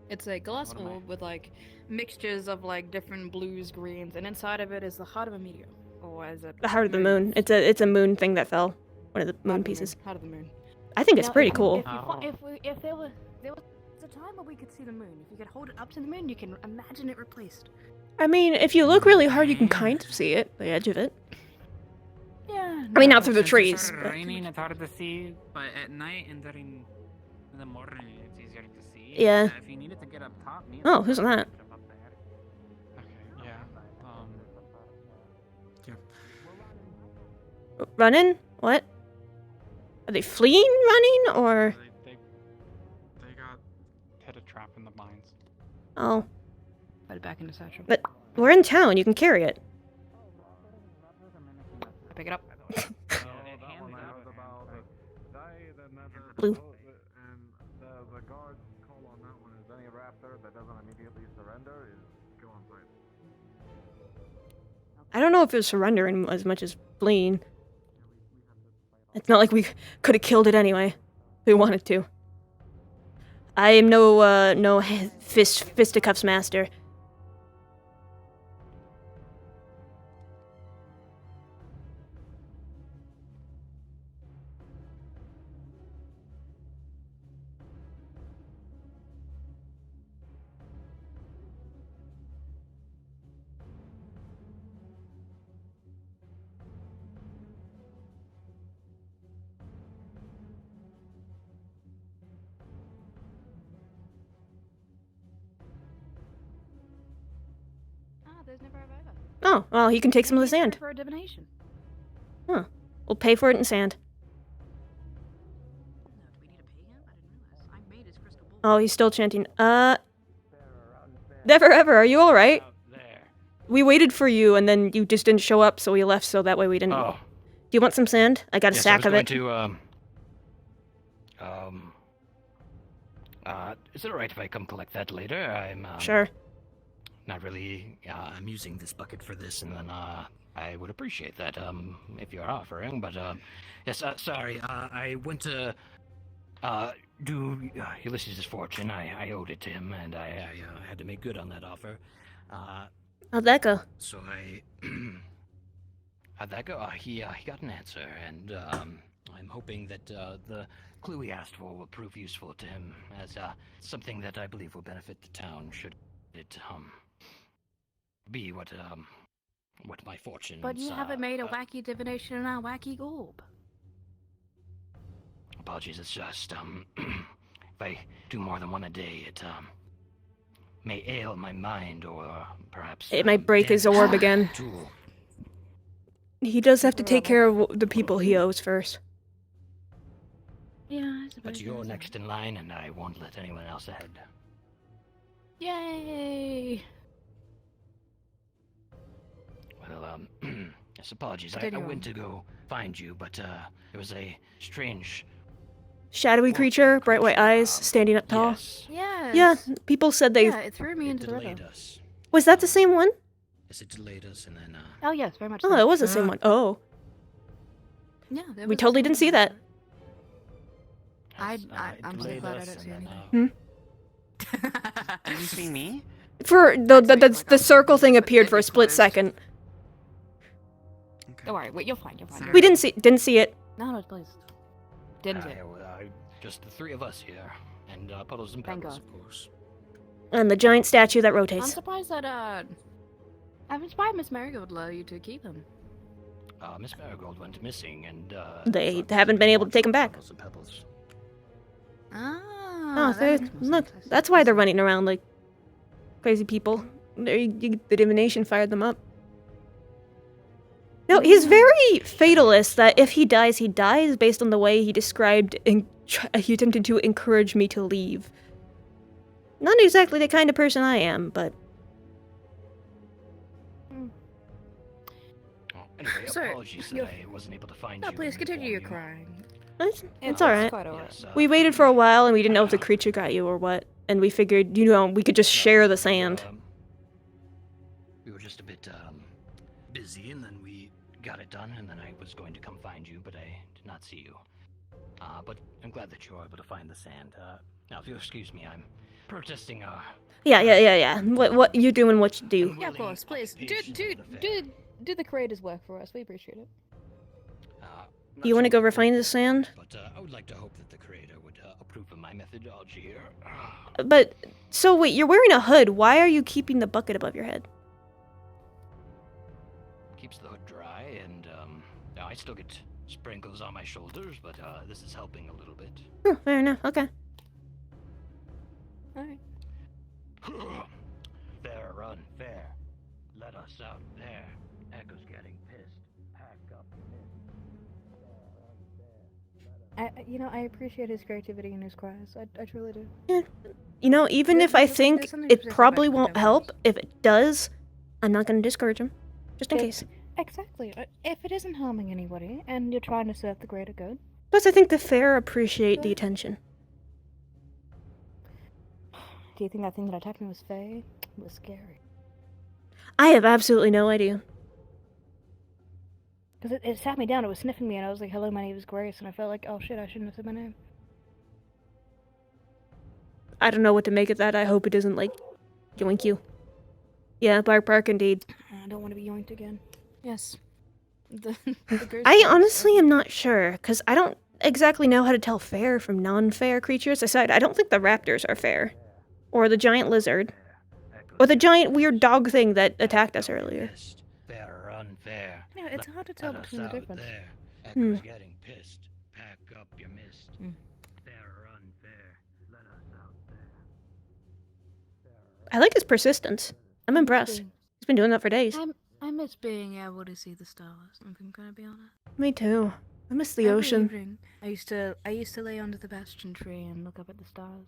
It's a glass orb with like mixtures of like different blues, greens, and inside of it is the heart of a meteor, or as a The heart of the moon. It's a moon thing that fell. One of the moon pieces. Heart of the moon. I think it's Now, pretty if- cool. If there was a time where we could see the moon, if you could hold it up to the moon, you can imagine it replaced. I mean, if you look really hard, you can kind of see it, the edge of it. Yeah. I mean, not through the Since trees. It started But... raining, it's hard to see, but at night and during the morning, it's easier to see. Yeah. If you needed to get up top, me and Oh, the who's girl that? could get up there. Okay, yeah. Running? What? Are they fleeing, running, or? They got hit a trap in the mines. Oh. Put it back in the satchel. But we're in town. You can carry it. I pick it up. Blue. And the guard call on that one is any raptor that doesn't immediately surrender is go on site. I don't know if it was surrendering as much as fleeing. It's not like we could have killed it anyway. If we wanted to. I am no fisticuffs master. There's never ever. Oh, well, he can take some of the sand. For a divination. Huh. We'll pay for it in sand. Oh, he's still chanting. Never ever, are you alright? We waited for you, and then you just didn't show up, so we left so that way we didn't... Oh. Do you want some sand? I got a sack of it. Is it alright if I come collect that later? I'm, Sure. Not really, I'm using this bucket for this, and then, I would appreciate that, if you're offering, but, yes, sorry, I went to, do Ulysses' fortune. I owed it to him, and I had to make good on that offer. How'd that go? So how'd that go? He got an answer, and, I'm hoping that, the clue he asked for will prove useful to him as, something that I believe will benefit the town should it, be what my fortunes, But you haven't made a wacky divination in our wacky orb. Apologies, it's just, if I do more than one a day, it, may ail my mind, or perhaps... It might break his orb again. He does have to take care of the people he owes first. Yeah, I suppose. But you're next in line, and I won't let anyone else ahead. Yay! Well, yes, apologies. I went to go find you, but, it was a strange... Shadowy creature, bright white eyes, standing up tall. Yeah. Yeah, people said they... Yeah, it threw me into the river. Was that the same one? Yes, it delayed us, and then Oh yes, very much. Oh, so. it was the same one. Oh. Yeah, there We was totally the didn't same see one. that. I'm so glad I don't see anything. Hmm? Didn't see me? For the circle thing appeared for a split second. Don't worry, wait, you'll find. We didn't see it. No, please. Didn't it? just the three of us here, and Puddles and Thank Pebbles, God. of course. And the giant statue that I'm rotates. surprised that I'm surprised Miss Marigold allowed you to keep him. Miss Marigold went missing, and They haven't been able to take him back. Puddles and Pebbles. Oh, look, that's why they're running around like crazy people. The divination fired them up. No, he's very fatalist that if he dies, he dies based on the way he described he attempted to encourage me to leave. Not exactly the kind of person I am, but... Anyway, Sir, apologies that I wasn't able to find No, you. please and continue your inform you. crying. It's alright. quite alright. Yes, We waited for a while and we didn't know if the creature got you or what. And we figured, we could just share the sand. We were just a bit busy, and then we got it done, and then I was going to come find you, but I did not see you. But I'm glad that you were able to find the sand. Now, if you'll excuse me, I'm protesting Yeah. What you doing what you do. Yeah, of course, please. Do the creator's work for us. We appreciate it. You want to go refine the sand? But I would like to hope that the creator would approve of my methodology here. But, so wait, you're wearing a hood. Why are you keeping the bucket above your head? Keeps the hood dry, and I still get sprinkles on my shoulders, but this is helping a little bit. Oh, fair enough, okay. Alright. Fair, unfair. Let us out there. Echo's getting pissed. Pack up I appreciate his creativity and his cries. I truly do. Yeah. Even if I think there's something it specific probably about won't the help, if it does, I'm not going to discourage him. Just in case. Exactly. If it isn't harming anybody, and you're trying to serve the greater good. Plus, I think the fair appreciate the attention. Do you think that thing that attacked me was Faye? It was scary. I have absolutely no idea. Because it sat me down, it was sniffing me, and I was like, hello, my name is Grace, and I felt like, oh shit, I shouldn't have said my name. I don't know what to make of that. I hope it doesn't, yoink you. Yeah, bark indeed. I don't want to be yoinked again. Yes. I honestly am not sure, because I don't exactly know how to tell fair from non-fair creatures. Aside, I don't think the raptors are fair. Or the giant lizard. Or the giant weird dog thing that attacked us earlier. Fair or unfair. Yeah, it's hard to tell Let us between the out difference. there. Echo's getting pissed. Pack up your mist. Fair or unfair. Let us out there. I like his persistence. I'm impressed. He's been doing that for days. I miss being able to see the stars, if I'm gonna be honest. Me too. I miss the Every ocean. evening, I used to lay under the bastion tree and look up at the stars.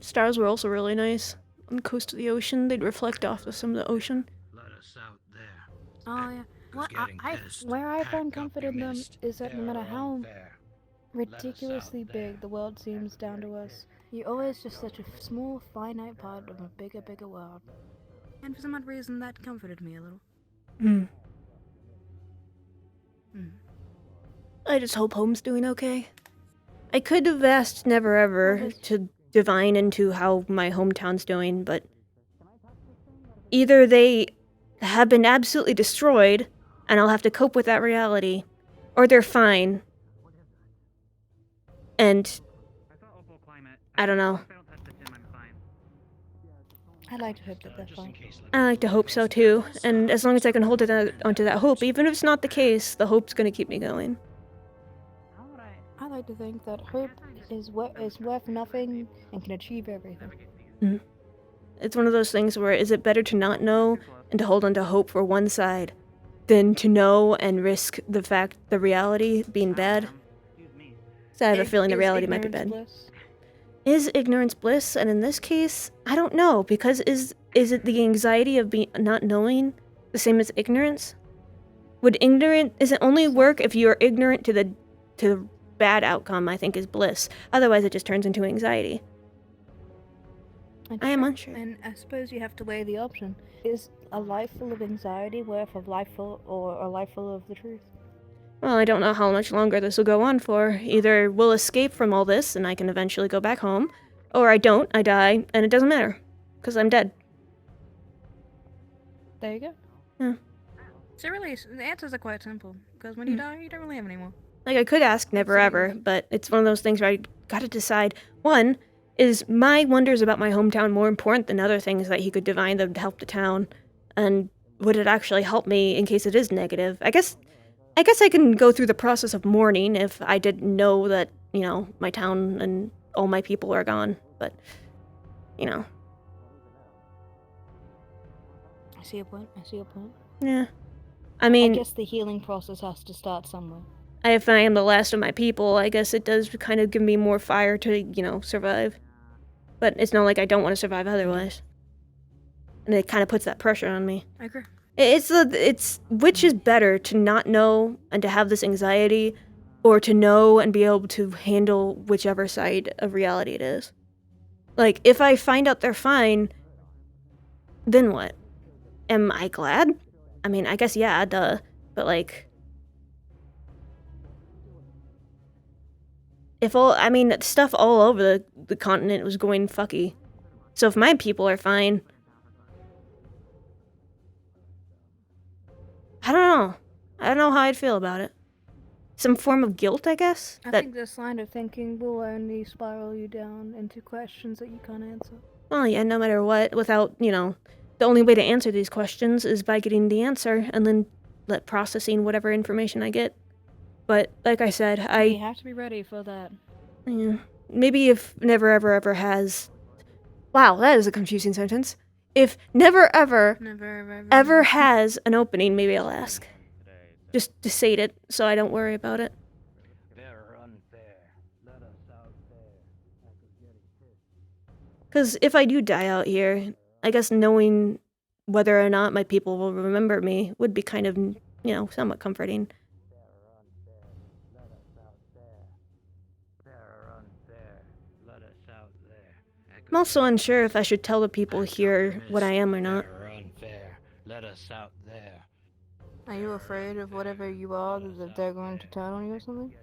Stars were also really nice. On the coast of the ocean, they'd reflect off of some of the ocean. Let us out there. Oh yeah. What getting I pissed. where I Pack find up comfort your in them mist. is that no Fair matter or how unfair. ridiculously big the world seems down to us, you're always just such a small, finite part of a bigger world. And for some odd reason, that comforted me a little. I just hope Home's doing okay. I could have asked Never Ever to divine into how my hometown's doing, but either they have been absolutely destroyed, and I'll have to cope with that reality, or they're fine. And I don't know. I like to hope that they're fine. I like to hope so too, and as long as I can hold onto that hope, even if it's not the case, the hope's gonna keep me going. I like to think that hope is worth nothing and can achieve everything. It's one of those things where is it better to not know and to hold on to hope for one side than to know and risk the reality being bad? So I have a feeling the reality might be bad. Is ignorance bliss? And in this case, I don't know, because is it the anxiety of not knowing the same as ignorance? Does it only work if you're ignorant to the bad outcome, I think, is bliss. Otherwise, it just turns into anxiety. I am unsure. And I suppose you have to weigh the option. Is a life full of anxiety worth a life full or a life full of the truth? Well, I don't know how much longer this will go on for. Either we'll escape from all this and I can eventually go back home, or I don't, I die, and it doesn't matter. Because I'm dead. There you go. Yeah. So really, the answers are quite simple. Because when you die, you don't really have any more. Like, I could ask never ever, but it's one of those things where I gotta decide. One, is my wonders about my hometown more important than other things that he could divine that would help the town? And would it actually help me in case it is negative? I guess I can go through the process of mourning if I didn't know that, you know, my town and all my people are gone. But, you know. I see your point. Yeah. I mean, I guess the healing process has to start somewhere. if I am the last of my people, I guess it does kind of give me more fire to, you know, survive. But it's not like I don't want to survive otherwise. And it kind of puts that pressure on me. I agree. It's which is better, to not know and to have this anxiety, or to know and be able to handle whichever side of reality it is. Like, if I find out they're fine, then what? Am I glad? I mean, I guess yeah, duh. But like, stuff all over the continent was going fucky. So if my people are fine, I don't know how I'd feel about it. Some form of guilt, I guess? I think this line of thinking will only spiral you down into questions that you can't answer. Well, yeah, no matter what, without, you know, the only way to answer these questions is by getting the answer and then processing whatever information I get. But, like I said, You have to be ready for that. Yeah, maybe if never ever has... Wow, that is a confusing sentence. If never ever has an opening, maybe I'll ask. Just to sate it, so I don't worry about it. Because if I do die out here, I guess knowing whether or not my people will remember me would be kind of, you know, somewhat comforting. I'm also unsure if I should tell the people here what I am or not. Let us out there. Are you afraid of whatever you are that they're going to turn on you or something?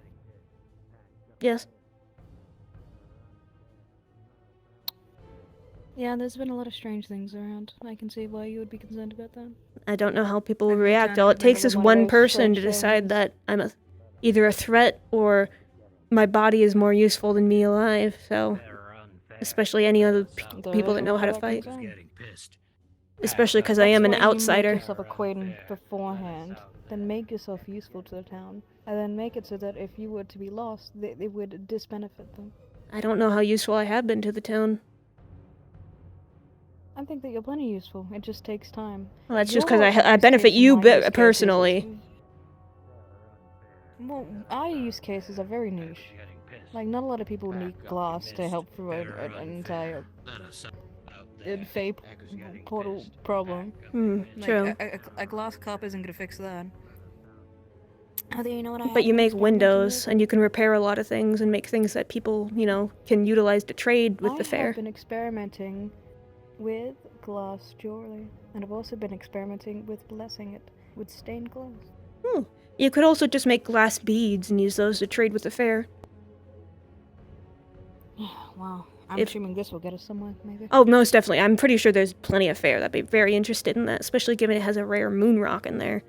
Yes. Yeah, there's been a lot of strange things around. I can see why you would be concerned about that. I don't know how people will react. All it takes is one person to decide that I'm either a threat or my body is more useful than me alive, so... Especially any other people that know how to fight. Especially because I am an outsider. Make yourself acquainted beforehand, then make yourself useful to the town, and then make it so that if you were to be lost, they would disbenefit them. I don't know how useful I have been to the town. I think that you're plenty useful. It just takes time. Well, that's just because I benefit you personally. Well, our use cases are very niche. Like, not a lot of people need glass to help through an entire fake portal problem. True. A glass cup isn't gonna fix that. Oh, you know what but you make windows, and you can repair a lot of things and make things that people, you know, can utilize to trade with the fair. I have been experimenting with glass jewelry, and I've also been experimenting with blessing it with stained glass. You could also just make glass beads and use those to trade with the fair. Wow. I'm assuming this will get us somewhere, maybe? Oh, most definitely. I'm pretty sure there's plenty of fair that'd be very interested in that, especially given it has a rare moon rock in there.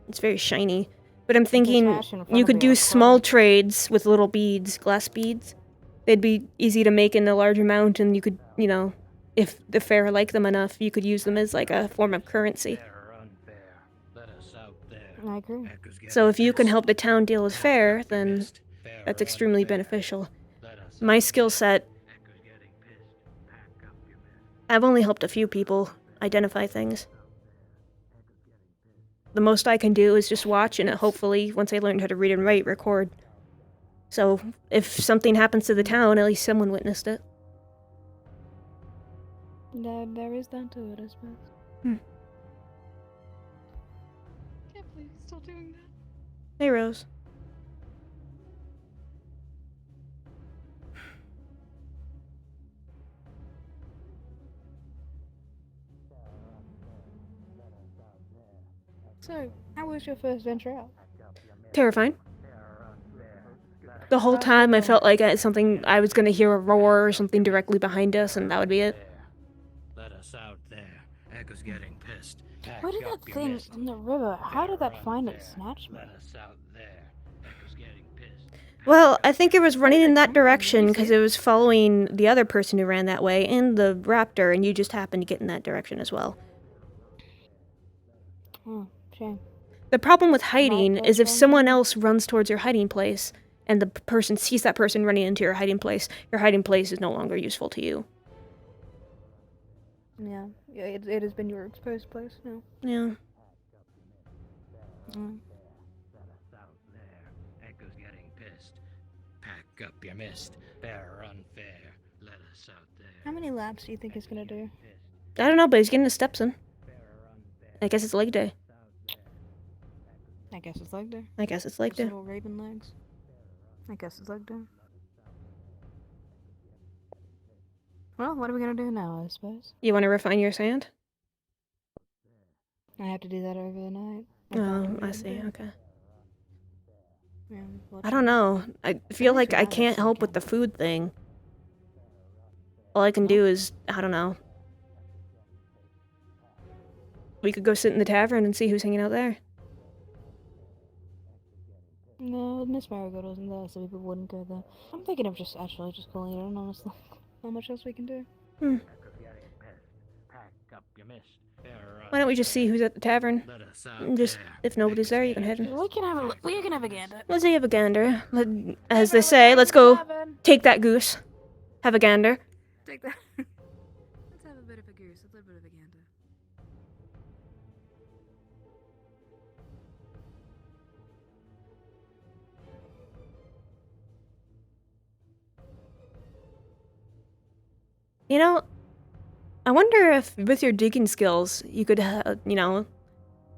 It's very shiny. But I'm thinking you could do small trades with little beads, glass beads. They'd be easy to make in a large amount, and you could, you know, if the fair like them enough, you could use them as like a form of currency. I agree. So if you can help the town deal with fair, then that's extremely beneficial. My skill set, I've only helped a few people identify things. The most I can do is just watch and hopefully, once I learn how to read and write, record. So if something happens to the town, at least someone witnessed it. There is that to it, I suppose. Hmm. Can't believe he's still doing that. Hey, Rose. So, how was your first venture out? Terrifying. The whole time I felt like I was gonna hear a roar or something directly behind us, and that would be it. Let us out there. Echo's getting pissed. Where did that thing in the river? How did that finally snatch me? Let us out there. Echo's getting pissed. Well, I think it was running in that direction because it was following the other person who ran that way and the raptor, and you just happened to get in that direction as well. Oh, shame. The problem with hiding is if someone else runs towards your hiding place and the person sees that person running into your hiding place is no longer useful to you. Yeah, it has been your exposed place now. Yeah. Echo's getting pissed. Pack up your mist. Fair or unfair. Let us out there. How many laps do you think he's gonna do? I don't know, but he's getting his steps in. I guess it's leg day. I guess it's leg day. I guess it's leg Those day. Little raven legs. I guess it's leg day. Well, what are we gonna do now, I suppose? You want to refine your sand? I have to do that overnight. Oh, I see, okay. Yeah, I don't know. I feel like I can't help with the food thing. All I can do is, I don't know. We could go sit in the tavern and see who's hanging out there. No, Miss Marigold wasn't there, so people wouldn't go there. I'm thinking of just calling it in, honestly. Not much else we can do. Pack up your mist. Why don't we just see who's at the tavern? And just, if nobody's there, you can head in. We can have a gander. Let's have a gander. As they say, let's go take that goose. Have a gander. Take that. Let's have a bit of a goose, a little bit of a gander. You know, I wonder if with your digging skills, you could,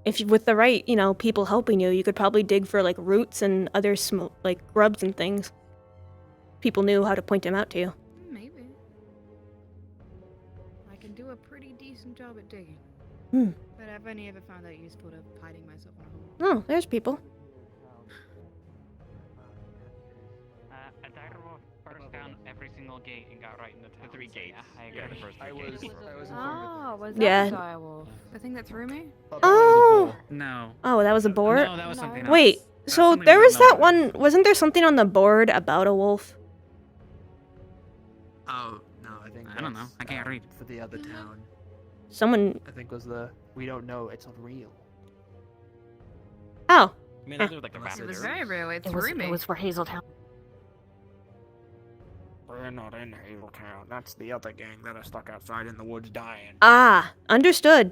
if with the right, people helping you, you could probably dig for, like, roots and other, grubs and things. People knew how to point them out to you. Maybe. I can do a pretty decent job at digging. But I've only ever found that useful to hiding myself in a hole. Oh, there's people. A dagger will burst down every single gate and got right in the town. The 3 gates. Yeah, I got the first 3 gates. Was that Yeah. the direwolf? The thing that threw me? Oh! No. Oh, that was a boar? No, that was something else. Wait, so there was that one, wasn't there something on the board about a wolf? Oh, no, I think I don't know. I can't read. For the other town. Someone... I think was we don't know, it's not real. Oh. I mean, those are like the It was raptors. very real. It It threw me. was for Hazeltown. We're not in Hazeltown. That's the other gang that are stuck outside in the woods dying. Ah, understood.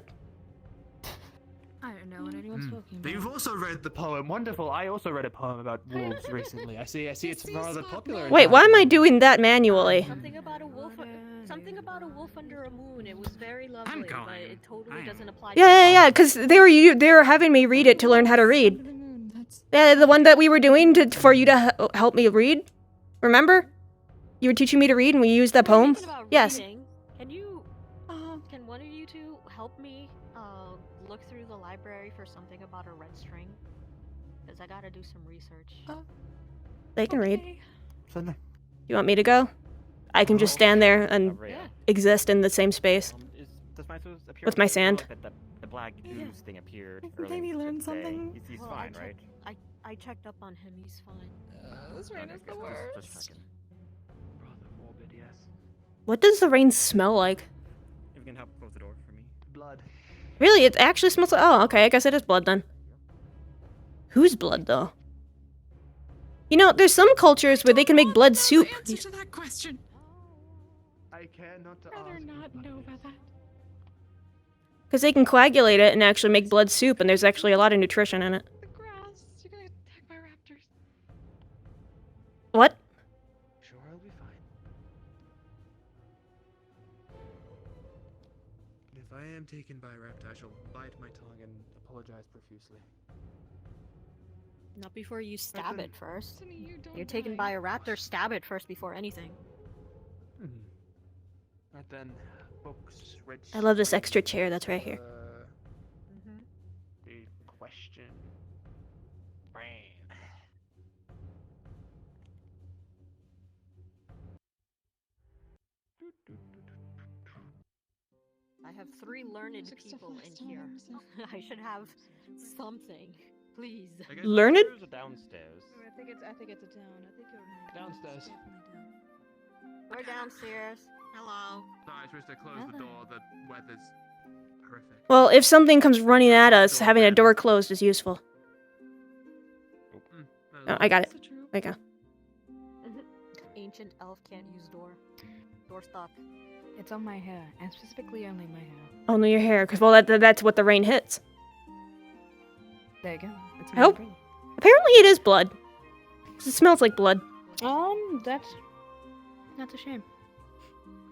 I don't know what anyone's talking about. You've also read the poem. Wonderful. I also read a poem about wolves recently. I see it's rather popular. Wait, why am I doing that manually? Something about a wolf. Something about a wolf under a moon. It was very lovely, but it totally doesn't apply. Yeah, because they were having me read it to learn how to read. Yeah, the one that we were doing for you to help me read. Remember? You were teaching me to read and we used that poem? Yes. Can you, can one of you two help me, look through the library for something about a red string? Because I gotta do some research. They can read. You want me to go? I can just stand there and exist in the same space. With my sand. The black ooze thing appeared. Maybe learn something. He's fine, right? I checked up on him. He's fine. This rain is the worst. What does the rain smell like? If you can help close the door for me. Blood. Really? It actually smells like... Oh, okay. I guess it is blood then. Whose blood, though? You know, there's some cultures where they can make blood soup. Answer to that question. I care not to Rather not know about that. Because they can coagulate it and actually make blood soup, and there's actually a lot of nutrition in it. The grass. You're gonna get attacked by raptors. What? Sure, I'll be fine. If I am taken by a raptor, I shall bite my tongue and apologize profusely. Not before you stab then- it first. You don't You're taken die. by a raptor, stab it first before anything. Right then, books, rich... I love this extra chair that's right here. The question. I have 3 learned people in here. I should have something. Please. Learned? Upstairs or downstairs? I think it's a down. I think you're Downstairs. We're downstairs. Hello. Sorry, supposed to close the door. The weather's horrific. Well, if something comes running at us, having a door closed is useful. Oh, I got it. There you go. Ancient elf can't use door. Door stuck. It's on my hair, and specifically only my hair. Only your hair, because, well, that's what the rain hits. There you go. It's I hope. Apparently it is blood. 'Cause it smells like blood. That's a shame.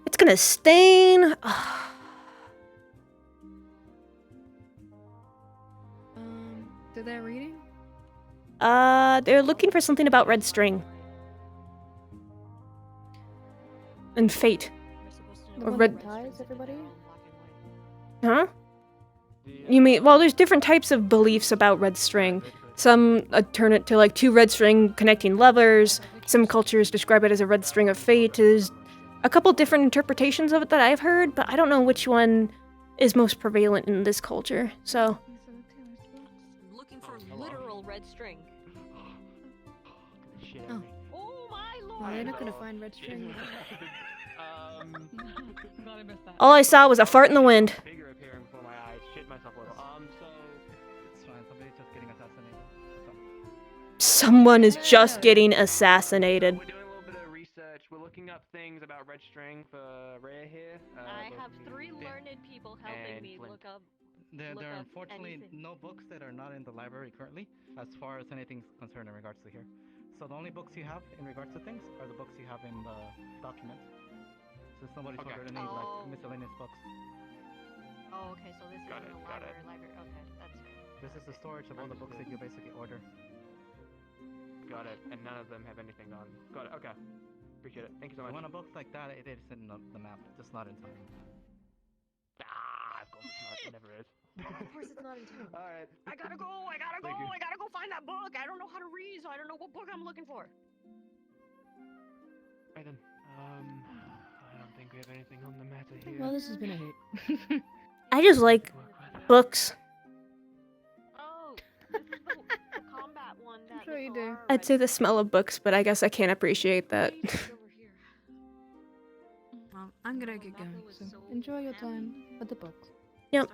It's gonna stain. So they're reading? They're looking for something about red string. And fate. The Or one red. that ties everybody? Huh? You mean, well, there's different types of beliefs about red string. Some turn it to like 2 red string connecting lovers. Some cultures describe it as a red string of fate. There's a couple different interpretations of it that I've heard, but I don't know which one is most prevalent in this culture. So, I'm looking for literal red string. Oh. Oh my lord! Well, they're not gonna find red string. Glad I missed that. all I saw was a fart in the wind. Figure appearing before my eyes. Shit myself a little. So It's fine. Somebody's just getting assassinated. Someone is just getting assassinated. we're doing a little bit of research. We're looking up things about red string for Rhea here. I both have me, 3 Dan, learned people helping and me Flint. look up. There look are up unfortunately anything. no books that are not in the library currently, as far as anything's concerned in regards to here. So the only books you have in regards to things are the books you have in the documents. So somebody's Okay. ordered any like miscellaneous books. Oh, okay, so this Got isn't it, a got it. library. Okay, that's fair. This is the storage of all the books that you basically order. Got it. And none of them have anything on. Got it. Okay. Appreciate it. Thank you so much. When a book like that, it is in the map, just not in time. Of course it's not. It never is. Of course it's not in time. Alright. I gotta go! I gotta go! Thank you. I gotta go find that book! I don't know how to read, so I don't know what book I'm looking for. Right then. I don't think we have anything on the matter here. Well, this has been a hit. I just like books. Oh, this is the combat one that I'm sure you do. I'd say the smell of books, but I guess I can't appreciate that. Well, I'm gonna get going, so enjoy your time with the books. Yep.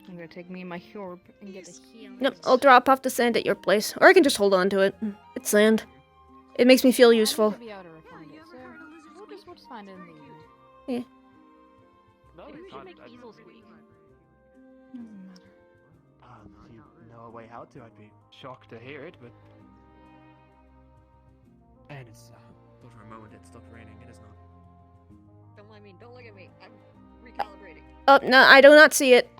I'm gonna take me and my orb and get this. Nope, I'll drop off the sand at your place. Or I can just hold on to it. It's sand. It makes me feel useful. We'll be able to find it, so we'll just find it in the evening. Yeah. Maybe we should make Easel squeak. Doesn't matter. If you know a way how to, I'd be shocked to hear it, but. And it's. But for a moment it stopped raining. It is not. Don't mind me. Don't look at me. I'm recalibrating. Oh, no, I do not see it.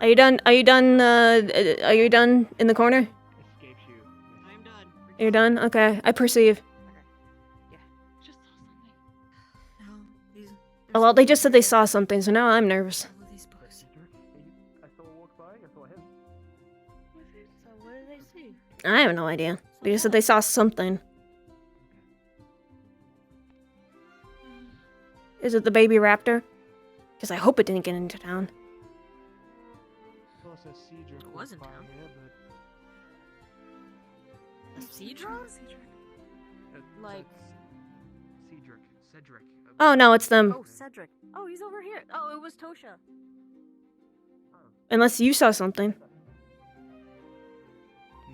Are you done? Are you done? Are you done in the corner? Escapes you. I'm done. You're done? Okay, I perceive. Just saw something. No, these. Oh, well, they just said they saw something, so now I'm nervous. All of these books. I saw a walk by. I saw him. So what did they see? I have no idea. They just said they saw something. Is it the baby raptor? Because I hope it didn't get into town. It was in town. A Cedra? Like. Cedric. Oh, no, it's them. Oh, Cedric. Oh, he's over here. Oh, it was Tosha. Unless you saw something.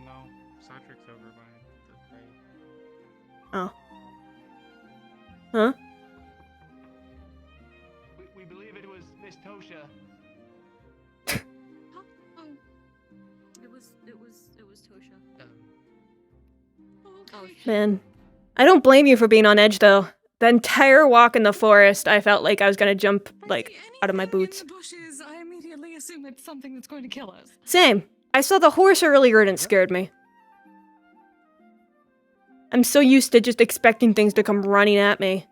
No, Cedric's over by the grave. Oh. Huh? We believe it was Miss Tosha. It was Tosha. Oh, Man. I don't blame you for being on edge, though. The entire walk in the forest, I felt like I was gonna jump, like, out of my boots. In the bushes, I immediately assume it's something that's going to kill us. Same. I saw the horse earlier and it scared me. I'm so used to just expecting things to come running at me.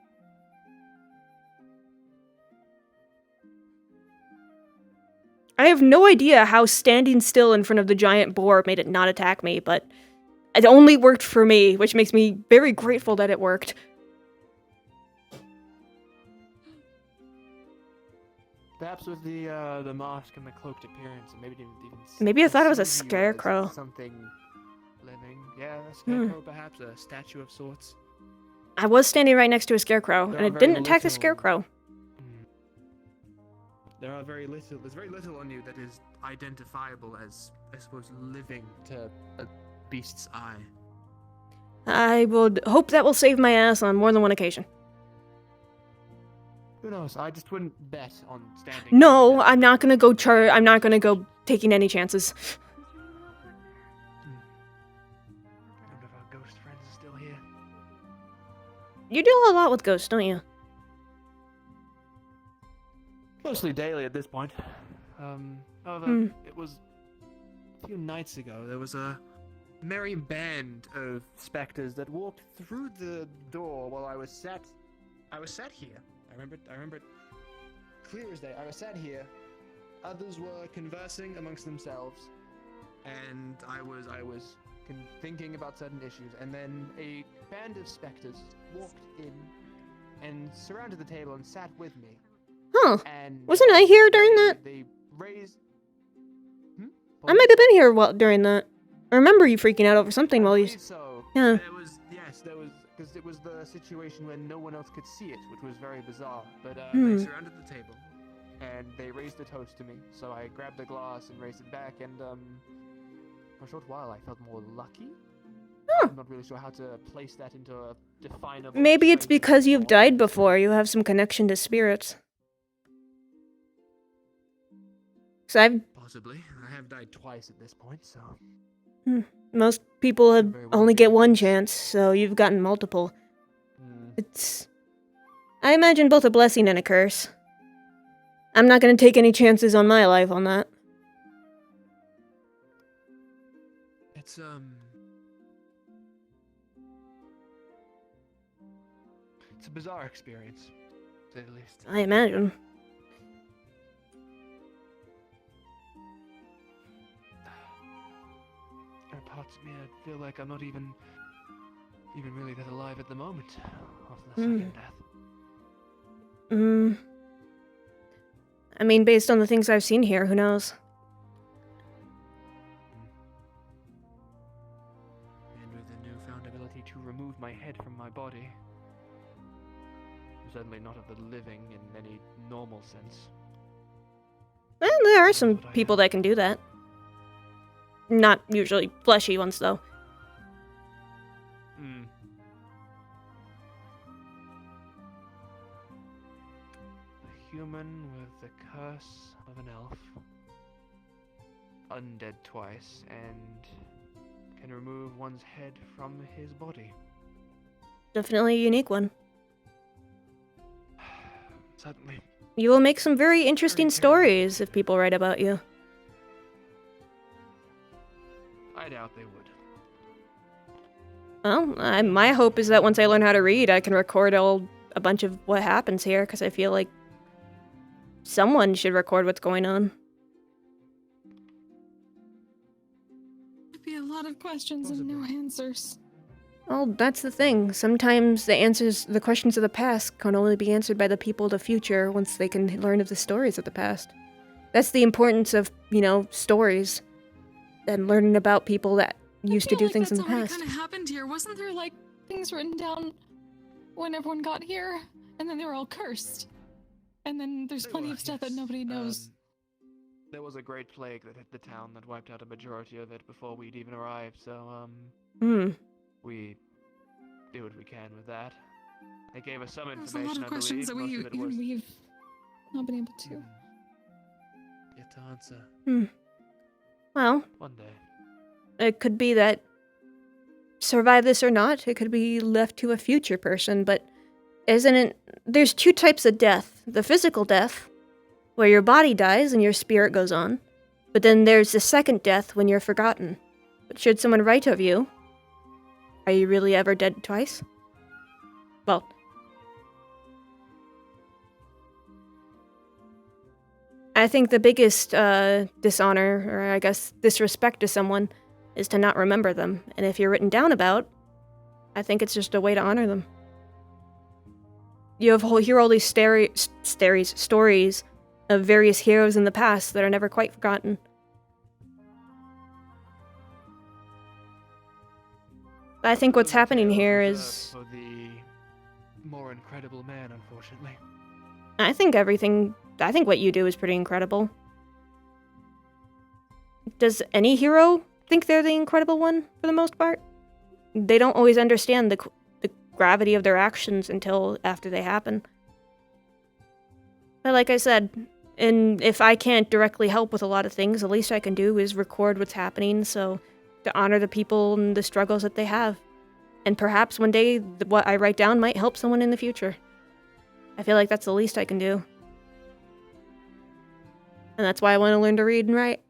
I have no idea how standing still in front of the giant boar made it not attack me, but it only worked for me, which makes me very grateful that it worked. Perhaps with the mask and the cloaked appearance, and maybe didn't even. Maybe I thought it was a perceive you scarecrow. as something living. Yeah, a scarecrow, perhaps a statue of sorts. I was standing right next to a scarecrow, There and are it very didn't attack the little- scarecrow. There's very little on you that is identifiable as, I suppose, living to a beast's eye. I would hope that will save my ass on more than one occasion. Who knows? I just wouldn't bet on standing. No, I'm not gonna go I'm not gonna go taking any chances. I wonder if our ghost friends are still here. You deal a lot with ghosts, don't you? Mostly daily at this point. However, Hmm. it was a few nights ago. There was a merry band of specters that walked through the door while I was sat here. I remember it clear as day. I was sat here. Others were conversing amongst themselves, and I was thinking about certain issues. And then a band of specters walked in and surrounded the table and sat with me. Huh. And Wasn't I here during that? They raised. I might have been here during that. I remember you freaking out over something while you. So Yeah. there was because it was the situation when no one else could see it, which was very bizarre. But Hmm. they surrounded the table, and they raised a toast to me. So I grabbed the glass and raised it back, and for a short while I felt more lucky. I'm not really sure how to place that into a definable. Maybe it's because you've died before. You have some connection to spirits. So Possibly. I have died twice at this point, so. most people only get one chance, so you've gotten multiple. It's, I imagine, both a blessing and a curse. I'm not gonna take any chances on my life on that. It's It's a bizarre experience, to say the least. I imagine. There are parts of me I feel like I'm not even really that alive at the moment of the second death. I mean, based on the things I've seen here, who knows? And with the newfound ability to remove my head from my body. Certainly not of the living in any normal sense. Well, there are some people that can do that. Not usually fleshy ones, though. A human with the curse of an elf. Undead twice, and can remove one's head from his body. Definitely a unique one. Certainly. You will make some very interesting stories if people write about you. I doubt they would. Well, my hope is that once I learn how to read, I can record a bunch of what happens here, because I feel like someone should record what's going on. There'd be a lot of questions and no answers. Well, that's the thing. Sometimes the questions of the past can only be answered by the people of the future once they can learn of the stories of the past. That's the importance of, stories and learning about people that used to do things in the past. That's already kind of happened here. Wasn't there, things written down when everyone got here? And then they were all cursed. And then there's plenty of stuff that nobody knows. There was a great plague that hit the town that wiped out a majority of it before we'd even arrived, so, we do what we can with that. They gave us some There's a information, lot of questions that we've not been able to. Yet to answer. Well, One day. it could be that survive this or not, it could be left to a future person, but there's two types of death. The physical death, where your body dies and your spirit goes on, but then there's the second death when you're forgotten. But should someone write of you, are you really ever dead twice? Well, I think the biggest dishonor, or I guess disrespect to someone, is to not remember them. And if you're written down about, I think it's just a way to honor them. You hear all these stories of various heroes in the past that are never quite forgotten. I think what's happening here is... For the more incredible man, unfortunately. I think what you do is pretty incredible. Does any hero think they're the incredible one, for the most part? They don't always understand the gravity of their actions until after they happen. But like I said, and if I can't directly help with a lot of things, the least I can do is record what's happening, so to honor the people and the struggles that they have. And perhaps one day, what I write down might help someone in the future. I feel like that's the least I can do. And that's why I want to learn to read and write.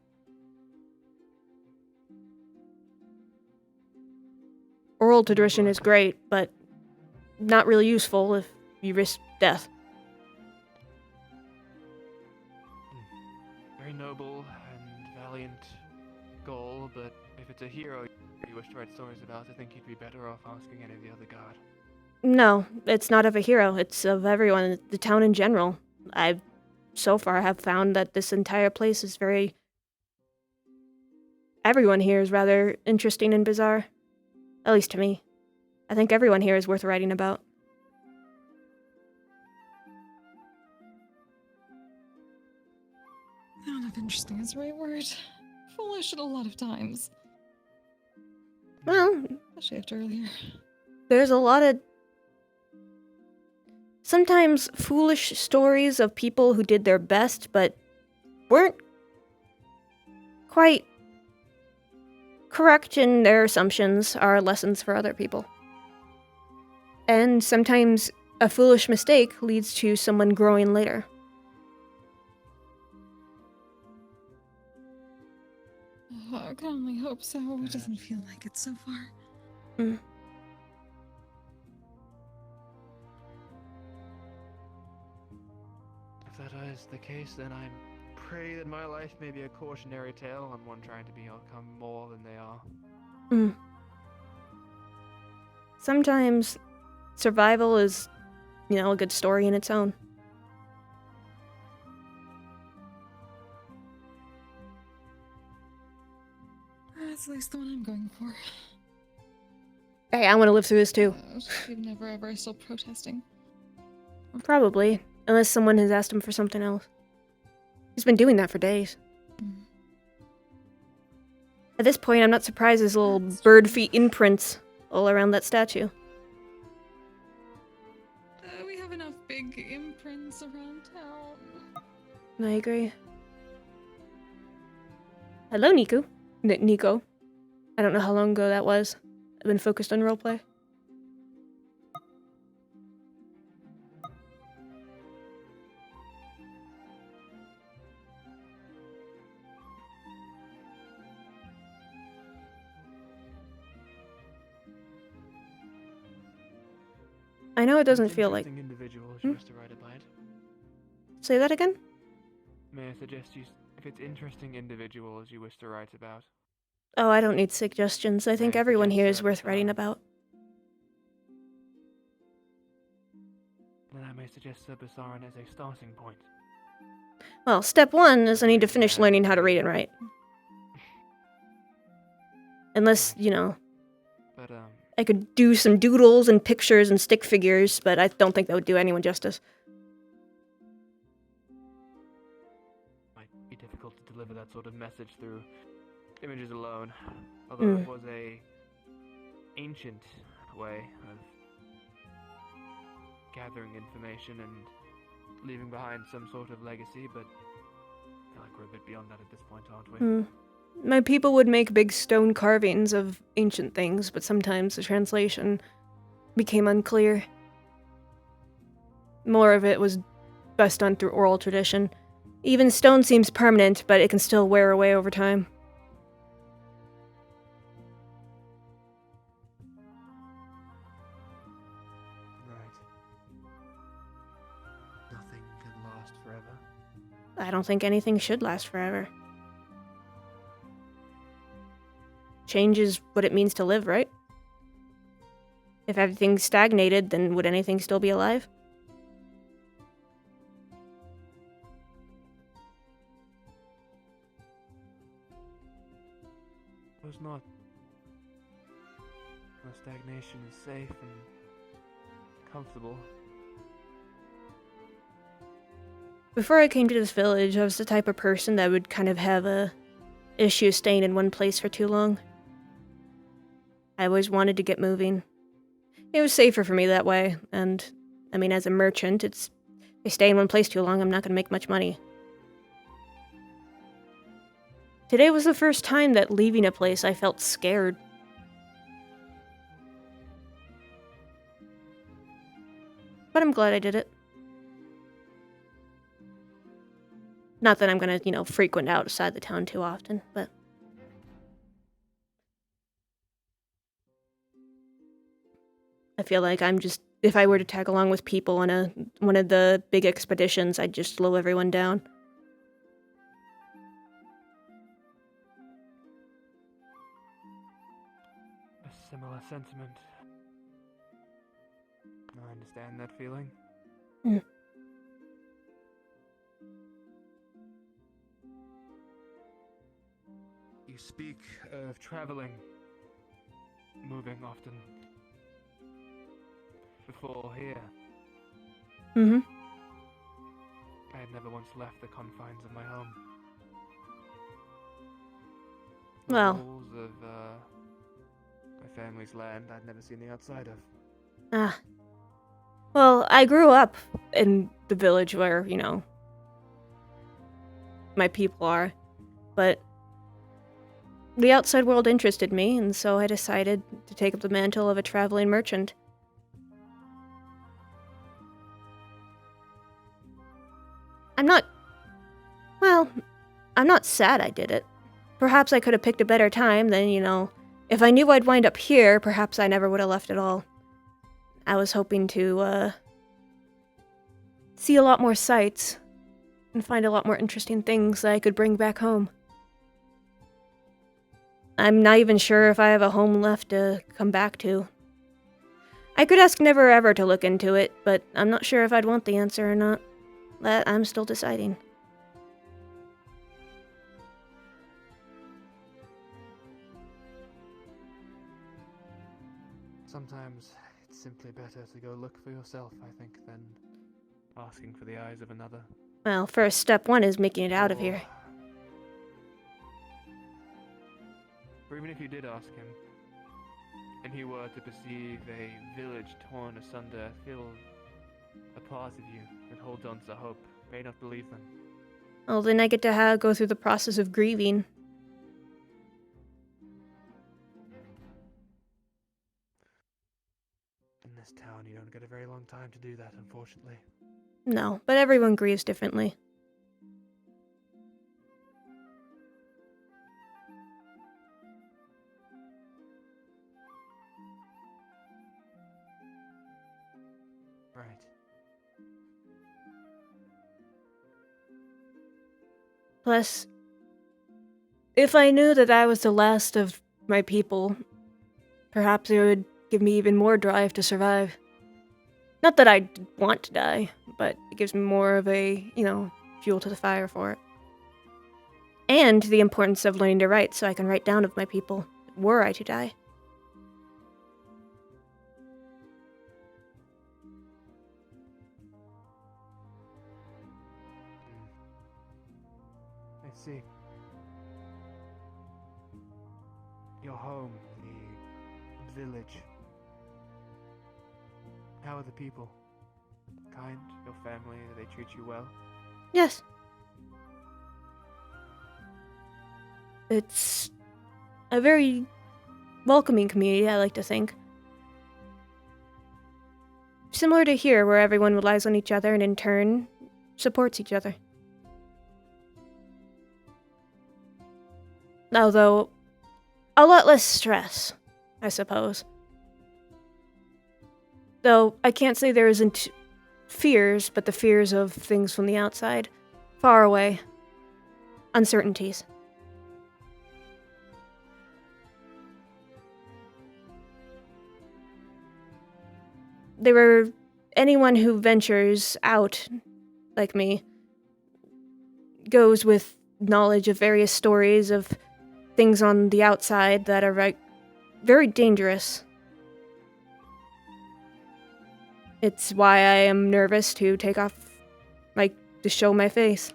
Oral tradition is great, but not really useful if you risk death. Very noble and valiant goal, but if it's a hero you wish to write stories about, I think you'd be better off asking any of the other god. No, it's not of a hero, it's of everyone, the town in general. I, so far, have found that this entire place is very... Everyone here is rather interesting and bizarre. At least to me. I think everyone here is worth writing about. I don't know if interesting is the right word. Foolish at a lot of times. Well, especially after earlier. There's a lot of sometimes foolish stories of people who did their best but weren't quite correct in their assumptions are lessons for other people. And sometimes a foolish mistake leads to someone growing later. Oh, I can only hope so. It doesn't feel like it so far. Mm. If that is the case, then I pray that my life may be a cautionary tale on one trying to become more than they are. Mm. Sometimes survival is, a good story in its own. That's at least the one I'm going for. Hey, I want to live through this too. Even if ever still protesting. Probably, unless someone has asked him for something else. He's been doing that for days. At this point, I'm not surprised there's little bird feet imprints all around that statue. We have enough big imprints around town. I agree. Hello, Nico. Nico. I don't know how long ago that was. I've been focused on roleplay. I know it doesn't feel like... Individuals you wish to write about. Say that again? May I suggest if it's interesting individuals you wish to write about? Oh, I don't need suggestions. I think everyone here is worth writing about. Then I may suggest Sir Basaran as a starting point. Well, step one is I need to finish learning how to read and write. Unless, But, I could do some doodles and pictures and stick figures, but I don't think that would do anyone justice. Might be difficult to deliver that sort of message through images alone, although it was a ancient way of gathering information and leaving behind some sort of legacy, but I feel like we're a bit beyond that at this point, aren't we? My people would make big stone carvings of ancient things, but sometimes the translation became unclear. More of it was best done through oral tradition. Even stone seems permanent, but it can still wear away over time. Right. Nothing can last forever. I don't think anything should last forever. Change is what it means to live, right? If everything's stagnated, then would anything still be alive? Suppose not. No stagnation is safe and comfortable. Before I came to this village, I was the type of person that would kind of have a issue staying in one place for too long. I always wanted to get moving. It was safer for me that way, and, I mean, as a merchant, if I stay in one place too long, I'm not going to make much money. Today was the first time that leaving a place I felt scared. But I'm glad I did it. Not that I'm gonna, frequent outside the town too often, but... I feel like if I were to tag along with people on one of the big expeditions, I'd just slow everyone down. A similar sentiment. I understand that feeling. Mm. You speak of traveling, moving often. Before here, Mm-hmm. I had never once left the confines of my home. The Well. walls of my family's land I'd never seen the outside of. Ah. Well, I grew up in the village where, my people are, but the outside world interested me, and so I decided to take up the mantle of a traveling merchant. I'm not sad I did it. Perhaps I could have picked a better time, then, if I knew I'd wind up here, perhaps I never would have left at all. I was hoping to, see a lot more sights, and find a lot more interesting things that I could bring back home. I'm not even sure if I have a home left to come back to. I could ask Never Ever to look into it, but I'm not sure if I'd want the answer or not. That I'm still deciding. Sometimes it's simply better to go look for yourself, I think, than asking for the eyes of another. Well, first step one is making it out of here. Or even if you did ask him, and he were to perceive a village torn asunder, feel a part of you that holds on to hope, may not believe them. Well, then I get to go through the process of grieving. In this town, you don't get a very long time to do that, unfortunately. No, but everyone grieves differently. Right. Plus, if I knew that I was the last of my people, perhaps it would give me even more drive to survive. Not that I want to die, but it gives me more of a, fuel to the fire for it. And the importance of learning to write so I can write down of my people, were I to die. I see. Your home, the village. How are the people? Kind? Your family? Do they treat you well? Yes. It's a very welcoming community, I like to think. Similar to here, where everyone relies on each other and in turn supports each other. Although, a lot less stress, I suppose. Though, I can't say there isn't fears, but the fears of things from the outside. far away. Uncertainties. Anyone who ventures out, like me, goes with knowledge of various stories of things on the outside that are very dangerous. It's why I am nervous to take off, to show my face.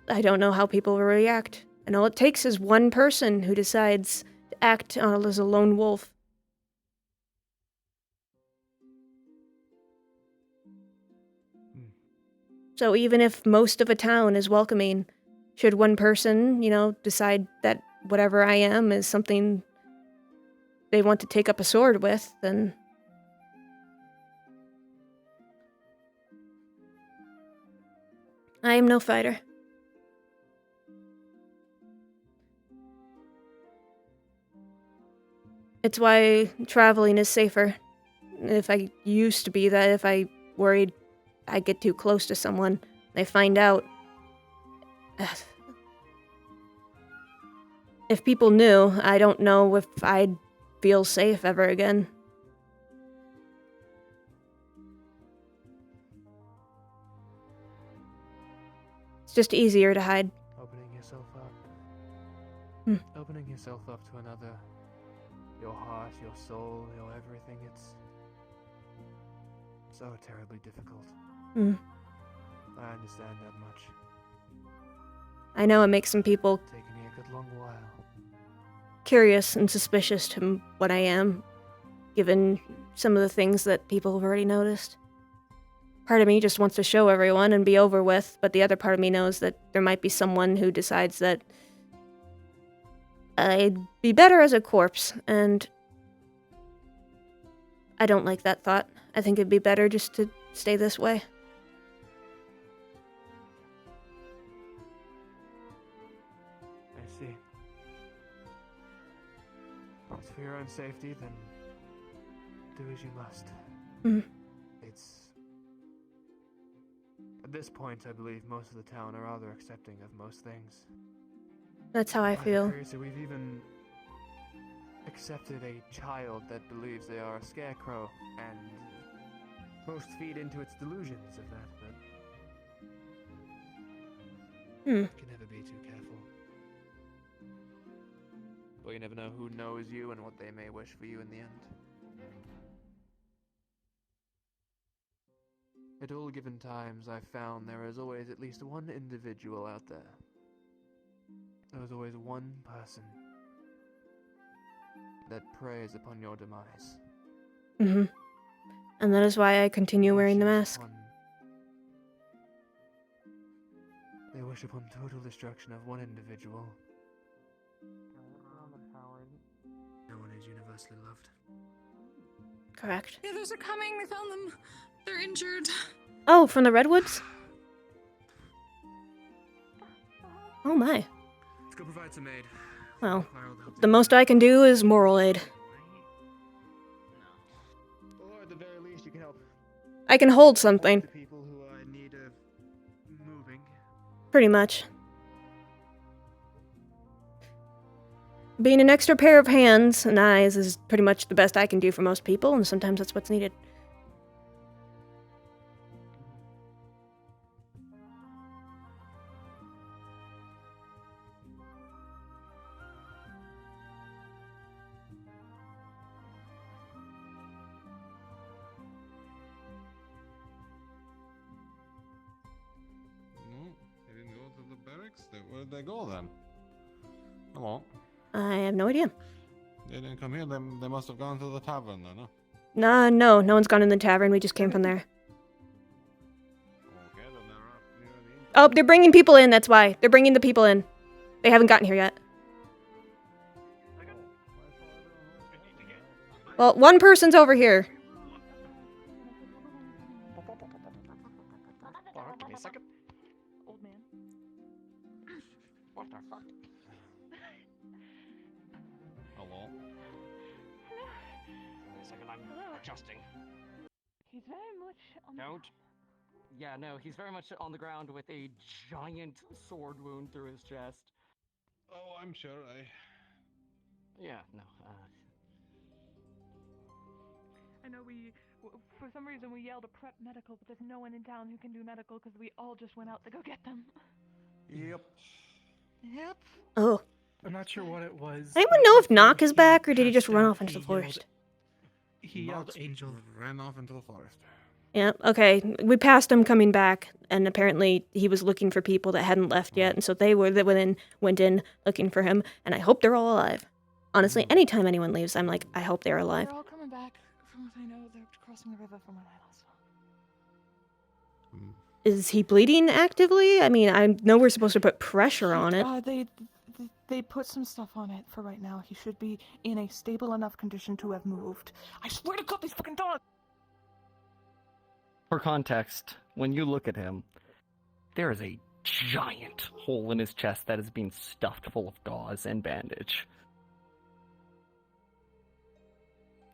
I don't know how people will react, and all it takes is one person who decides to act as a lone wolf. So even if most of a town is welcoming, should one person, decide that whatever I am is something they want to take up a sword with, then I am no fighter. It's why traveling is safer. If I used to be that, if I worried I get too close to someone, they find out. If people knew, I don't know if I'd feel safe ever again. It's just easier to hide. Opening yourself up. Hmm. Opening yourself up to another. Your heart, your soul, your everything. It's so terribly difficult. Hmm. I understand that much. I know it makes some people It's taken me a good long while. curious and suspicious to what I am, given some of the things that people have already noticed. Part of me just wants to show everyone and be over with, but the other part of me knows that there might be someone who decides that I'd be better as a corpse, and I don't like that thought. I think it'd be better just to stay this way. I see. If it's for your own safety, then do as you must. Mhm. It's... At this point, I believe most of the town are rather accepting of most things. That's how I feel. Seriously, we've even accepted a child that believes they are a scarecrow, and most feed into its delusions of that, but... You can never be too careful. Well, you never know who knows you and what they may wish for you in the end. At all given times, I've found there is always at least one individual out there. There is always one person that preys upon your demise. Mm-hmm. And that is why I continue wearing the mask. They wish upon total destruction of one individual. No one is universally loved. Correct. The others are coming. We found them. They're injured. Oh, from the Redwoods? Oh my. Let's go provide some aid. Well, the most I can do is moral aid. Or at the very least, you can help I can hold something. the people who are in need of moving. Pretty much. Being an extra pair of hands and eyes is pretty much the best I can do for most people, and sometimes that's what's needed. No, they didn't go to the barracks. Where did they go then? Hello. I have no idea. They didn't come here. They must have gone to the tavern then, huh? No one's gone in the tavern. We just came from there. Okay, then they're up near the... Oh, they're bringing people in, that's why. They're bringing the people in. They haven't gotten here yet. Well, one person's over here. Alright, give me a second. Old man. What the fuck? Hello. Wait a second, I'm adjusting. He's very much on Don't Yeah, no, he's very much on the ground with a giant sword wound through his chest. Oh, I'm sure Yeah, no. I know for some reason we yelled a prep medical, but there's no one in town who can do medical because we all just went out to go get them. Yep. Yep. Oh. I'm not sure what it was. Anyone know if Knock is back, or did he just run off into the He forest? He yelled Angel. Ran off into the forest. Yeah, okay. We passed him coming back, and apparently he was looking for people that hadn't left yet, and so they went in looking for him, and I hope they're all alive. Honestly, anytime anyone leaves, I'm like, I hope they're alive. They're all coming back. From what I know, they're crossing the river from when I last saw. Is he bleeding actively? I mean, I know we're supposed to put pressure on it. They put some stuff on it for right now. He should be in a stable enough condition to have moved. I swear to God, these fucking dogs! For context, when you look at him, there is a giant hole in his chest that is being stuffed full of gauze and bandage.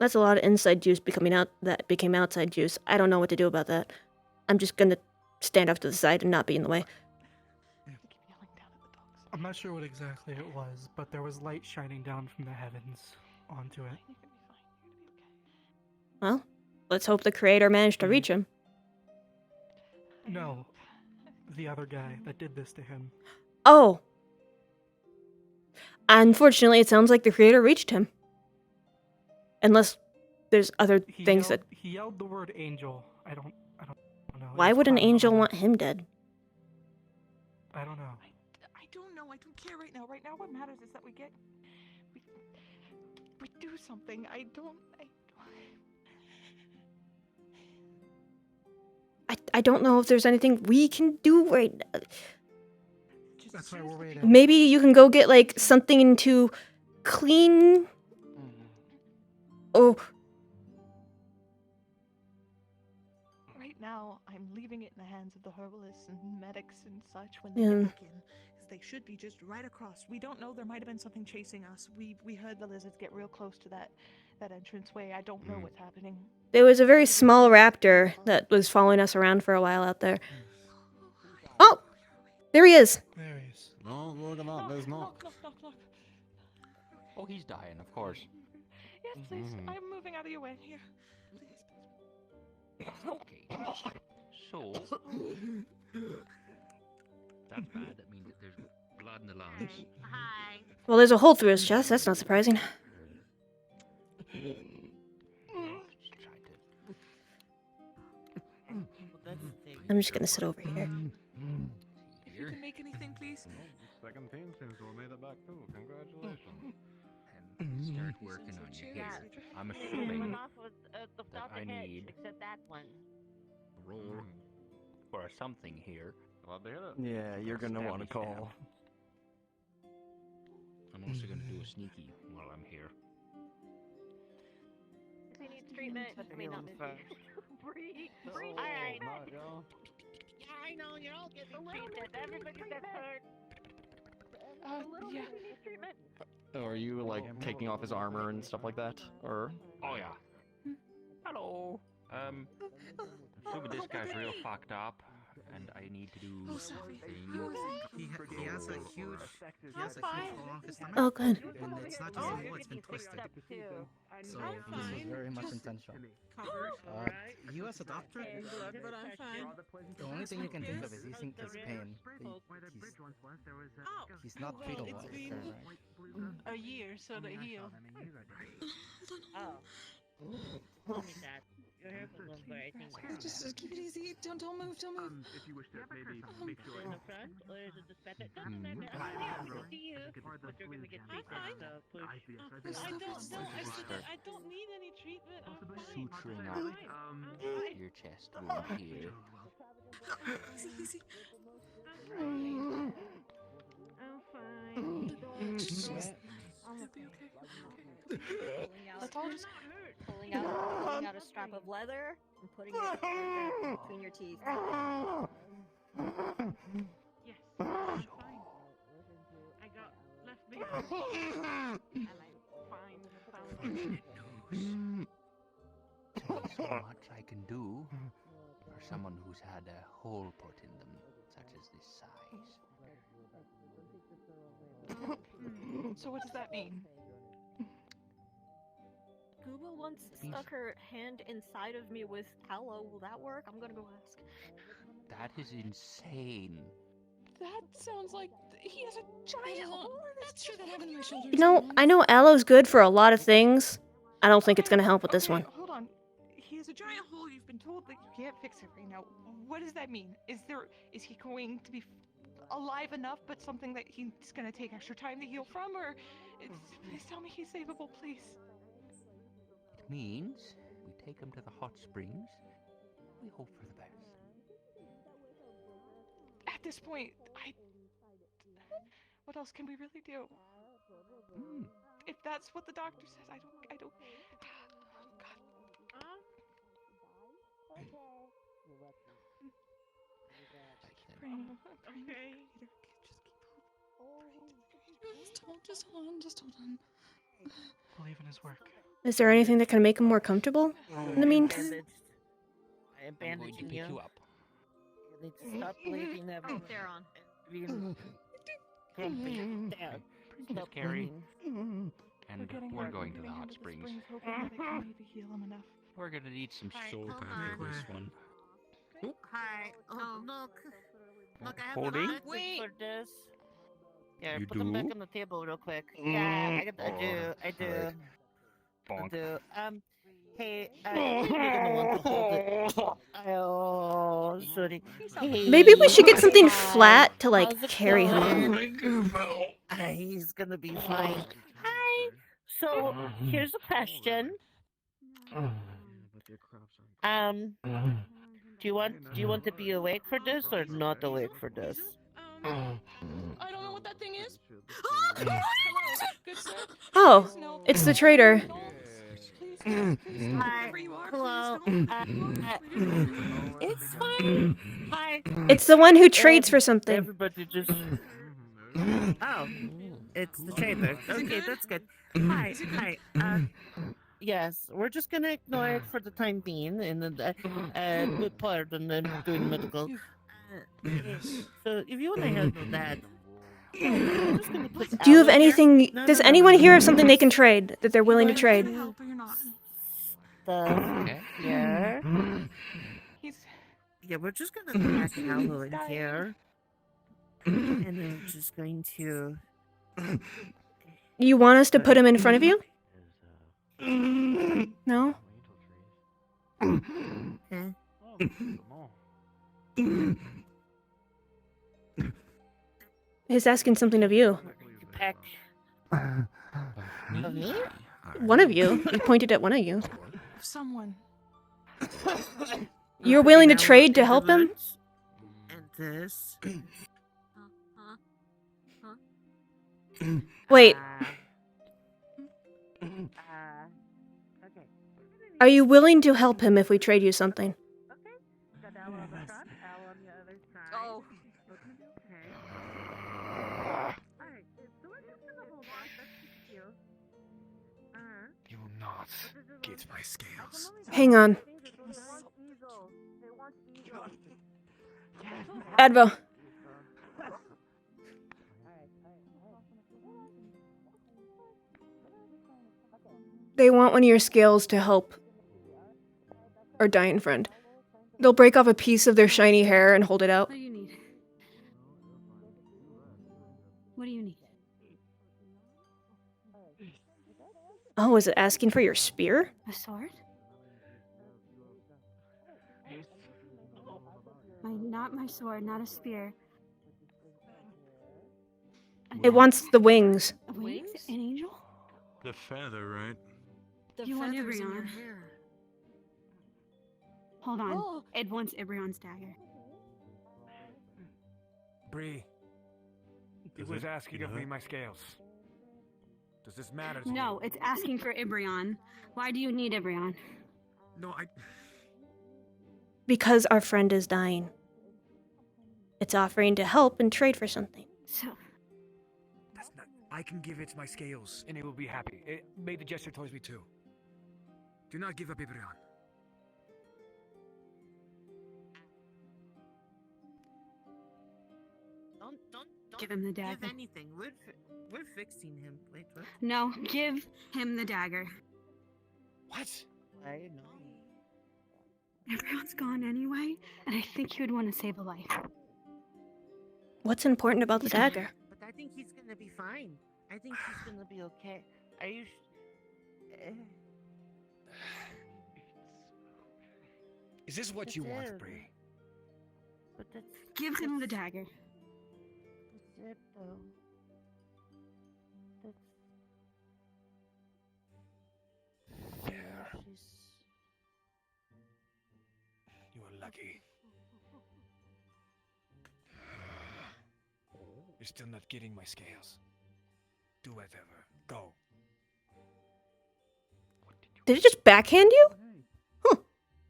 That's a lot of inside juice that became outside juice. I don't know what to do about that. I'm just gonna stand off to the side and not be in the way. I'm not sure what exactly it was, but there was light shining down from the heavens onto it. Well, let's hope the creator managed to reach him. No, the other guy that did this to him. Oh! Unfortunately, it sounds like the creator reached him. Unless there's other things that... He yelled the word angel. I don't know. Why would an angel want him dead? I don't know. I don't know. I don't care right now. Right now, what matters is that we do something. I don't know if there's anything we can do right now. That's why we're waiting. Maybe you can go get, like, something to clean... Oh. Right now, I'm leaving it in the hands of the herbalists and medics and such when Yeah. they get back in. Because they should be just right across. We don't know. There might have been something chasing us. We heard the lizards get real close to that entranceway. I don't know what's happening. There was a very small raptor that was following us around for a while out there. Oh! There he is! There he is. No, look at that. There's Knock. Knock. Oh, he's dying, of course. Yes, please. I'm moving out of your way. Here. Okay. So that's bad. That means that there's blood in the lungs. Hi. Well, there's a hole through his chest. That's not surprising. I'm just gonna sit over here. If you can make anything, please. Second team seems to have made it back too. Congratulations. And start working on your hair. I'm assuming Everyone off with, that without the I hedge, need except that one. roll for something here. Glad to hear it. Yeah, you're gonna want to call. I'm also gonna do a sneaky while I'm here. If he needs treatment, I mean not Breathe. Alright. Yeah, I know, you're all getting treated. Everybody gets hurt. Yeah. Needs treatment. Are you, like, taking off his armor and stuff like that? Or... Oh yeah. Hello. Assuming this guy's real fucked up, and I need to do things. He has a huge hole off his stomach. Oh, good. And it's not just a hole, it's been twisted. So this is very much intentional. You as a doctor, But I'm fine. the only thing you can think of is he thinks it's pain. He's not fetal It's wise, been right? a year, so to heal. Oh. Tell me that. Your hair was long, but I think... Just keep it easy. Don't move. If you wish to maybe make sure. In the front, or is it the second? No, I'm here to see you, but you're gonna get treatment, so push. I don't need any treatment. Suturing up your chest wound here. Easy. I'm fine. I'm okay. Let's all just pulling out a strap of leather and putting it between your teeth. Yes. I'm fine. I got left behind. And I'm fine. There's so much I can do for for someone who's had a hole put in them, such as this size. So what does that mean? Gooba once stuck her hand inside of me with aloe. Will that work? I'm gonna go ask. That is insane. That sounds like he has a giant hole in his chest. That happened to my shoulder. You know, I know aloe's good for a lot of things. I don't think it's gonna help with this one. Hold on. He has a giant hole. You've been told that you can't fix it right now. What does that mean? Is he going to be alive enough, but something that he's gonna take extra time to heal from, or please tell me he's savable, please. It means we take him to the hot springs. We hope for the best. At this point, what else can we really do? If that's what the doctor says, I don't. Oh, God. Okay. Just hold on. Believe in his work. Is there anything that can make him more comfortable in the meantime? I am bandaging you. Up. You need to stop bleeding everywhere. They're on. Being grumpy. There. Stop Carrie. bleeding. And we're going to the hot springs. We're gonna need some soap after this one. Hi. Oh, look. Look, I have Holding? a message for this. Yeah, You put them back do? on the table real quick. Yeah, I do. Right. Bonk. Hey, you're gonna want to hold it. Oh, sorry. Hey, Maybe we should get something hi. flat to, like, How's it carry him going? He's gonna be fine. Hi. So, here's a question. Do you want to be awake for this or not awake for this? I don't know what that thing is. Hello, good sir. Oh, it's the traitor. Hi. Hello. It's fine. Hi. It's the one who trades for something. Everybody just. Oh, it's the trader. Okay, that's good. Hi. Yes, we're just gonna ignore it for the time being, and then pardon them doing medical. So if you want to handle that. I'm just gonna put Do you have aloe here. anything? No, Does no, anyone no, here no, have something they can trade that they're willing to trade? Here. Yeah, we're just gonna pack aloe in here, and then we're just going to. You want us to put him in front of you? No? He's asking something of you. Pack. Of me? One of you. He pointed at one of you. Someone. You're willing to trade to help him? And this. Wait. Okay. Are you willing to help him if we trade you something? Got aloe on the front, aloe on the other side. Oh. Okay. Alright, so we're just gonna hold on. That's just you. You will not get my scales. Hang on. Advo. They want one of your scales to help our dying friend. They'll break off a piece of their shiny hair and hold it out. What do you need? What do you need? Oh, is it asking for your spear? A sword? Not my sword, not a spear. It wants the wings. Wings? An angel? The feather, right? You want feathers in your Ibrion? hair. Hold on. Oh. It wants Ibrion's dagger. Bree, it was asking of me my scales. Does this matter to No, you? it's asking for Ibrion. Why do you need Ibrion? No, Because our friend is dying. It's offering to help and trade for something. So, That's not. I can give it my scales, and it will be happy. It made the gesture towards me too. Do not give up Ibrion. Don't Give him the give dagger. anything. We're fixing him. Wait, what? No, give him the dagger. What? I know. Everyone's gone anyway, and I think he would want to save a life. What's important about the dagger? But I think he's gonna be fine. I think he's gonna be okay. Are you? Is this what you want, It is. Bree? But that's. Give him the dagger. That's it, though. That's. Fair. You are lucky. You're still not getting my scales. Do whatever. Go. Did it just backhand you? Huh.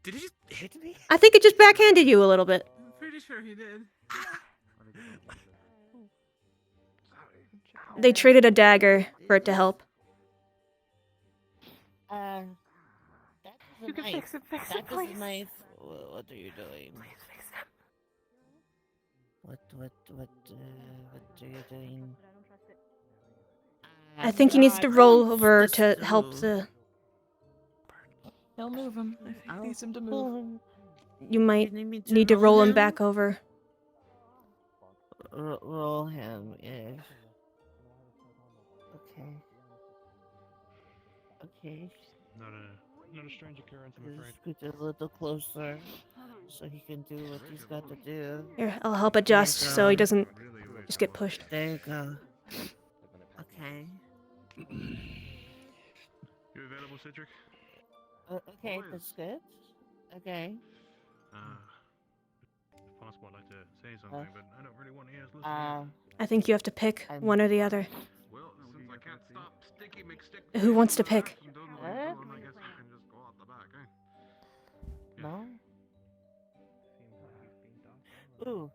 Did he just hit me? I think it just backhanded you a little bit. I'm pretty sure he did. They traded a dagger for it to help. That is You a can knife. fix it, That is please. a knife. What are you doing? Please fix it. What are you doing? I think he needs to roll over to help the... He'll move him if he needs him to move. You might You me need to roll him him? back over. Roll him, yes. Okay. Okay. Not a strange occurrence, I'm afraid. Just scoot a little closer so he can do what he's got to do. Here, I'll help adjust so he doesn't just get pushed. There you go. Okay. You available, Citric? Okay, that's good. Okay. If possible, I'd like to say something, but I don't really want to hear us listen. I think you have to pick one or the other. Well, since I can't stop Sticky McStick. Who wants to pick? I guess I can just go out the back, eh? No? Ooh.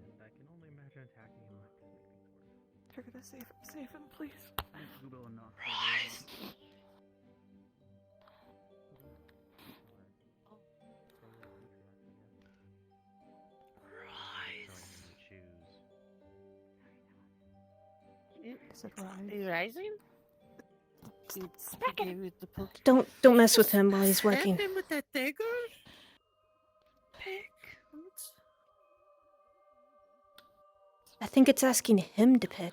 And I can only imagine attacking him like this. You're gonna save him, please. Rise. Are you rising? He gave you the poke. Don't mess with him while he's working. Stab him with that dagger? Pick. I think it's asking him to pick.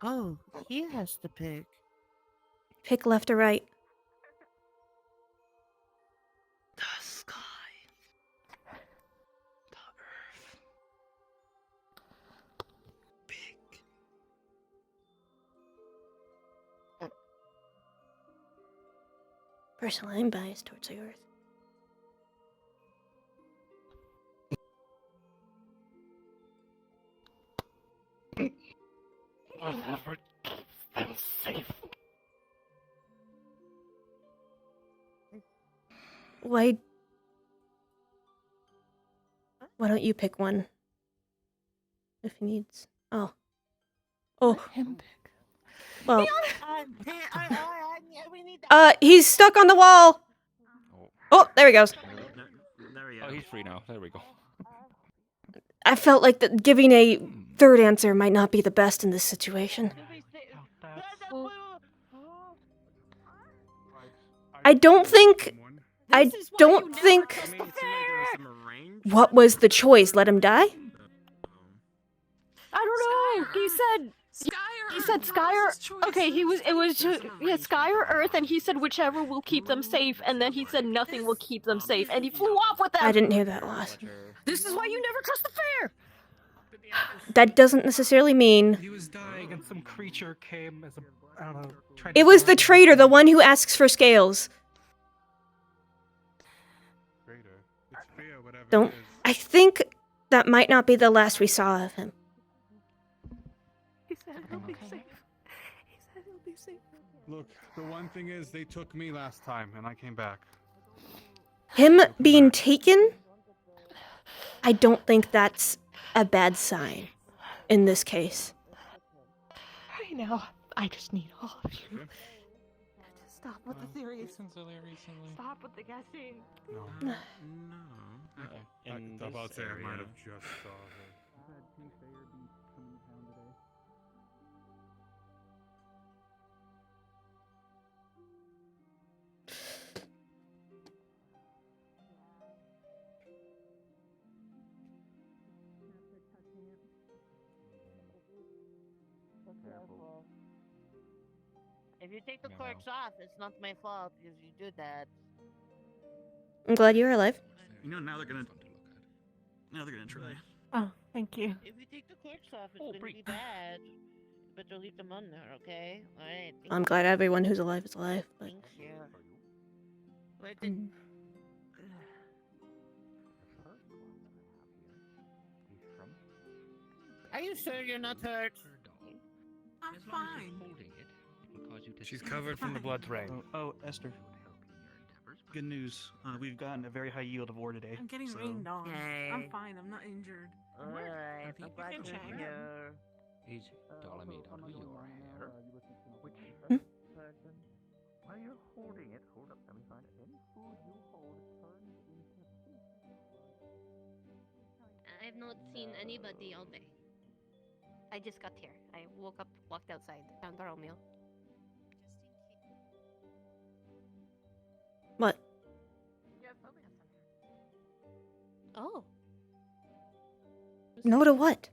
Oh, he has to pick. Pick left or right. The sky. The earth. Big. Personally, I'm biased towards the earth. Whatever keeps them safe. Why don't you pick one? If he needs... Oh. Him pick. Well, we need he's stuck on the wall! Oh, there he goes. Oh, he's free now. There we go. I felt like giving a third answer might not be the best in this situation. I don't think... What was the choice? Let him die? I don't know. He said sky or okay. It was sky or earth, and he said whichever will keep them safe, and then he said nothing will keep them safe, and he flew off with them. I didn't hear that last. This is why you never trust the fair. That doesn't necessarily mean... He was dying and some creature came as a, I don't know, It was the traitor, the one who asks for scales. Don't... I think that might not be the last we saw of him. He said he'll be safe. He said he'll be safe. Look, the one thing is they took me last time and I came back. Him being taken? I don't think that's a bad sign in this case. I know. I just need all of you. Stop with the theories. Sincerely recently. Stop with the guessing. No. No. In I'm about this to say I area. might have just saw her. Had Pink Fair be coming to town today? Careful. If you take the clerks off, it's not my fault because you do that. I'm glad you're alive. You know, now they're gonna try. Oh, thank you. If you take the clerks off, it's gonna be bad. But you'll leave them on there, okay? Alright. I'm glad everyone who's alive is alive, but Thank you. Wait, did... Are you sure you're not hurt? I'm fine. Holding it, it will cause you to She's covered from the blood rain. Oh, Esther. Good news. We've gotten a very high yield of ore today. I'm getting so... rained on. Yay. I'm fine. I'm not injured. Alright, I'm glad can you're check. here. Is dollar made out of your hair? Which person? While you're holding it, hold up, let me find it. Any food you hold turns into food. I've not seen anybody all day. I just got here. I woke up, walked outside, found Romeo. what? Oh. No to what?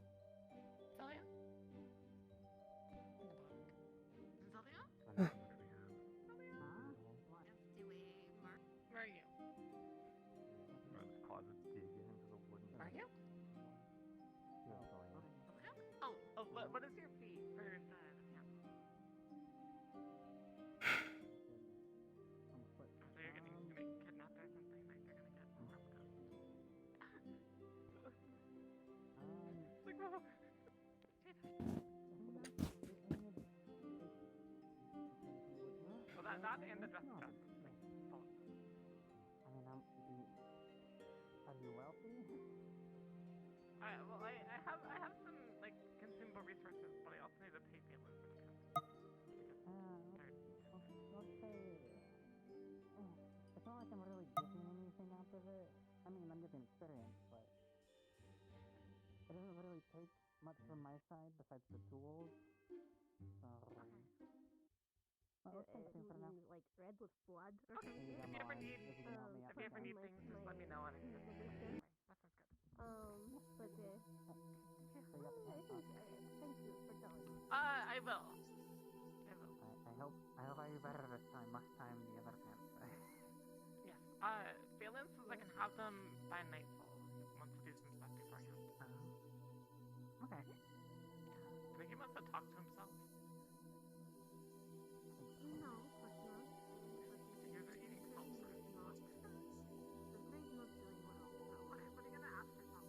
Where are you? Are you? Oh, what is your fee for the camp? So you're gonna get kidnapped or something? Like you're gonna get like, whoa. Well, that and the dress shop. I mean, are you wealthy? I have some like consumable resources, but I also need to pay Phelan for the camp. Okay. It's not like I'm really getting anything out of it. I mean, I'm getting experience, but it doesn't really take much from my side besides the tools. So. Well, let's take it for now. Like red with blood or Okay, something? if you ever need things, just let me know and I can get them. That sounds good. Okay. Thank you for telling me. I will. I hope I do better this time. Last time the other camp. Yes. Phelan says I can have them by nightfall. He wants to do some stuff beforehand. Okay. I think he wants to talk to himself. No, but no. You're eating sulfur. The brain's not doing well. What are you gonna ask yourself?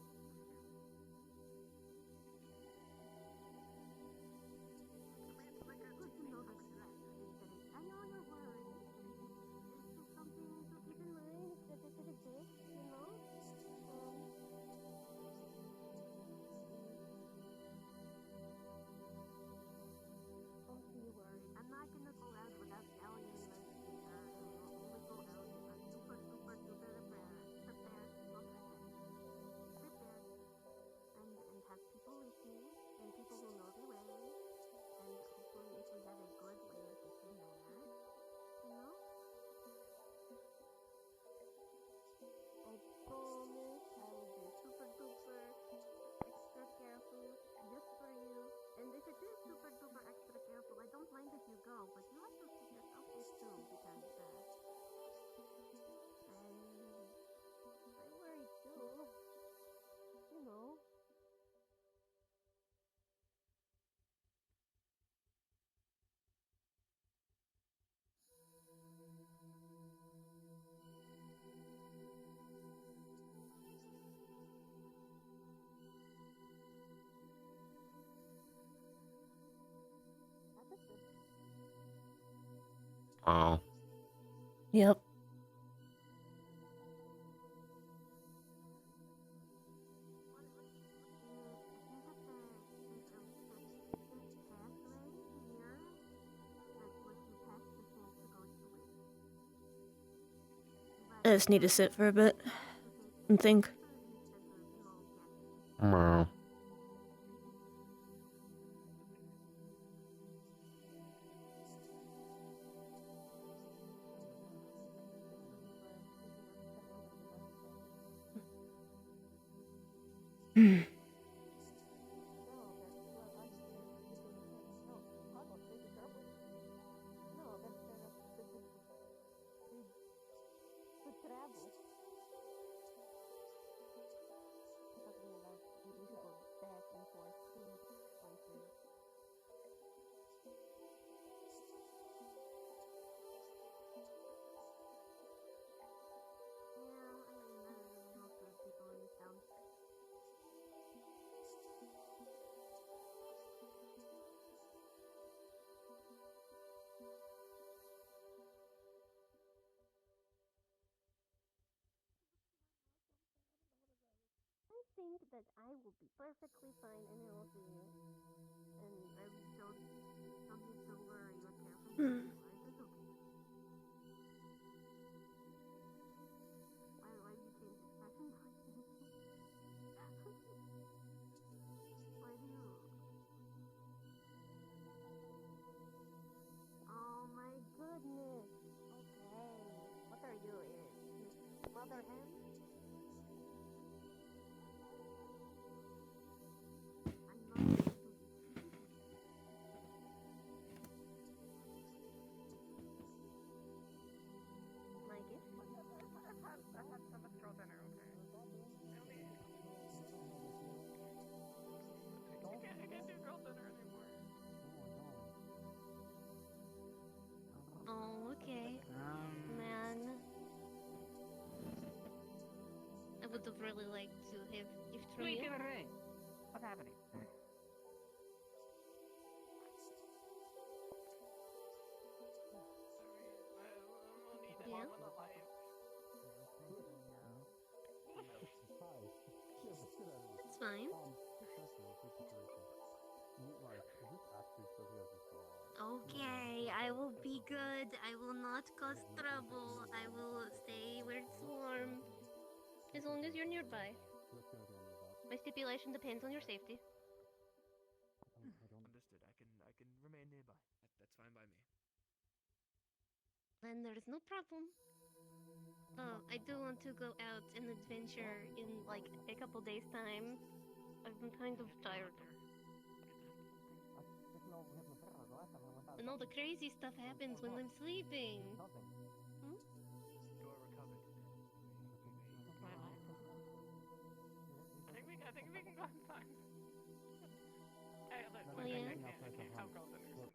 Good to know that you're right. I know you're worried. Is this something to keep in mind that it could exist, you know? Don't be worried. I'm not gonna go out without telling you my secret. I'll only go out if I'm super, super, super prepared. Prepared, not prepared. Prepared. And have people with me, and people who know the way. And hopefully if we have a good way of getting there, you know? I promise I will be super duper extra careful just for you. And if it is super duper extra careful, I don't mind if you go, but you have to keep yourself safe too, because I worry too. You know. Oh. Yep. I just need to sit for a bit and think. Meow. I think that I will be perfectly fine and healthy, and I don't need to worry or care for you anymore. It's okay. Why do you change expression? Why do you? Oh my goodness. Okay. What are you? Mother hen? Oh, okay. Man. I would have really liked to have gift from you. What's happening? Yeah? That's fine. Okay, I will be good. I will not cause trouble. I will stay where it's warm. As long as you're nearby. My stipulation depends on your safety. Understood. I can remain nearby. That's fine by me. And there's no problem. I do want to go out and adventure in like a couple days' time. I'm kind of tired. And all the crazy stuff happens when I'm sleeping. Hmm? You're recovered. I think we can go inside. Hey, look, Oh, yeah? I can't have girl dinner tonight.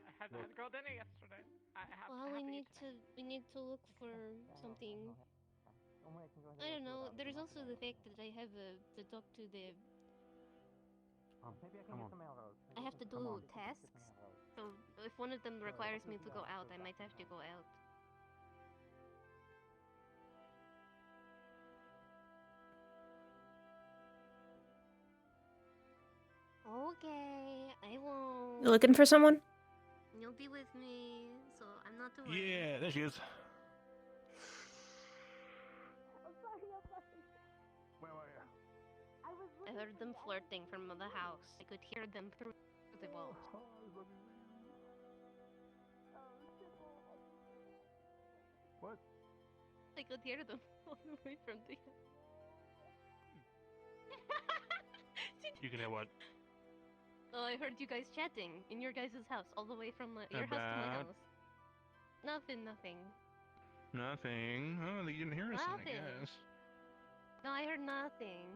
I had girl dinner yesterday. Well, we need to look for something. I don't know. There's also the fact that I have to talk to the. Maybe I can get some arrows. I have to do tasks. So if one of them requires me to go out, I might have to go out. Okay, I won't. You looking for someone? You'll be with me, so I'm not too worried. Yeah, there she is. Where were you? I heard them flirting from the house. I could hear them through the walls. What? I could hear them all the way from the. You can hear what? Oh, I heard you guys chatting in your guys' house, all the way from your house to my About? house. Nothing. Nothing. Oh, you didn't hear us, then, I Nothing. guess. No, I heard nothing.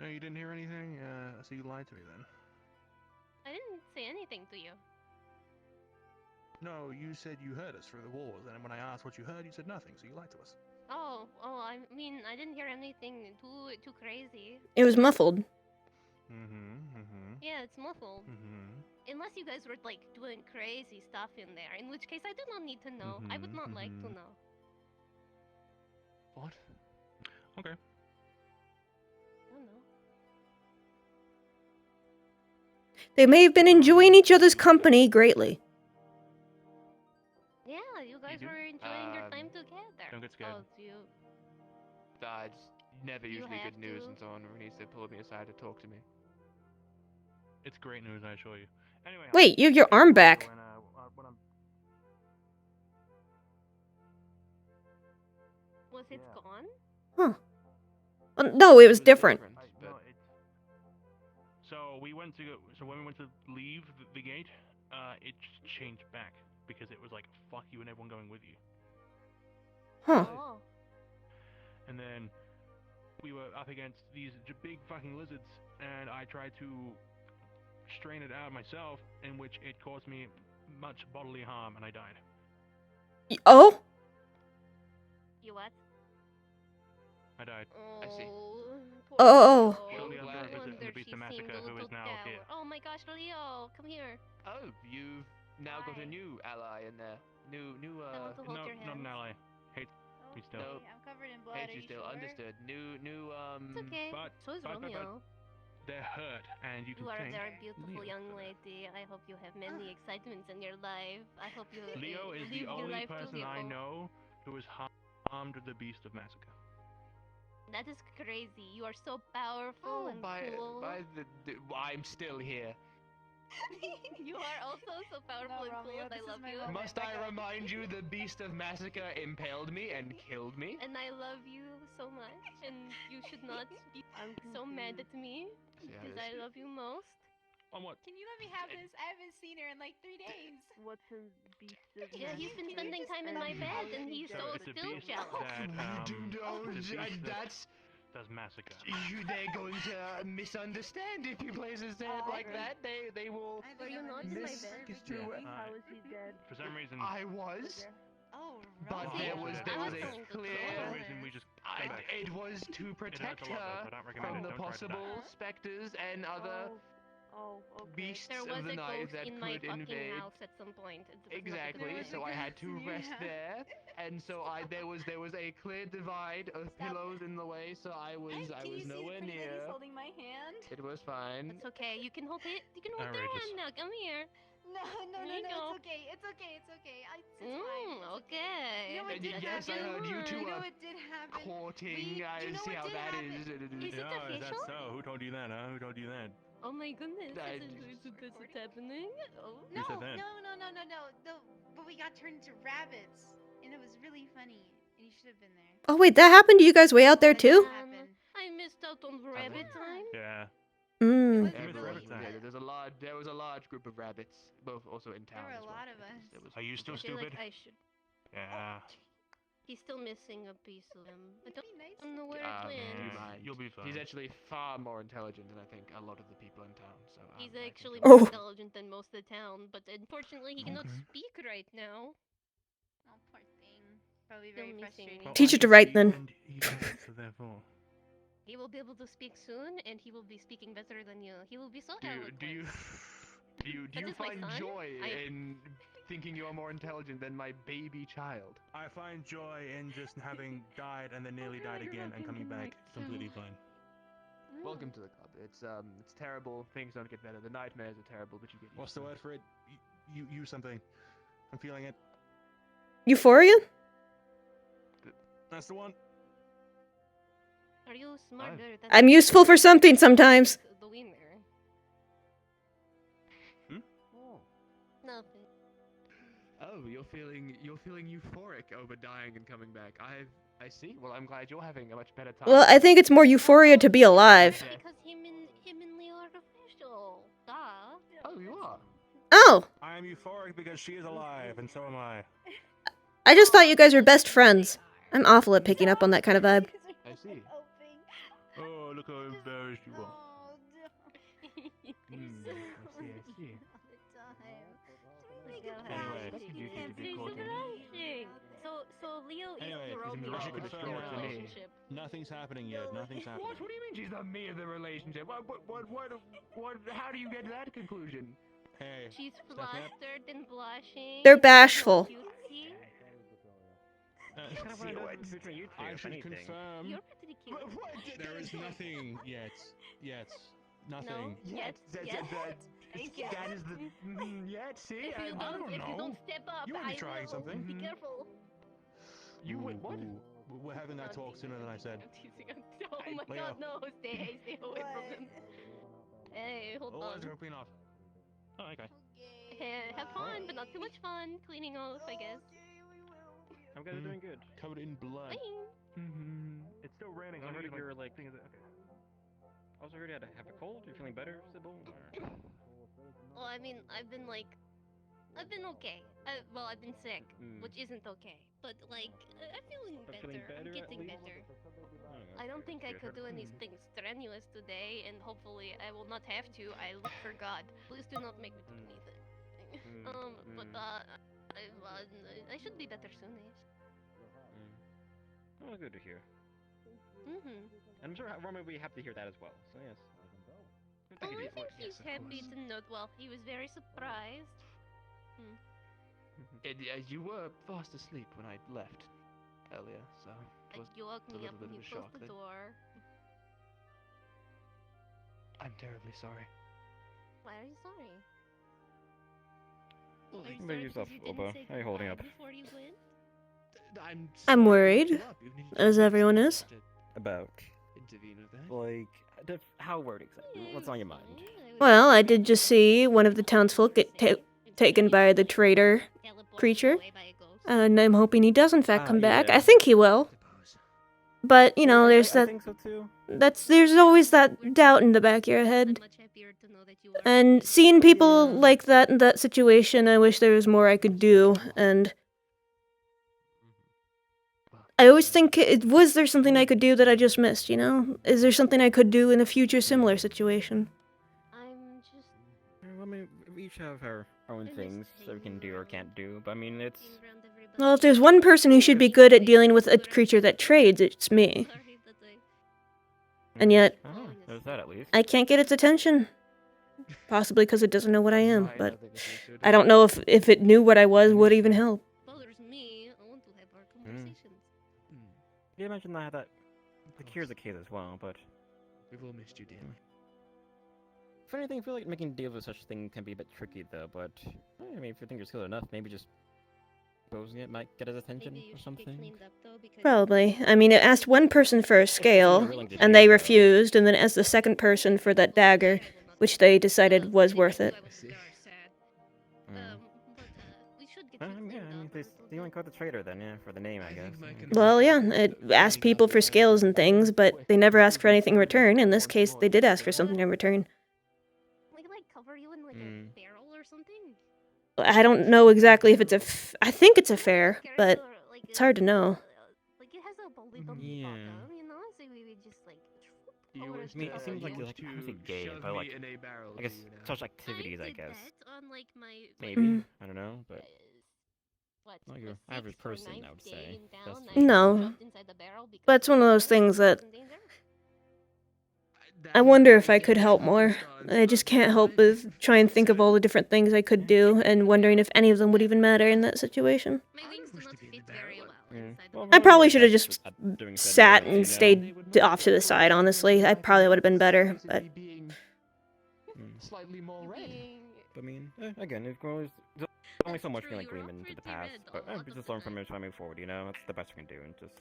Oh, you didn't hear anything? So you lied to me then. I didn't say anything to you. No, you said you heard us through the walls, and when I asked what you heard, you said nothing, so you lied to us. Oh, I mean, I didn't hear anything too crazy. It was muffled. Yeah, it's muffled. Unless you guys were like doing crazy stuff in there, in which case I do not need to know. I would not like to know. What? Okay. I don't know. They may have been enjoying each other's company greatly. Yeah, you guys were enjoying your time together. Don't get scared. Oh, do you? It's never You usually have good news, to? and someone needs to pull me aside to talk to me. It's great news, I assure you. Anyway. Wait, you have your arm back. When I'm Was it gone? Huh. No, it was different. So we went to go. So when we went to leave the gate, it just changed back because it was like fuck you and everyone going with you. Huh. Oh. And then we were up against these big fucking lizards, and I tried to strain it out myself, in which it caused me much bodily harm, and I died. Oh? You what? I died. Oh, I see. Oh. Shortly after a visit from the Beast of Massacre, who is now here. Oh my gosh, Leo, come here. Oh, you've now got a new ally in there. New. I want to hold your Not an hands. ally. Hate me still. Nope. I'm covered in blood. Hate Are you you still. sure? Understood. New. It's okay. But, so is Romeo. they're hurt, and you can You are a thank very beautiful young lady. I hope you have many excitements in your life. I hope you Leo is live the your only life to person the I full. know who is harmed with the Beast of Massacre. That is crazy. You are so powerful and cool. I'm still here. You are also so powerful and cool, and I love you. Must I remind you, the Beast of Massacre impaled me and killed me? And I love you so much, and you should not be so mad at me because I love you most. On what? Can you let me have this? I haven't seen her in like 3 days. What's a beast of Yeah, he's been spending time in my bed, and he's so it's a still beast jealous. That's... Does massacre. They're going to misunderstand if you place his head like that. They will. Were you not in my bed? How is he dead? For some reason. I was. Oh, But there was a clear. For some reason, we just. It was to protect her from the possible specters and other beasts There was of the a night ghost that in my could fucking invade. house at some point. It was not a Exactly. good So I had to rest there, and so there was a clear divide of pillows in the way. So I was nowhere near. Holding my hand. It was fine. It's okay. You can hold it. You can hold their hand now. Come here. No, There you go. it's okay. It's okay. It's okay. It's fine. Okay. You know what did Yes, I happen? heard you two You know are what did happen? courting. I you know see what how did that happen? is. Is it Oh, is that official? so? Who told you that, huh? Who told you that? Oh my goodness. That- This is happening. Oh. No, said that? no. But we got turned into rabbits, and it was really funny. And you should have been there. Oh, wait, that happened to you guys way out there, too? I missed out on rabbit time. Yeah. Mm. There was a large group of rabbits, both also in town. There were a as well. lot of us. Are you still I feel stupid? like I should. Yeah. He's still missing a piece of him. I don't know where it You went. mind. You'll be fine. He's actually far more intelligent than I think a lot of the people in town. So He's I actually can- more intelligent than most of the town, but unfortunately he cannot speak right now. Oh, poor thing. Probably Still very missing. frustrating. Teach it to write, then. So therefore. He will be able to speak soon, and he will be speaking better than you. He will be so eloquent. Do you That is my find son. joy in thinking you are more intelligent than my baby child? I find joy in just having died and then nearly died again and coming back completely fine. Welcome to the club. It's terrible. Things don't get better. The nightmares are terrible, but you get. What's the word for it? You something. I'm feeling it. Euphoria? That's the one. Are you smarter than I'm useful for something sometimes. the winner? Nothing. Oh, you're feeling euphoric over dying and coming back. I see. Well, I'm glad you're having a much better time. Well, I think it's more euphoria to be alive. Because him and Leo are official. Duh. Oh, you are. Oh, I am euphoric because she is alive, and so am I. I just thought you guys were best friends. I'm awful at picking up on that kind of vibe. I see. Oh, look how embarrassed you are. I see. Anyway, So Leo Anyway, is Romeo I should of confirm the that relationship. nothing's happening yet. Nothing's happening. What? What do you mean she's not me in the relationship? What? How do you get to that conclusion? Hey. She's flustered and blushing. They're bashful. Cutesy. I should confirm. You're pretty cute. There is nothing yet. Nothing. No. Yet. Thank you. That is the yet. See, If you don't step up, You might be I trying will. something. Be careful. You wait, what? We're having that talk sooner than I said. I'm teasing. Oh my Leo. god, no! Stay away from him. Hey, hold Oh, on. let's go clean off. Oh, okay. Hey, have fun, but not too much fun. Cleaning off, I guess. I'm guys are doing good. Covered in blood. It's still raining. I heard you're like. Okay. Also heard you had to have a cold. You're feeling better, Sybil? Well, I mean, I've been okay. Well, I've been sick, which isn't okay. But like, I'm feeling better. I'm getting better. I don't think I could do anything strenuous today, and hopefully I will not have to. I look for God. Please do not make me do anything. I should be better soonish. Oh, good to hear. And I'm sure Roman will be happy to hear that as well. So yes. I think he's happy to note. Well, he was very surprised. You were fast asleep when I left earlier, so it was You woke a me little up bit when of you a shock. closed the door. I'm terribly sorry. Why are you sorry? Well, Are you Make sorry yourself, because you Oba. didn't say How are you holding goodbye up? before you went? I'm worried, as everyone is. About intervene with that. like how word exactly? What's on your mind? Well, I did just see one of the townsfolk get taken by the traitor creature, and I'm hoping he does in fact come back. yeah. I think he will. But, you know, there's I that... think so too. There's always that doubt in the back of your head. And seeing people like that in that situation, I wish there was more I could do, and... I always think, was there something I could do that I just missed, you know? Is there something I could do in a future similar situation? Well, I mean, we each have our own things that we can do or can't do, but I mean, it's... Well, if there's one person who should be good at dealing with a creature that trades, it's me. And yet, there's that at least. I can't get its attention. Possibly because it doesn't know what I am, but I don't know if it knew what I was would even help. Yeah, imagine that the cure's a case as well, but... We've all missed you dearly. If anything, I feel like making deals with such a thing can be a bit tricky, though, but... I mean, if you think you're skilled enough, maybe just... posing it might get his attention or something. Probably. I mean, it asked one person for a scale, and they refused, and then it asked the second person for that dagger, which they decided was worth it. Yeah, I mean, they only called the trader then, yeah, for the name, I guess. Well, yeah, it asked people for scales and things, but they never asked for anything in return. In this case, they did ask for something in return. Like cover you in like a barrel or something? I don't know exactly if it's I think it's a fair, but it's hard to know. Like it has a little Yeah. bottom, you know? So we would just like... I mean, it seems like you're like obviously gay, but like, I guess such activities, I guess. On like my... Maybe, I don't know, but... Not your average person, I would say. No. That's one of those things that... I wonder if I could help more. I just can't help but try and think of all the different things I could do, and wondering if any of them would even matter in that situation. I probably should have just sat and stayed off to the side, honestly. I probably would have been better, but... Slightly more red. I mean, again, there's only so much we can like glean into the past, but we just learn from it, try to move forward, you know? That's the best we can do, and just...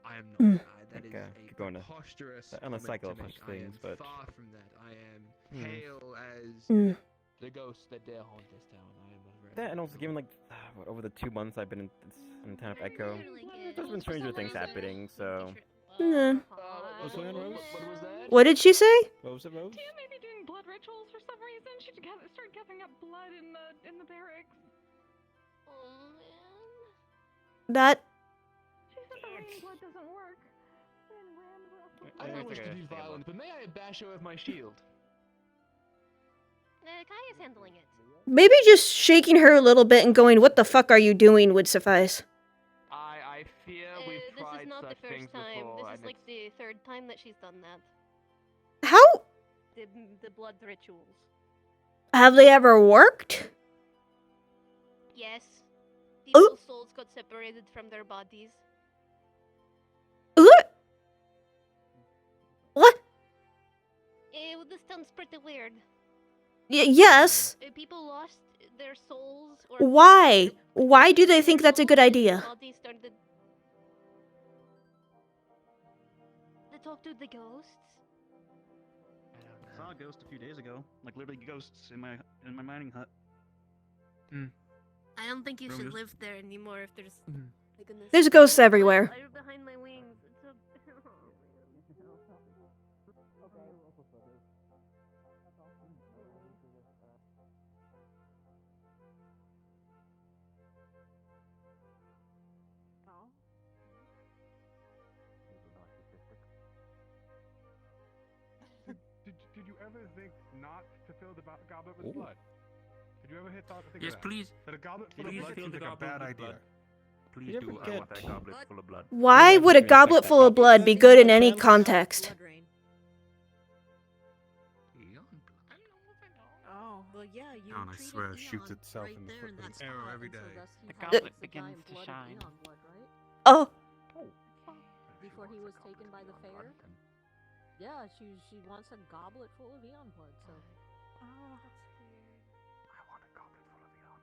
I am not. That is keep going preposterous on a cycle of comment such to make. things, I am but... far from that. I am pale as the ghosts that dare haunt this town. I am afraid. That, and also given like, over the 2 months I've been in Town of Echo, there's been stranger things happening, so... What did she say? What was it, Rose? Tia may be doing blood rituals for some reason. She started gathering up blood in the barracks. That... She said the raining blood doesn't work. I don't wish to be violent, but may I bash her with my shield? Kaya's handling it. Maybe just shaking her a little bit and going, "What the fuck are you doing?" would suffice. I fear we've tried This is not the such first things time. before, This and is like the third time that she's done that. How The blood rituals. have they ever worked? Yes. People's souls got separated from their bodies. What? This sounds pretty weird. Yes. People lost their souls. Or Why? Why do they think that's a good idea? bodies started talk to the ghosts? I saw a ghost a few days ago. Like literally ghosts in my mining hut. I don't think you should Romeo? live there anymore if there's. My goodness. There's ghosts everywhere. Fire behind my wings. It's a. Did you ever think not to fill the goblet with blood? Did you ever think Yes, of that? please. That a goblet full of Please blood fill seems the like a goblet bad with idea. blood. Please You do. ever I want that goblet full of blood. Why would a goblet full of blood be good in any context? Oh, well, yeah, you Oh, and I treated swear it Eon shoots itself right in the there foot in with that an arrow spot, every and so day. thus he The had goblet to begins die to in blood of shine. Eon blood, right? Oh. Before he was taken by the fair? Yeah, she wants a goblet full of Eon blood, so... Oh, that's weird.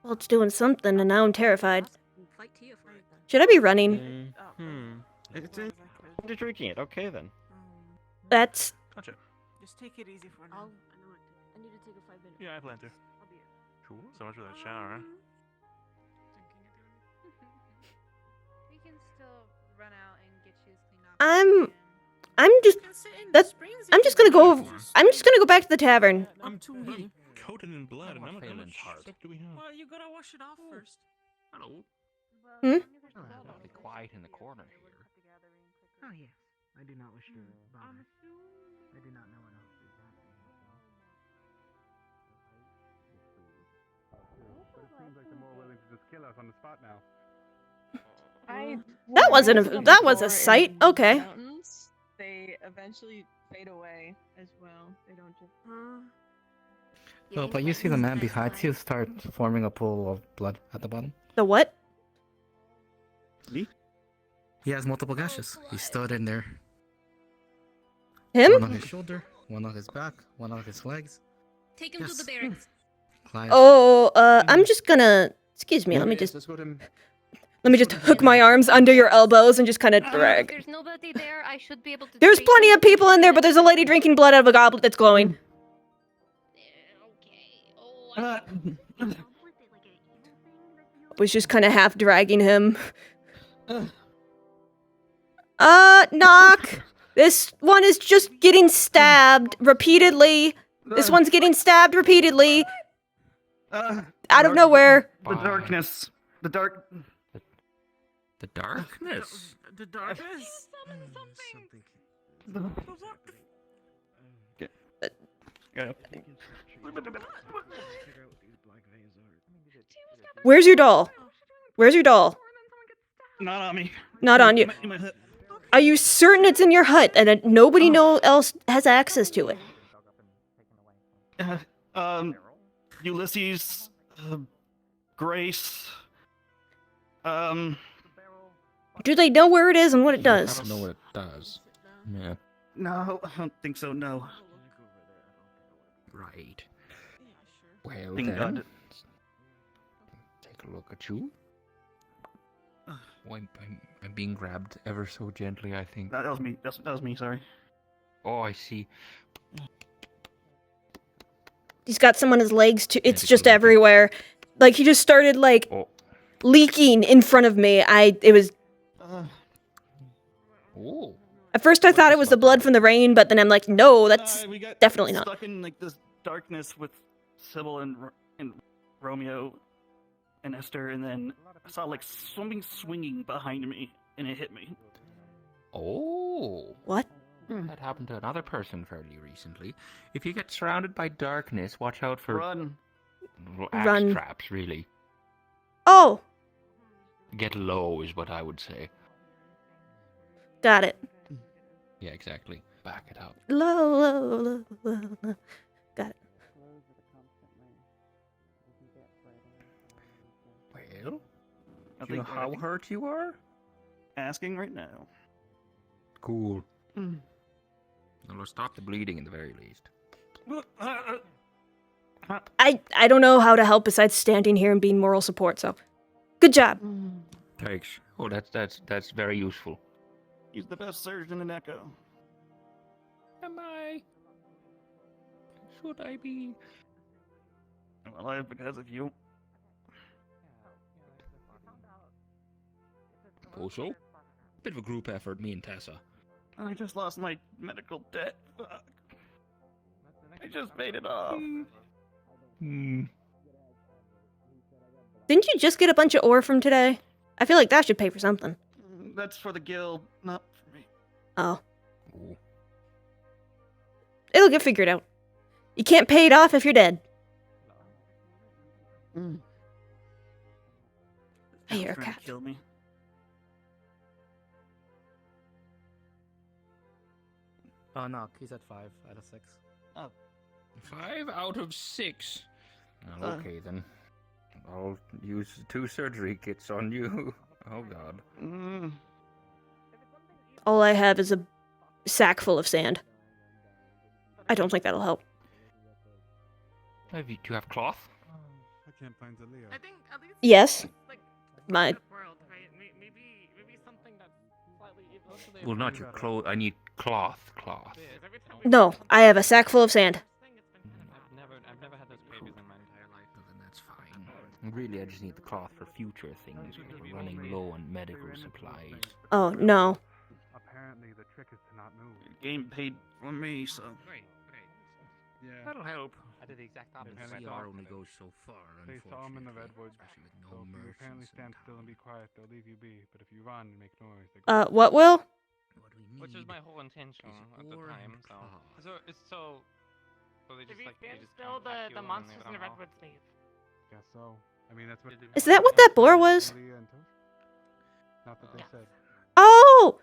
Well, it's doing something, and now I'm terrified. Fight Tia for it then. Should I be running? It's into drinking it. Okay then. That's. Gotcha. Just take it easy for now. I need to take a 5-minute. Yeah, I plan to. I'll be here. Cool. So much for that shower. We can still run out and get shoes cleaned up. I'm just gonna go. I'm just gonna go back to the tavern. I'm coated in blood, and how much stuff do we have? Well, you gotta wash it off first. Hello. Hmm? Be quiet in the corner here. Oh yes, I do not wish to bother. I do not know what else is happening. But it seems like they're more willing to just kill us on the spot now. That was a sight. Okay. Mountains, they eventually fade away as well. They don't just. No, but you see the man behind you start forming a pool of blood at the bottom. The what? Me? He has multiple gashes. He's stood in there. Him? One on his shoulder, one on his back, one on his legs. Take him to the barracks. Oh, I'm just gonna. Excuse me. Let me just. Let's go to him. Let me just hook my arms under your elbows and just kind of drag. There's nobody there. I should be able to. There's plenty of people in there, but there's a lady drinking blood out of a goblet that's glowing. Was just kind of half dragging him. Knock! This one is just getting stabbed repeatedly. This one's getting stabbed repeatedly. Out of nowhere. The darkness. The dark. The darkness. The darkness? Where's your doll? Where's your doll? Not on me. Not on you. In my hut. Are you certain it's in your hut and that nobody else has access to it? Ulysses, Grace, Do they know where it is and what it does? I don't know what it does. Yeah. No, I don't think so, no. Right. Well Thank then, God. take a look at you. Oh, I'm being grabbed ever so gently, I think. That was me. That was me, sorry. Oh, I see. He's got some on his legs too. It's just everywhere. Like he just started leaking in front of me. It was. Oh. At first I thought it was the blood from the rain, but then I'm like, no, that's We got definitely not. stuck in like this darkness with Sybil and Romeo and Esther, and then I saw like something swinging behind me, and it hit me. Oh. What? That happened to another person fairly recently. If you get surrounded by darkness, watch out for Run. Axe traps, really. Oh, Get low is what I would say. got it. Yeah, exactly. Back it up. Low. Got it. Well, do you know how hurt you are? Asking right now. Cool. Well, we'll stop the bleeding in the very least. I don't know how to help besides standing here and being moral support. So, good job. Thanks. Oh, that's very useful. He's the best surgeon in Echo. Am I? Should I be? I'm alive because of you. Oh, so? Bit of a group effort, me and Tessa. I just lost my medical debt. Fuck. I just paid it off. Didn't you just get a bunch of ore from today? I feel like that should pay for something. That's for the guild, not for me. Oh. It'll get figured out. You can't pay it off if you're dead. I hear a Trying to cat. kill me. Oh no, he's at 5 out of 6. Oh. 5 out of 6. Okay then. I'll use 2 surgery kits on you. Oh god. All I have is a sack full of sand. I don't think that'll help. Do you have cloth? I can't find the Leo. I think at least Yes. like My world, right? Maybe something that's slightly Well, not your clothes. I need cloth. No, I have a sack full of sand. I've never had those babies in my entire life. Well, then that's fine. Really, I just need the cloth for future things when we're running low on medical supplies. Oh, no. Apparently, the trick is to not move. Game paid for me, so. Great. Yeah. That'll help. I did the exact The opposite. CR only goes so far, They saw him in the unfortunately, redwoods. especially with So no if you merchants apparently in stand town. still and be quiet, they'll leave you be. But if you run and make noise, they go. What will? Which was my whole intention at the time. So they just like they just still contact you the and monsters they in the don't know. redwoods leave. Guess so. I mean, that's what. Is that what that boar was? Not that they said. Oh!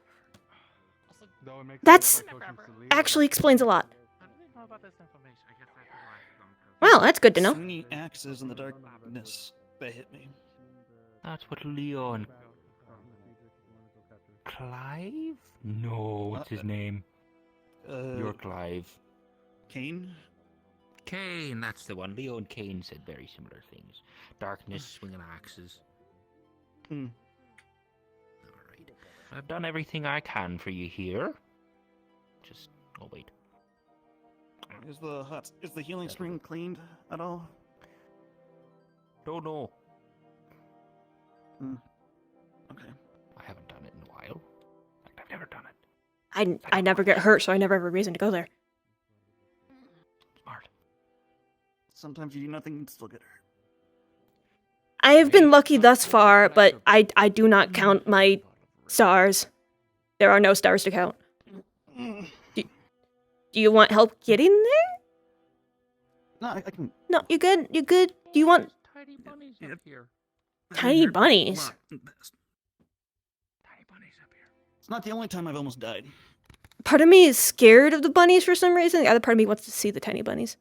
Though it makes That's sense by coaching Celia. actually explains a lot. How do they know about this information? I guess I have to ask them. Well, that's good to know. Swinging axes in the darkness. They hit me. That's what Leon. Clive? No, what's his name? Your Clive. Kane? Kane, that's the one. Leo and Kane said very similar things. Darkness, swinging axes. Alright. I've done everything I can for you here. Just, oh wait. Is the healing spring cleaned at all? Don't know. Okay. I haven't done it in a while. I've never done it. I never get hurt, so I never have a reason to go there. Smart. Sometimes you do nothing and still get hurt. I have been lucky thus far, but I do not count my stars. There are no stars to count. Do you want help getting there? No, I can. No, you good? You good? Do you want Tiny bunnies up here. tiny bunnies? It's not the only time I've almost died. Part of me is scared of the bunnies for some reason. The other part of me wants to see the tiny bunnies.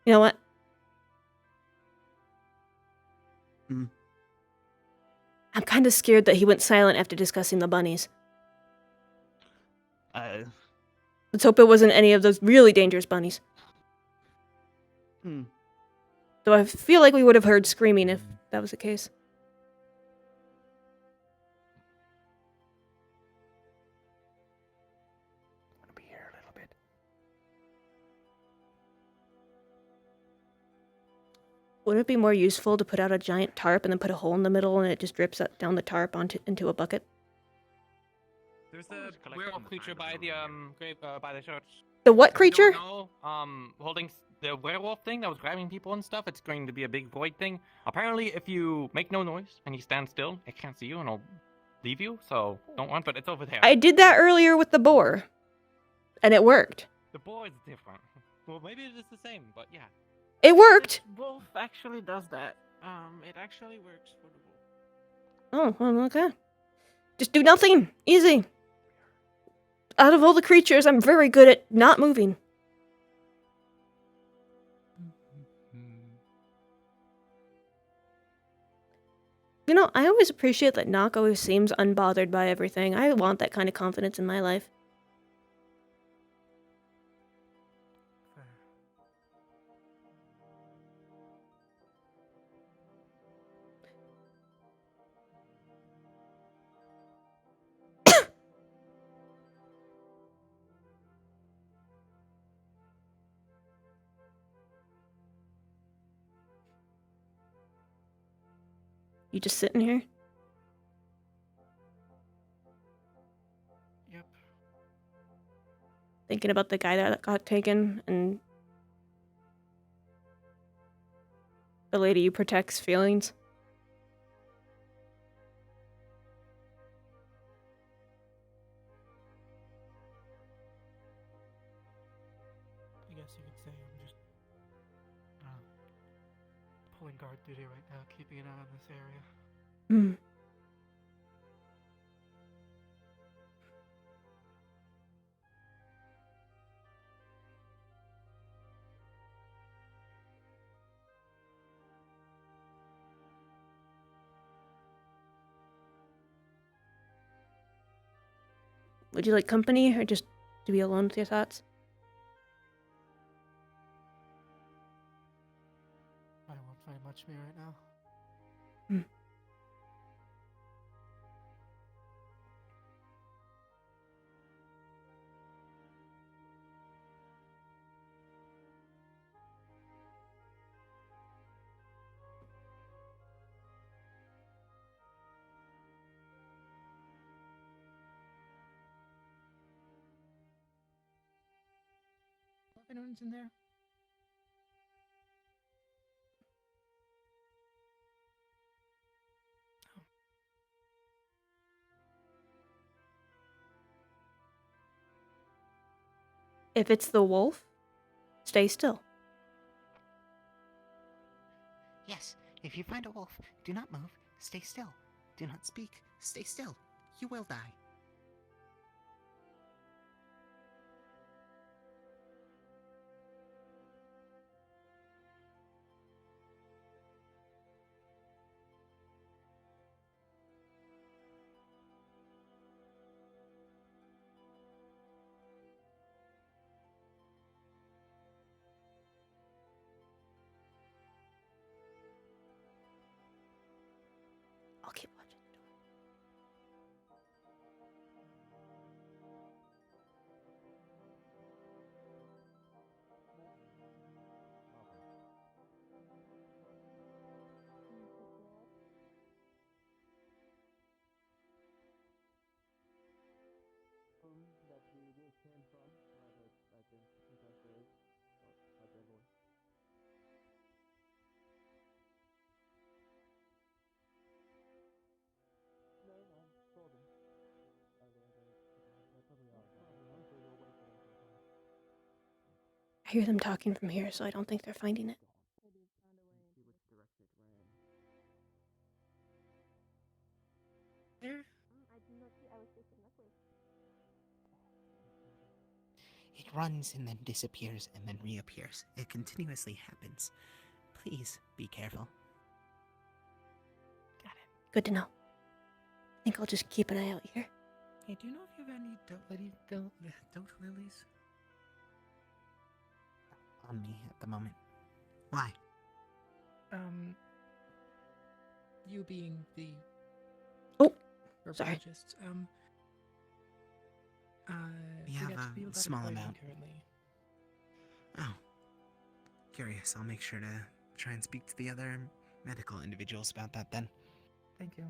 You know what? I'm kind of scared that he went silent after discussing the bunnies. Let's hope it wasn't any of those really dangerous bunnies. Though I feel like we would have heard screaming if that was the case. I'll be here a little bit. Wouldn't it be more useful to put out a giant tarp and then put a hole in the middle and it just drips down the tarp into a bucket? There's the werewolf creature by the grave by the church. The what If you creature? don't know, holding the werewolf thing that was grabbing people and stuff. It's going to be a big void thing. Apparently, if you make no noise and you stand still, it can't see you and it'll leave you. So don't run, but it's over there. I did that earlier with the boar, and it worked. The boar is different. Well, maybe it is the same, but yeah. It worked. Wolf actually does that. It actually works for the wolf. Oh, well, okay. Just do nothing. Easy. Out of all the creatures, I'm very good at not moving. You know, I always appreciate that Nock always seems unbothered by everything. I want that kind of confidence in my life. You just sitting here? Yep. Thinking about the guy that got taken and the lady you protect's feelings? I guess you could say I'm just pulling guard duty right now, keeping an eye on this area. Hmm. Would you like company or just to be alone with your thoughts? I won't find much me right now. Hmm. If anyone's in there. If it's the wolf, stay still. Yes, if you find a wolf, do not move, stay still. Do not speak, stay still. You will die. I'll keep watching. That the wolf came from, I think there is, a dead one. No, I told him. They probably are. Hopefully they'll wait for them sometime. I hear them talking from here, so I don't think they're finding it. See which direction it ran. There? I did not see. I was facing that way. It runs and then disappears and then reappears. It continuously happens. Please be careful. Good to know. I think I'll just keep an eye out here. Hey, do you know if you have any dote lilies? On me at the moment. Why? You being the Oh, sorry. herbologist, We have got to be a without small poison amount. currently. Oh. Curious. I'll make sure to try and speak to the other medical individuals about that then. Thank you.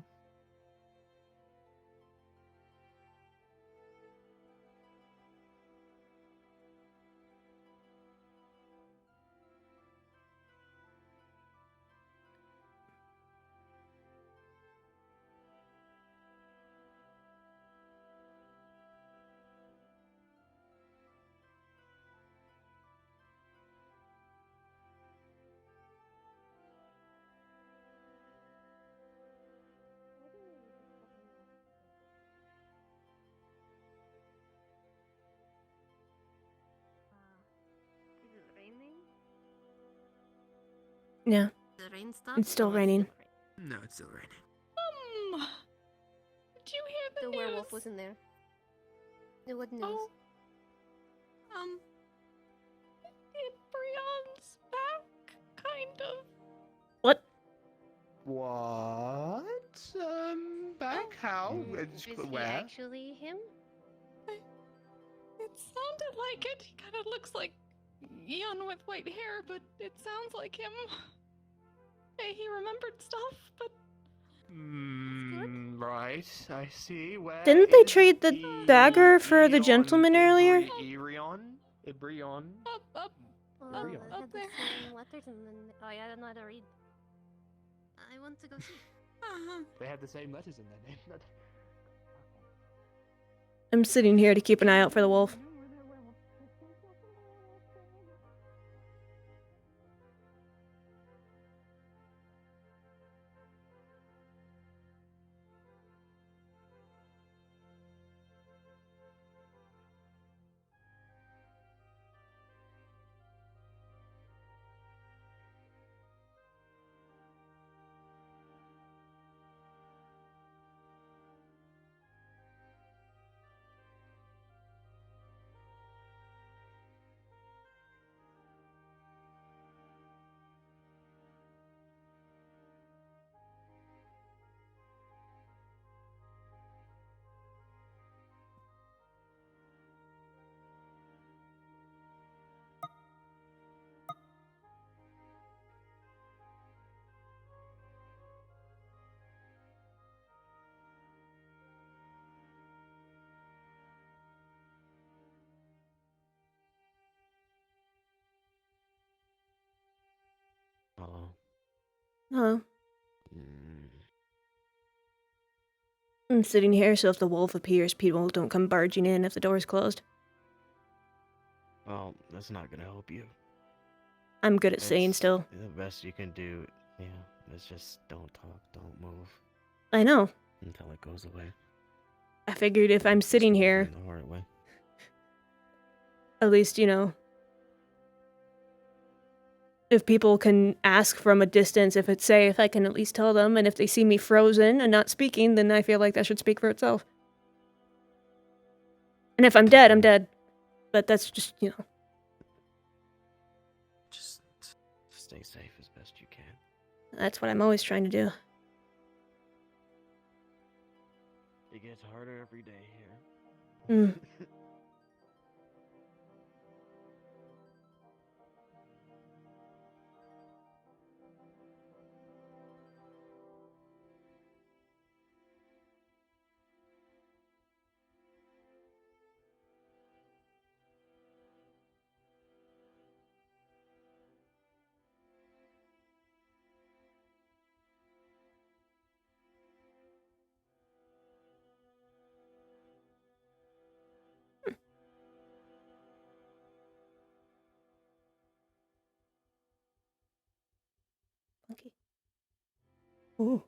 Is it raining? Yeah. The rain stopped? It's still or raining. No, it's still raining. Did you hear The the news? werewolf was in there. The what news? Oh. Brion's back, kind of. What? What? Back? How? Is he Where? actually him? It sounded like it. He kind of looks like Ian with white hair, but it sounds like him. Hey, he remembered stuff, but Right. I see. Where Didn't they is trade the dagger for the gentleman earlier? Irion? Ibrion? Oh, Ibrion. I had the same letters and then I don't know how to read. I want to go see. They had the same letters in their name. I'm sitting here to keep an eye out for the wolf. Oh. Huh. I'm sitting here so if the wolf appears, people don't come barging in if the door's closed. Well, that's not gonna help you. I'm good at saying still. The best you can do, yeah, is just don't talk, don't move I know. until it goes away. I figured if I'm sitting here, The hard way. at least, you know, if people can ask from a distance, if it's safe, I can at least tell them, and if they see me frozen and not speaking, then I feel like that should speak for itself. And if I'm dead, I'm dead. But that's just, you know. Just stay safe as best you can. That's what I'm always trying to do. It gets harder every day here. Hmm. Okay. Ooh.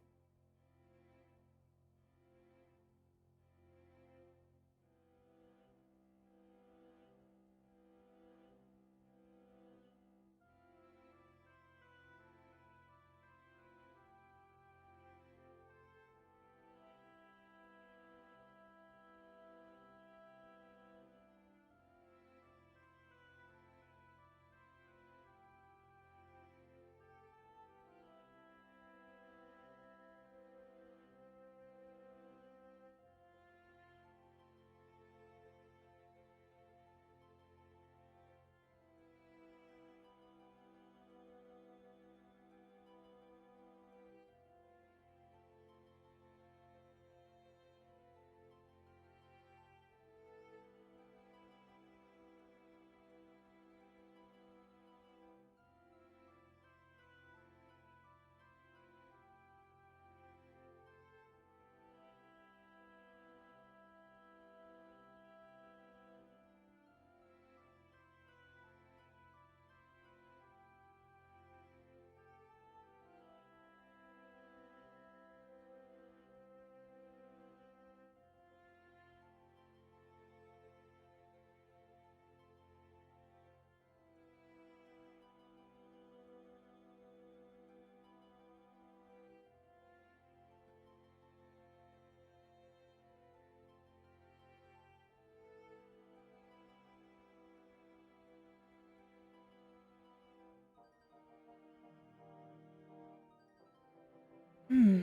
Hmm.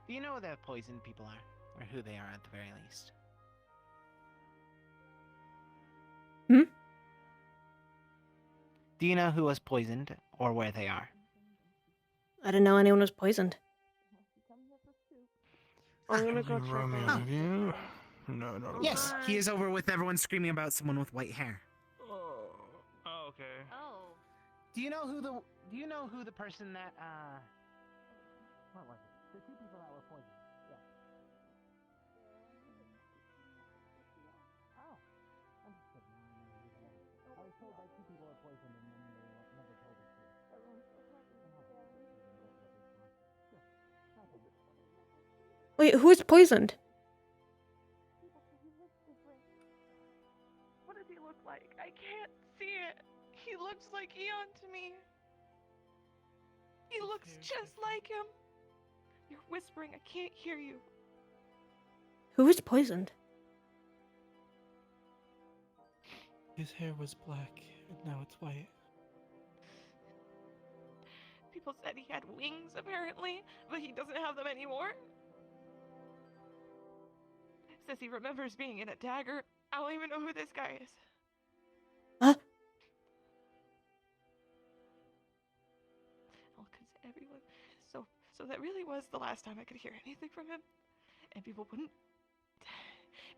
Do you know who the poisoned people are? Or who they are at the very least? Hmm? Do you know who was poisoned or where they are? I didn't know anyone was poisoned. I'm gonna go check Romeo, on have you? No, not Yes, okay. he is over with everyone screaming about someone with white hair. Oh, okay. Oh. Do you know who the person that what was it? The two people that were poisoned. Yeah. Oh. Understood. Now I know who they are. I was told that two people were poisoned and then they never told us who. Wait, who is poisoned? What does he look like? I can't see it. He looks like Eon to me. He looks just like him. You're whispering. I can't hear you. Who is poisoned? His hair was black, and now it's white. People said he had wings, apparently, but he doesn't have them anymore. Says he remembers being in a dagger. I don't even know who this guy is. Huh? Well, because everyone... So that really was the last time I could hear anything from him. And people wouldn't...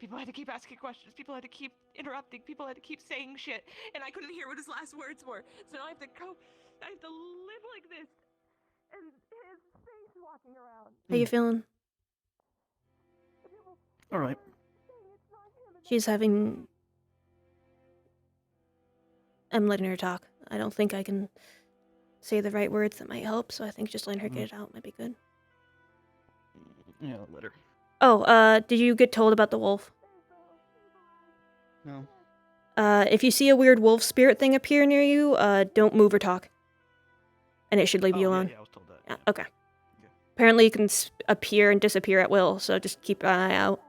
People had to keep asking questions. People had to keep interrupting. People had to keep saying shit. And I couldn't hear what his last words were. So now I have to live like this. And his face walking around. How you feeling? All right. She's having... I'm letting her talk. I don't think I can say the right words that might help, so I think just letting her get it out might be good. Yeah, let her. Oh, did you get told about the wolf? No. If you see a weird wolf spirit thing appear near you, don't move or talk. And it should leave you alone. Yeah, I was told that. Yeah, okay. Apparently it can appear and disappear at will, so just keep an eye out.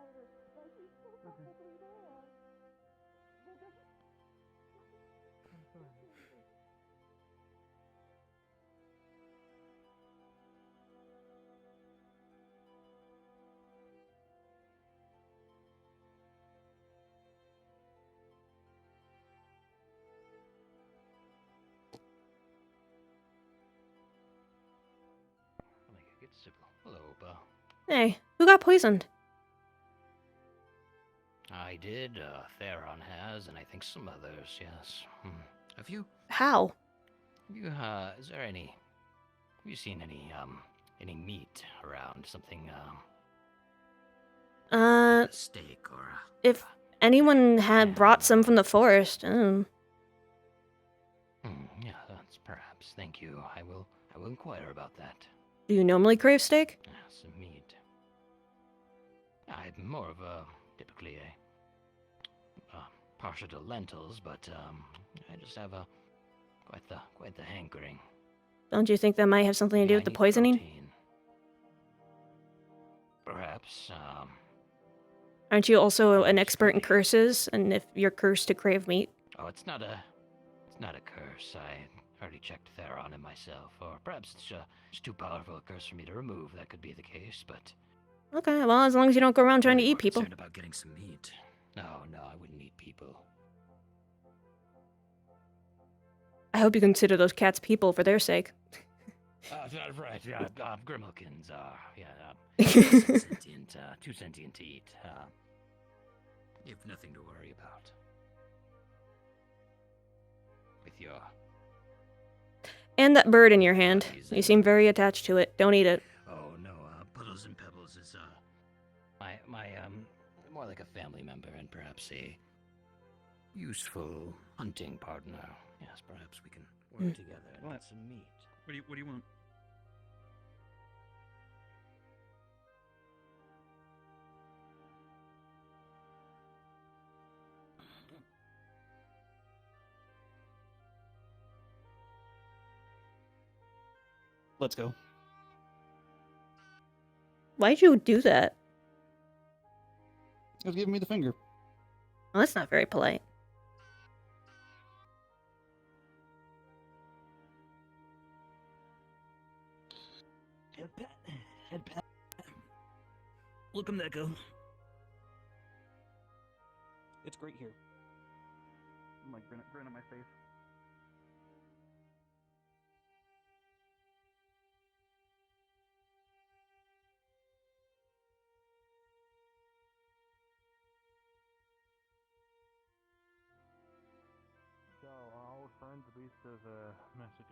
Hello, Bo. Hey, who got poisoned? I did, Theron has, and I think some others, yes. Have you? How? Is there any... Have you seen any meat around? Something, a steak or a... If anyone had brought some from the forest, yeah, that's perhaps. Thank you. I will inquire about that. Do you normally crave steak? Some meat. I'm more of a, typically partial to lentils, but, I just have quite the hankering. Don't you think that might have something to do with the poisoning? Perhaps, Aren't you also an expert in curses, and if you're cursed to crave meat? Oh, it's not a curse. I already checked Theron and myself, or perhaps it's just too powerful a curse for me to remove. That could be the case, but... Okay, well, as long as you don't go around trying to eat people. Concerned about getting some meat. No, I wouldn't eat people. I hope you consider those cats people for their sake. Right, yeah, Grimokins are, too sentient to eat. You have nothing to worry about. With your... And that bird in your hand. You seem very attached to it. Don't eat it. Oh, no, Puddles and Pebbles is, my more like a family member and perhaps a useful hunting partner. Yes, perhaps we can work together and get some meat. What do you want? Let's go. Why'd you do that? He was giving me the finger. Well, that's not very polite. Look at that go. It's great here. I'm like grin on my face. So, our old friend, the Beast of Massacre.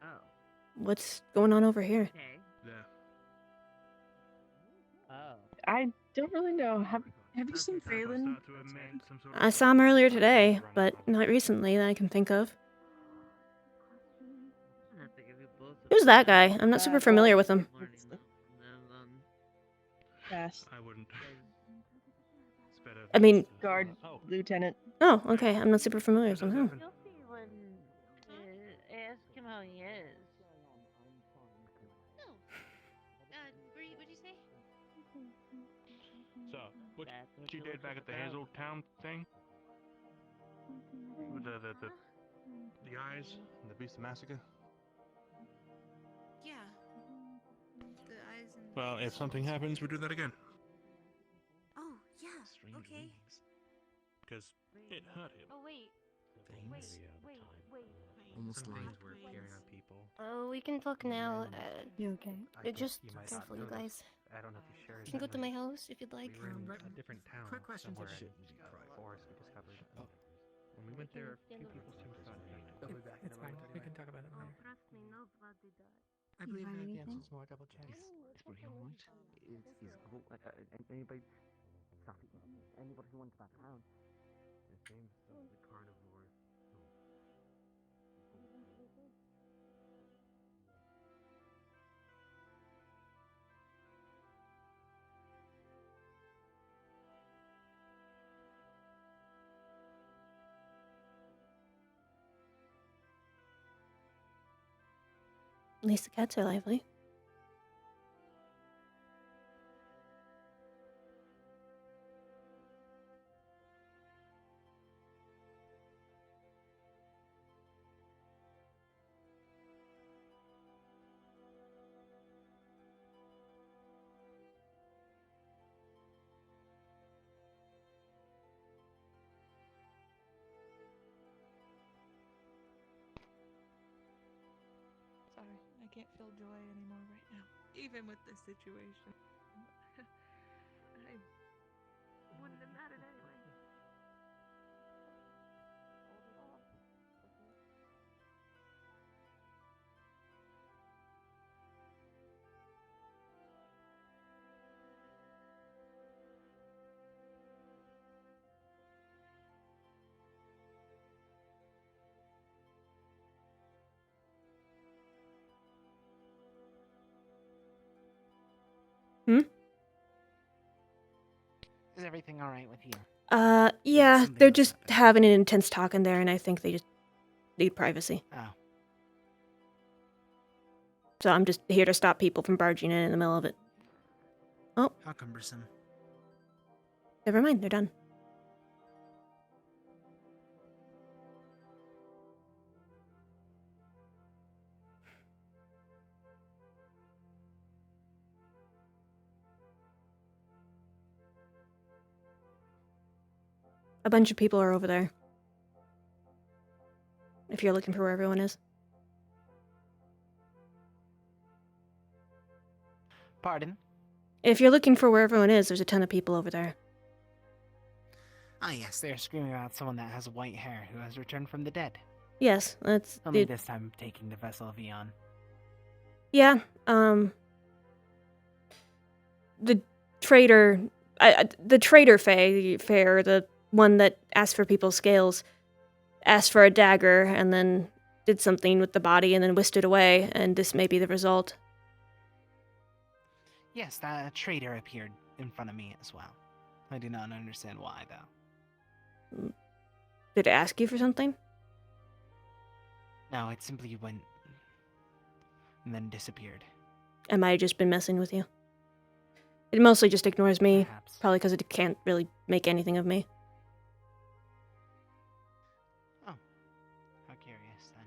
Oh. What's going on over here? Okay. Yeah. Oh. I don't really know. Have you seen Phelan? I saw him earlier today, but not recently that I can think of. Who's that guy? I'm not super familiar with him. Yes. I wouldn't. It's better. I mean, Guard lieutenant. oh, okay. I'm not super familiar with him. Huh. You'll see when ask him how he is. No. What'd you say? So, what you did back at the Hazel Town thing? With the eyes and the Beast of Massacre? Yeah. The eyes and. Well, if something happens, we'll do that again. Oh yeah. Okay. Because it hurt him. Oh wait. Wait. Almost like we're peering on people. Oh, we can talk now. You okay? Just careful, you guys. I don't know if you share. You can go to my house if you'd like. We were in a different town. Quick question. Somewhere in the forest we discovered. When we went there, a few people seemed to find It's fine. We can talk about it later. Trust me, nobody died. I believe that the answers more double check. Is Bree alright? He's cool. Anybody? Anybody who went to that town? It seems the carnivore. At least the cats are lively. Sorry, I can't feel joy anymore right now. Even with this situation. I wouldn't have mattered anyway. Hmm? Is everything alright with you? Yeah, they're just having an intense talk in there, and I think they just need privacy. Oh. So I'm just here to stop people from barging in the middle of it. Oh, How cumbersome. never mind, they're done. A bunch of people are over there. If you're looking for where everyone is. Pardon? If you're looking for where everyone is, there's a ton of people over there. Ah, yes, they're screaming about someone that has white hair who has returned from the dead. Yes, that's Only this time taking the vessel of Eon. Yeah, the traitor, the traitor fair, the one that asked for people's scales, asked for a dagger and then did something with the body and then whisked it away, and this may be the result. Yes, that traitor appeared in front of me as well. I do not understand why, though. Did it ask you for something? No, it simply went and then disappeared. It might have just been messing with you. It mostly just ignores me, Perhaps. probably because it can't really make anything of me. Oh, how curious then.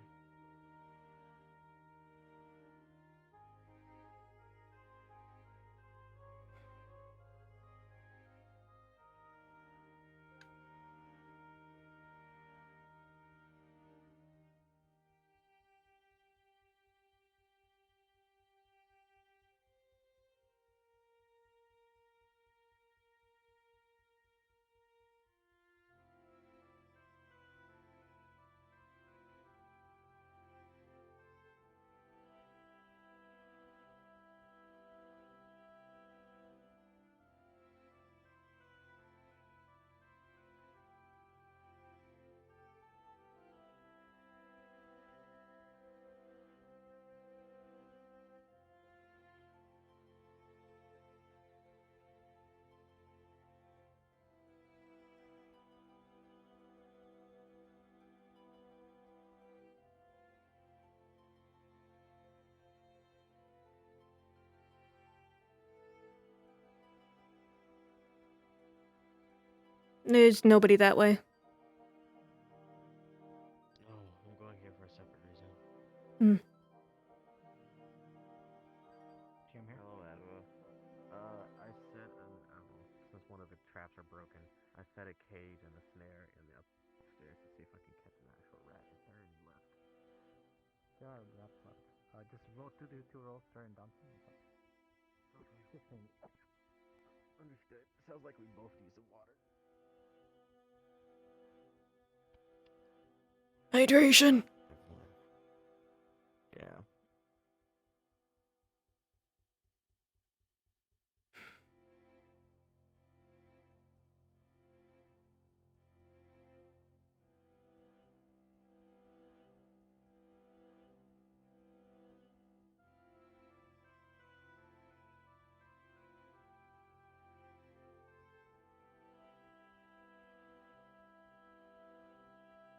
There's nobody that way. No, I'm going here for a separate reason. Hmm. Hello, Advo. I set since one of the traps are broken, I set a cage and a snare in the upstairs to see if I can catch an actual rat. Is there any left? There are rats left. Just roll two rolls, turn down. Okay. 15. Understood. Sounds like we both need some water. Hydration. Yeah.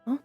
Huh?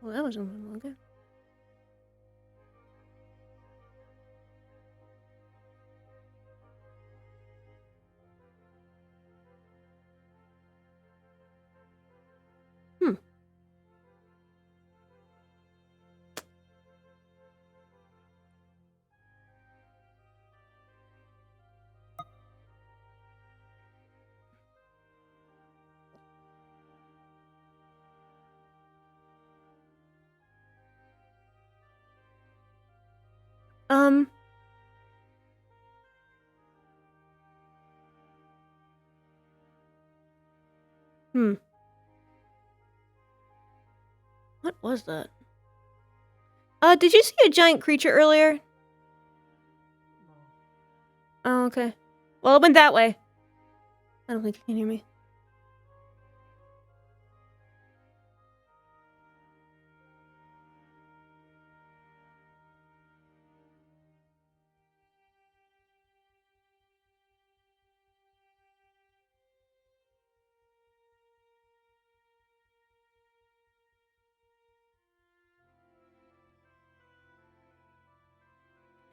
Well, that wasn't okay. Hmm. Hmm. What was that? Did you see a giant creature earlier? Oh, okay. Well, it went that way. I don't think you can hear me.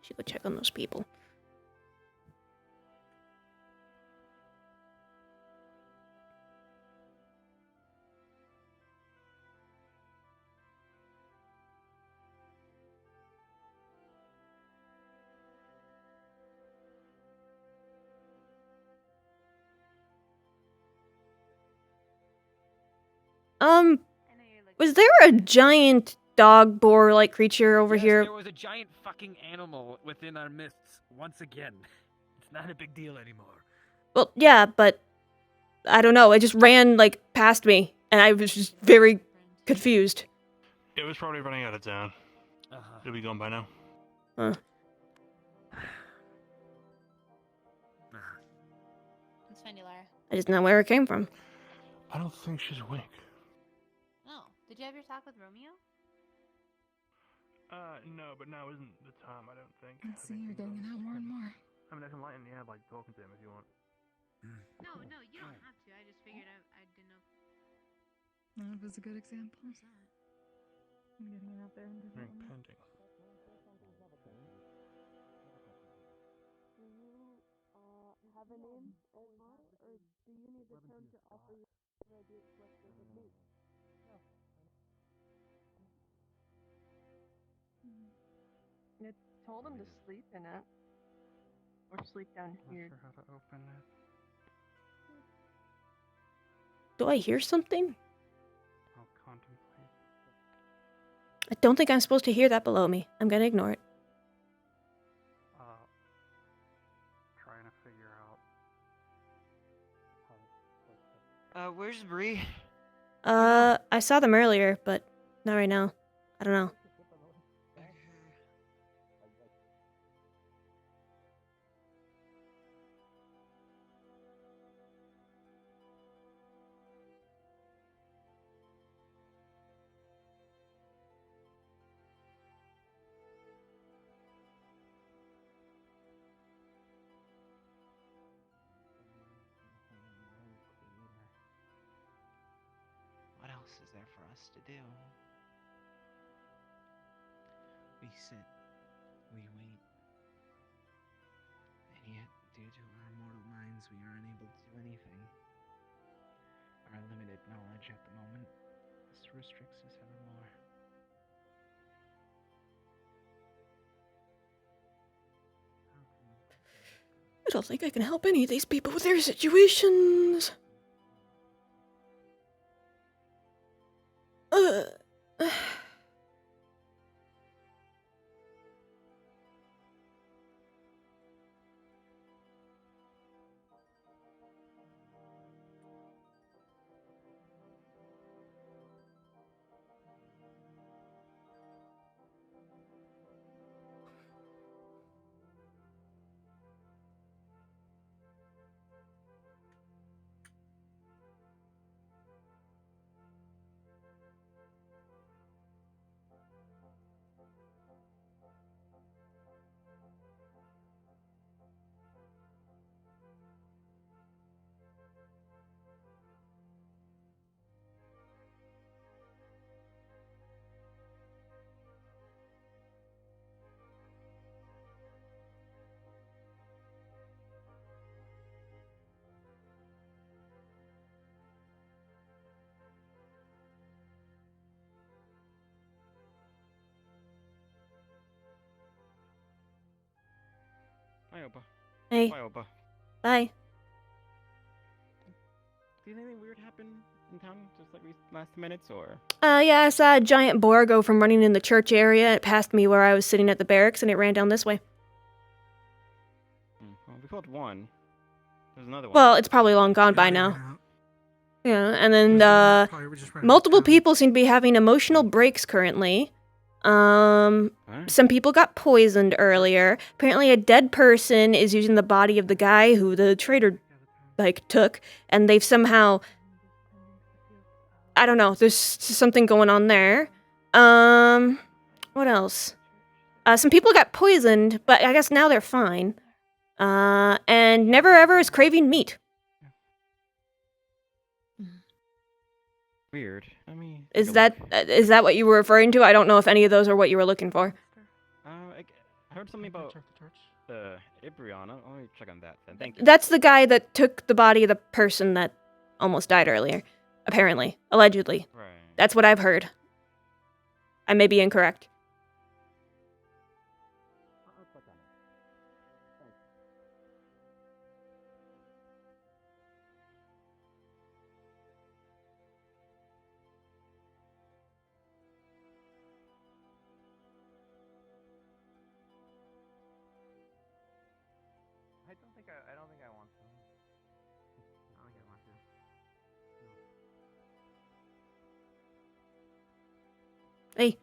Should go check on those people. Was there a giant dog boar-like creature over here? There was a giant fucking animal within our midst once again. It's not a big deal anymore. Well, yeah, but I don't know. It just ran like past me, and I was just very confused. It was probably running out of town. It'll be gone by now. Huh. Let's find you, Lara. I just know where it came from. I don't think she's awake. Oh, did you have your talk with Romeo? No, but now isn't the time, I don't think. Let's see, you're getting it out more and more. I mean, I can lighten the air by talking to him if you want. No, you don't have to. I just figured I didn't know. That was a good example. I'm getting it out there and Ring pending. Do you have a name or do you need the town to offer you radiant collector with me? I told him to sleep in it. Or sleep down here. Not sure how to open it. Do I hear something? I'll contemplate. I don't think I'm supposed to hear that below me. I'm gonna ignore it. Trying to figure out Where's Bree? I saw them earlier, but not right now. I don't know. What else is there for us to do? We sit, we wait, and yet, due to our mortal minds, we are unable to do anything. Our limited knowledge at the moment restricts us evermore. I don't think I can help any of these people with their situations. Hi, Opa. Hey. Bye, Opa. Bye. Did anything weird happen in town just like these last minutes, or? Yeah, I saw a giant boar go from running in the church area. It passed me where I was sitting at the barracks, and it ran down this way. Well, we caught one. There's another one. Well, it's probably long gone by now. Yeah, and then, multiple people seem to be having emotional breaks currently. Some people got poisoned earlier. Apparently a dead person is using the body of the guy who the traitor, took, and they've somehow... I don't know, there's something going on there. What else? Some people got poisoned, but I guess now they're fine. And Never Ever is craving meat. Weird. I mean, Is that what you were referring to? I don't know if any of those are what you were looking for. I heard something about the Ibriana. Let me check on that then. Thank you. That's the guy that took the body of the person that almost died earlier. Apparently. Allegedly. Right. That's what I've heard. I may be incorrect. I don't think I want to. I don't think I want to. Hey.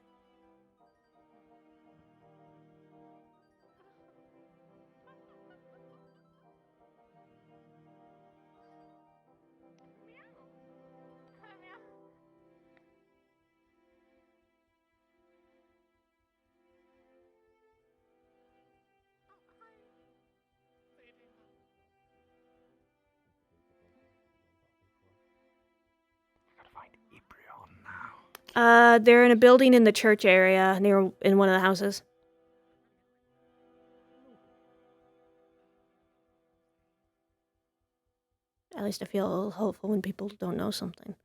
They're in a building in the church area, near in one of the houses. At least I feel a little hopeful when people don't know something.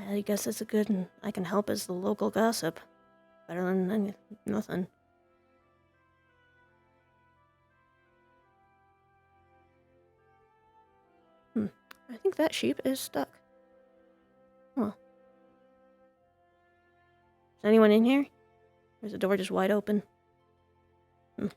I guess it's a good I can help as the local gossip. Better than nothing. I think that sheep is stuck. Huh. Is anyone in here? Or is the door just wide open? Look,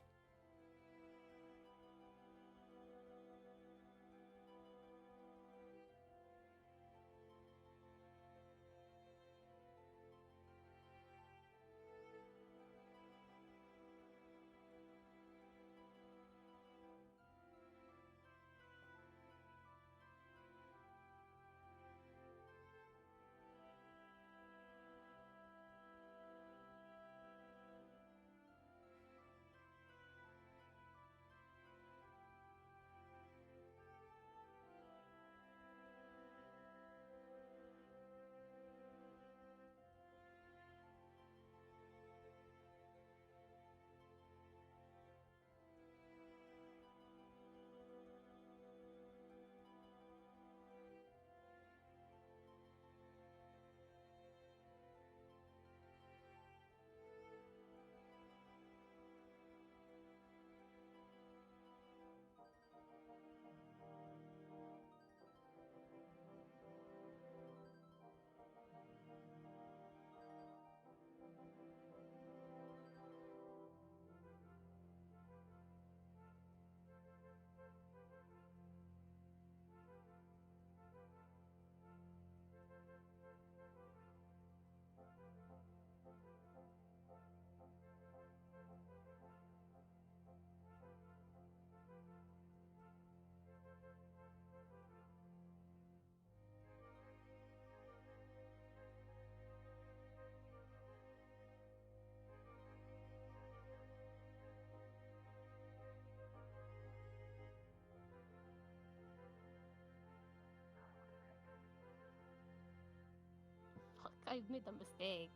I've made a mistake.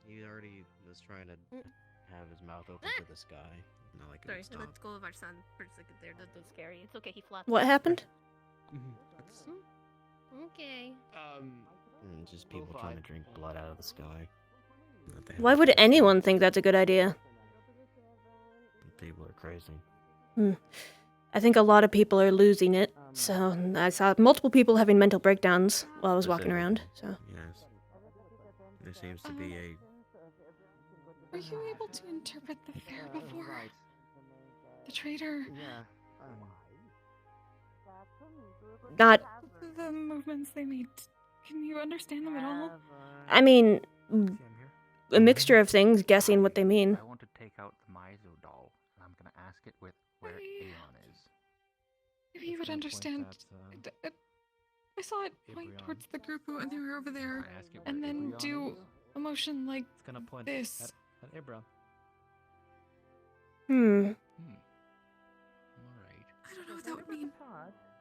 He already was trying to have his mouth open to the sky. Not like Sorry, it would let's stop. go of our son for a second there. That was scary. It's okay, he flopped. What happened? Okay. Just people trying to drink blood out of the sky. Why would anyone think that's a good idea? People are crazy. I think a lot of people are losing it. So I saw multiple people having mental breakdowns while I was walking around. So Yes. There seems to be a... Were you able to interpret the fair before? The traitor? not. The movements they made. Can you understand them at all? I mean, a mixture of things. Guessing what they mean. I want to take out the Mizo doll, and I'm gonna ask it with where Aeon is. If you would understand. I saw it point towards the group when they were over there, and then do a motion like It's gonna point this. at Abraham. I don't know what that would mean.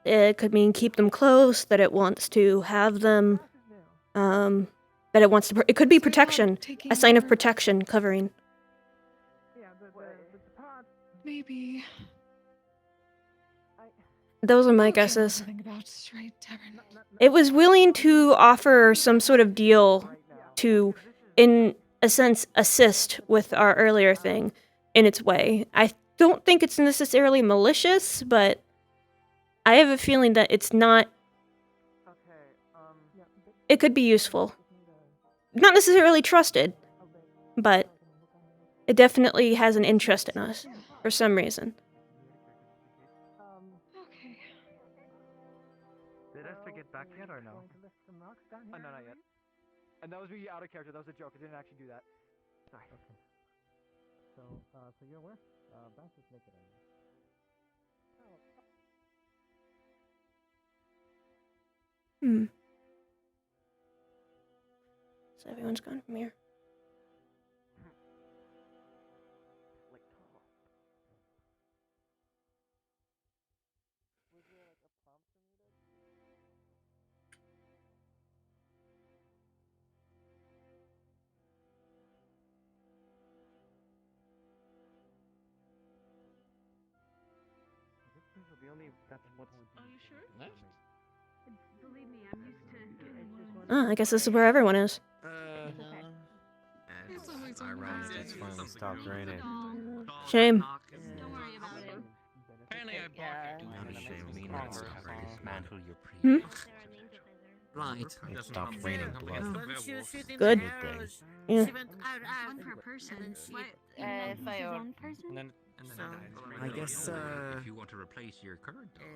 It could mean keep them close. That it wants to have them. That it wants to. It could be protection. A sign of protection, covering. Maybe. Those are my guesses. Right, Tavern. It was willing to offer some sort of deal to, in a sense, assist with our earlier thing in its way. I don't think it's necessarily malicious, but I have a feeling that it's not. it could be useful. Not necessarily trusted, but it definitely has an interest in us, for some reason. Okay. Did Esther get back yet or no? Oh, no, not yet. And that was me out of character. That was a joke. I didn't actually do that. Sorry. Okay. So you're where? Bass is naked. So everyone's gone from here. Are you sure? Believe me, I'm used to. Oh, I guess this is where everyone is. It's ironic it's finally stopped raining. Shame. Don't worry about it. Apparently I bought Not a shame, mean it's dismantle your Right. It stopped raining blood. Good. Yeah. One per person. One And person? then I guess, if you want to replace your current dog.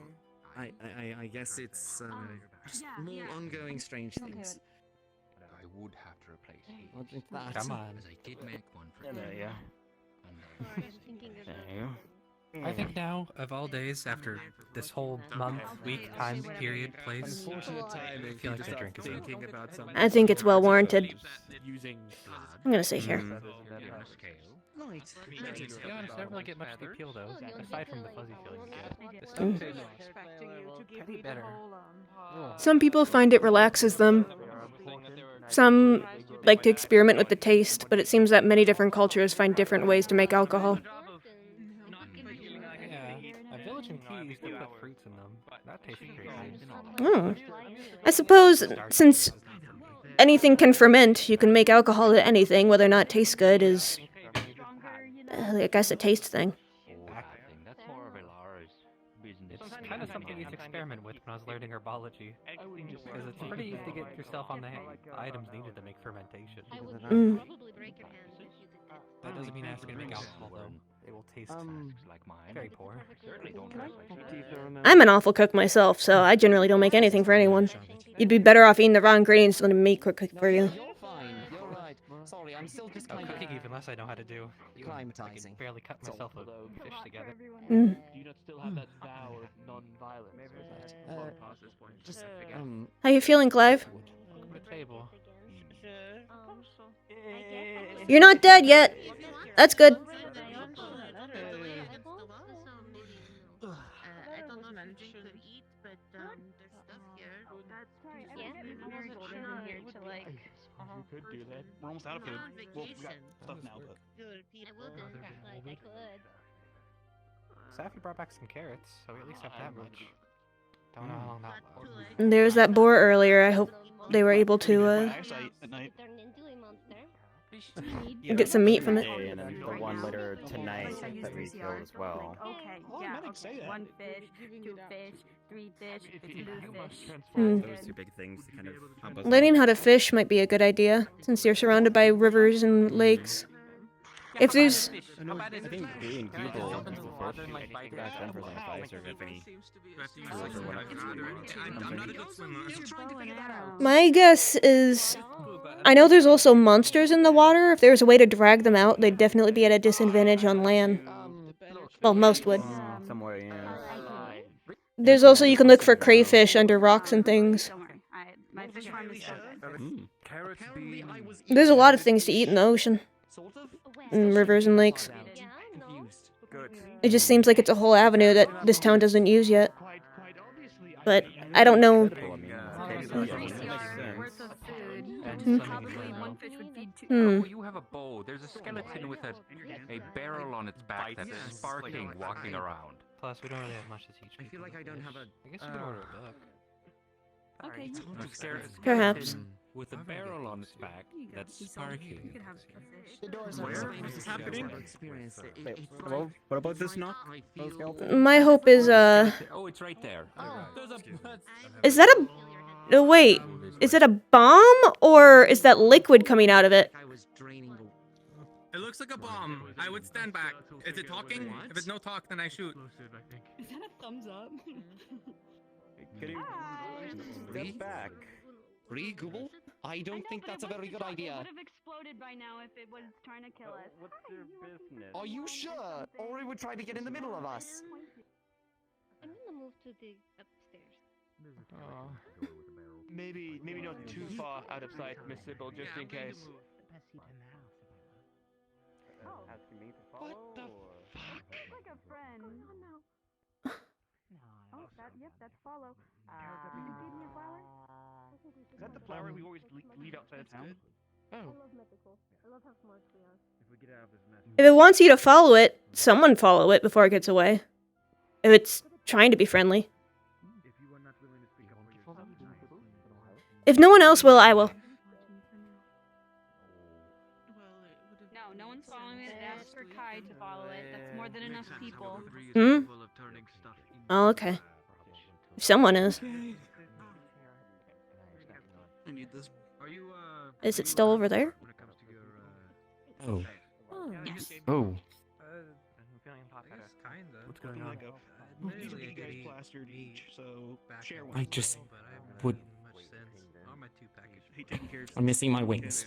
I guess it's just more ongoing strange things. I would have to replace him. Well, it's that. Come on. Because I did make one for Yeah. And, I think now, of all days, after this whole month, week, time, period, place, Unfortunate timing. I feel like a drink is thinking about something. I think it's well warranted. Using. I'm gonna say here. Right. To be honest, I don't really get much to appeal though, aside from the fuzzy feeling you get. The stuff Mm. tastes pretty better. Some people find it relaxes them. Some like to experiment with the taste, but it seems that many different cultures find different ways to make alcohol. Yeah, a Village and Keys, they put fruits in them. That tastes pretty good. Oh. I suppose since anything can ferment, you can make alcohol to anything, whether or not it tastes good is, I guess, a taste thing. that's more of a Lara's business. It's kind of something you experiment with when I was learning herbology. Because it's pretty easy to get yourself on the items needed to make fermentation. Mm. That doesn't mean you're going to make alcohol though. It will taste very poor. I'm an awful cook myself, so I generally don't make anything for anyone. You'd be better off eating the raw ingredients than me cook for you. You're fine. You're right. Sorry, I'm still just kind cooking even less I know how to do. Climatizing. I can barely cut myself a fish together. Mm. Do you not still have that vow of non-violence? How you feeling, Clive? The table. You're not dead yet. That's good. You could do that. We're almost out of food. Well, we got stuff now, but. Safi brought back some carrots, so we at least have that much. Don't know how long that lasts. There was that boar earlier. I hope they were able to get some meat from it. And then the one later tonight that we killed as well. Okay, yeah, okay. 1 fish, 2 fish, 3 fish, 2 fish. Those two big things to kind of help us. Learning how to fish might be a good idea, since you're surrounded by rivers and lakes. If there's... I think being people is the first back then for the advice or if any tools or whatever. My guess is... I know there's also monsters in the water. If there was a way to drag them out, they'd definitely be at a disadvantage on land. Well, most would. Somewhere, yeah. There's also, you can look for crayfish under rocks and things. My fish farm is so good. There's a lot of things to eat in the ocean. And rivers and lakes. It just seems like it's a whole avenue that this town doesn't use yet. But I don't know. Oh, you have a bow. There's a skeleton with a barrel on its back that's sparking, walking around. Plus, we don't really have much to teach people. I feel like I don't have a... I guess you can order a book. Okay. Perhaps. With a barrel on its back that's sparking. What's happening? Hello? What about this knock? My hope is, Oh, it's right there. Is that a Wait, is it a bomb or is that liquid coming out of it? It looks like a bomb. I would stand back. Is it talking? If it's no talk, then I shoot. Is that a thumbs up? Step back. Google? I don't think that's a very good idea. It would have exploded by now if it was trying to kill us. What's your business? Are you sure? Or it would try to get in the middle of us. I'm gonna move to the upstairs. Maybe not too far out of sight, Miss Sybil, just in case. Asking me to follow? What the fuck? Like a friend. Oh, that's follow. You can feed me a flower? Is that the flower we always leave outside of town? I love mythical. I love how smart we are. If we get out of this mess. If it wants you to follow it, someone follow it before it gets away. If it's trying to be friendly. If you are not willing to speak up for yourself, If no one else will, I will. No one's following it. It asks for Kai to follow it. That's more than enough people. Hmm? Oh, okay. If someone is. I need this. Is it still over there? Oh. Yes. Oh. What's going on? These are you guys plastered each, so share one. I just would. He taking care of I'm missing my wings.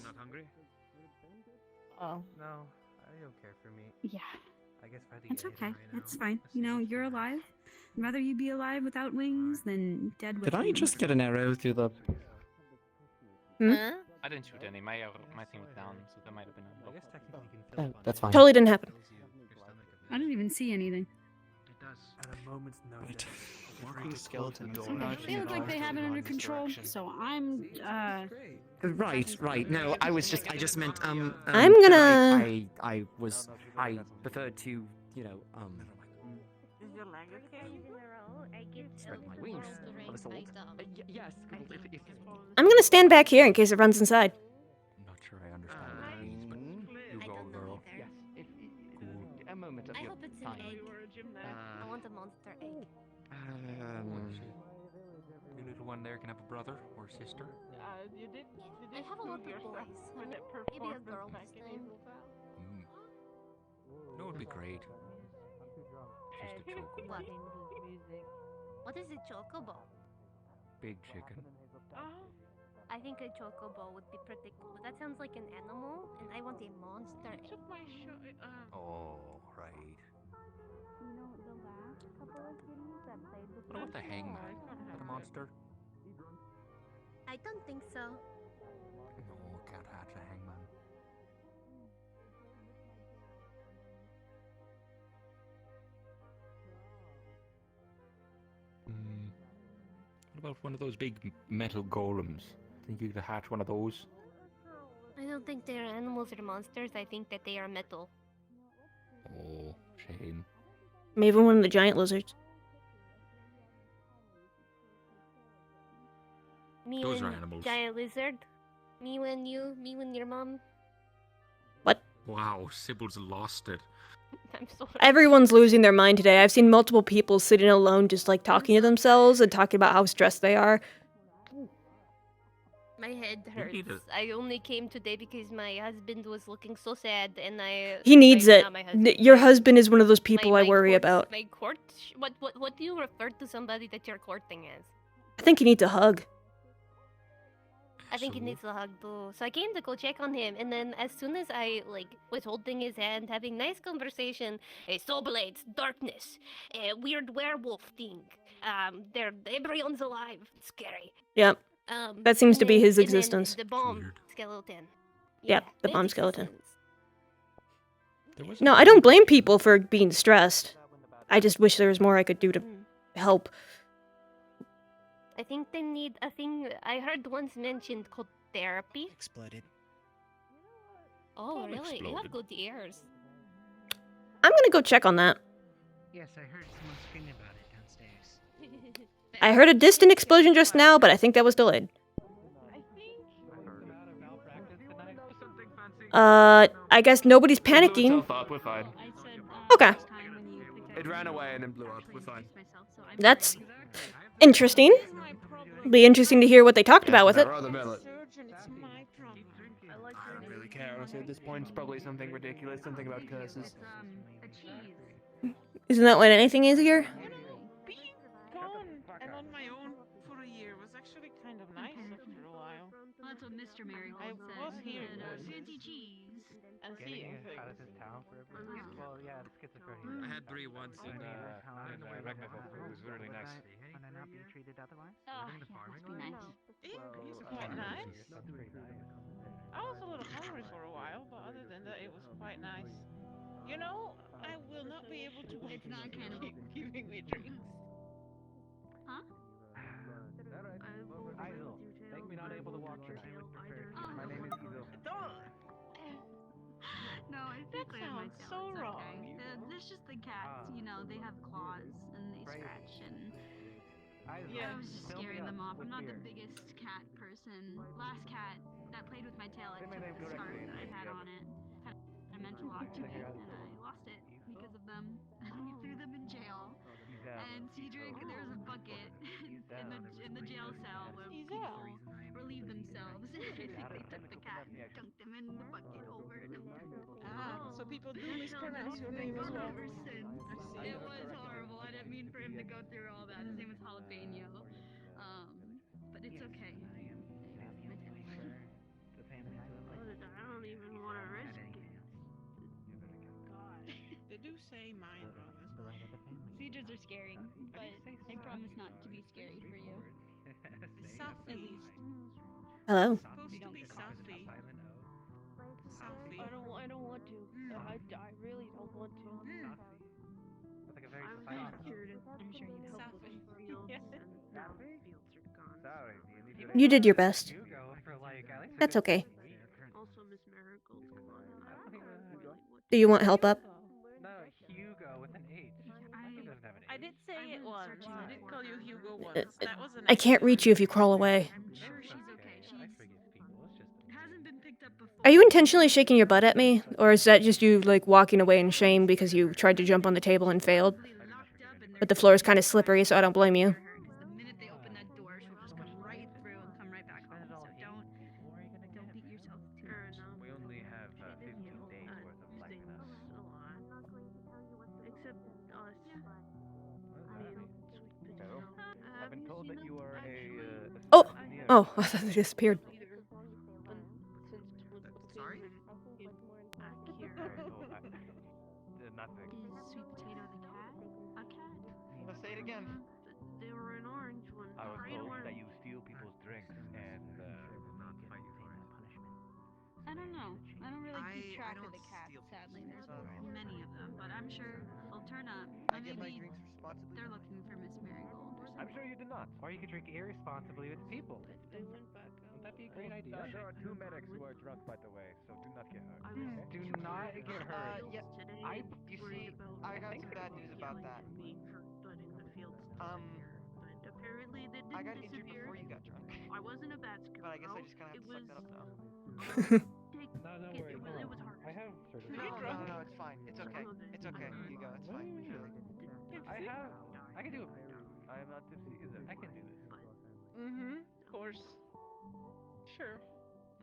Oh. No, I don't care for me. Yeah. I guess if I had to It's get okay. right now. It's fine. You know, you're alive. I'd rather you be alive without wings than dead with Did I wings. just get an arrow through the? I didn't shoot any. My thing was down, so that might have been a I guess technically you can Oh, that's fine. Totally didn't happen. I didn't even see anything. It does. At a moment's notice. Walking skeleton door. It feels like they have it under control, so I'm, Right. No, I just meant I'm that gonna- I preferred to, you know, Is your leg okay? I get spread my wings. to Of assault. Yes. I'm gonna stand back here in case it runs inside. Not sure I understand what it means, but you go, girl. Yes. A moment of I your hope it's an time. egg. I want a monster egg. Your little one there can have a brother or sister. You did I have a lot of boys. with that Maybe a performance girl this packaging. time. No, it'd be great. Just a chocobo. What? What is a chocobo? Big chicken. I think a chocobo would be pretty cool. But that sounds like an animal, and I want a monster egg. Oh, right. you know, the last couple of kitties that played with What about the hangman? Is that a monster? I don't think so. No, can't hatch a hangman. What about one of those big metal golems? Think you could hatch one of those? I don't think they are animals or monsters. I think that they are metal. Oh, shame. Maybe one of the giant lizards. Me Those and are animals. giant lizard. Me and you. Me and your mom. Wow, Sybil's lost it. I'm sorry. Everyone's losing their mind today. I've seen multiple people sitting alone just like talking to themselves and talking about how stressed they are. My head need hurts. I only came today because my husband was looking so sad, and I. He needs my- it. not my husband, Your my- husband is one of those people I my worry court- about. My court. What do you refer to somebody that you're courting as? I think he needs a hug. I think he needs a hug too. So I came to go check on him, and then as soon as I was holding his hand, having nice conversation, soul blades, darkness, a weird werewolf thing. Everyone's alive. Scary. Yep. That seems to be his and then existence. The bomb skeleton. Yep, the big bomb skeleton. existence. No, I don't blame people for being stressed. I just wish there was more I could do to help. I think they need a thing I heard once mentioned called therapy. Exploded. Oh, Bomb really? You exploded. have good ears. I'm gonna go check on that. Yes, I heard someone screaming about it downstairs. I heard a distant explosion just now, but I think that was delayed. I guess nobody's panicking. We're fine. Okay. It ran away and then blew up. We're fine. That's interesting. Be interesting to hear what they talked about with it. I don't really care. Honestly, at this point, it's probably something ridiculous, something about curses. Isn't that what anything is here? Being gone and on my own for a year was actually kind of nice after a while. Well, that's what Mr. Marigold I said. was He hearing said, voices fancy cheese. and seeing things. Out of his town for everything. Well, yeah, it's schizophrenia. I had Brie once in Regniville. It was really nice. Can I not be treated otherwise? Oh, yeah, must be nice. It's quite nice. I was a little hungry for a while, but other than that, it was quite nice. You know, I will not be able to wait for you to keep giving me drinks. Huh? I will. Make me not able to walk tonight. My name is Evil. No, I That cleared my sounds tail. so It's wrong. okay. It's just the cats, you know, they have claws and they scratch and I was just scaring them off. I'm not the biggest cat person. Last cat that played with my tail, I took the scarf that I had on it. Had a mental lock to it, and I lost it because of them. And we threw them in jail. And Cedric, there was a bucket in the jail cell where people relieve themselves. I think they took the cat and dunked him in the bucket over them. So people do mispronounce your name as well. 100%. It was horrible. I didn't mean for him to go through all that. His name was Jalapeno. But it's okay. I don't even want to risk it. God, they do say mind brothers. Seizures are scary, but I promise not to be scary for you. Sophie. Hello. Supposed to be Sophie. Sophie. I don't want to. I really don't want to. Like a very I'm sure you helped with the fields, and now the fields are gone. Sorry, You did your best. For like, at least That's okay. Also, Miss Marigold's gone, and I don't really want Do you want help up? No, Hugo with an H. He doesn't have an H. I did say it once. I did call you Hugo once. That was a I nice can't reach you if you crawl away. I'm sure she's okay. She hasn't been picked up before. Are you intentionally shaking your butt at me? Or is that just you, like, walking away in shame because you tried to jump on the table and failed? But the floor is kind of slippery, so I don't blame you. The minute they open that door, she'll just come right through and come right back home. So don't beat yourself too much. We only have 15 days worth of life in us. Except us. So, I've been told that you are a Oh! Oh, I thought they disappeared. Sorry? Nothing. Is Sweet Potato the cat? A cat? Let's say it again. They were an orange one. I was told that you steal people's drinks and fight you for it. I don't know. I don't really keep track of the cats, sadly. There's many of them, but I'm sure they'll turn up. Maybe they're looking for Miss Marigold or something. I'm sure you did not. Or you could drink irresponsibly with people. Wouldn't that be a great idea? There are 2 medics who are drunk, by the way, so do not get hurt. Do not get hurt. You see, I got some bad news about that. Apparently they didn't I got injured disappear. before you got drunk. I wasn't a bad scarecrow. But I guess I just kind of have to suck that up now. It was hard. I have No, it's fine. It's okay. It's okay. You go. It's fine. Really. I can do it. I am not tipsy either. I can do this. Of course. Sure.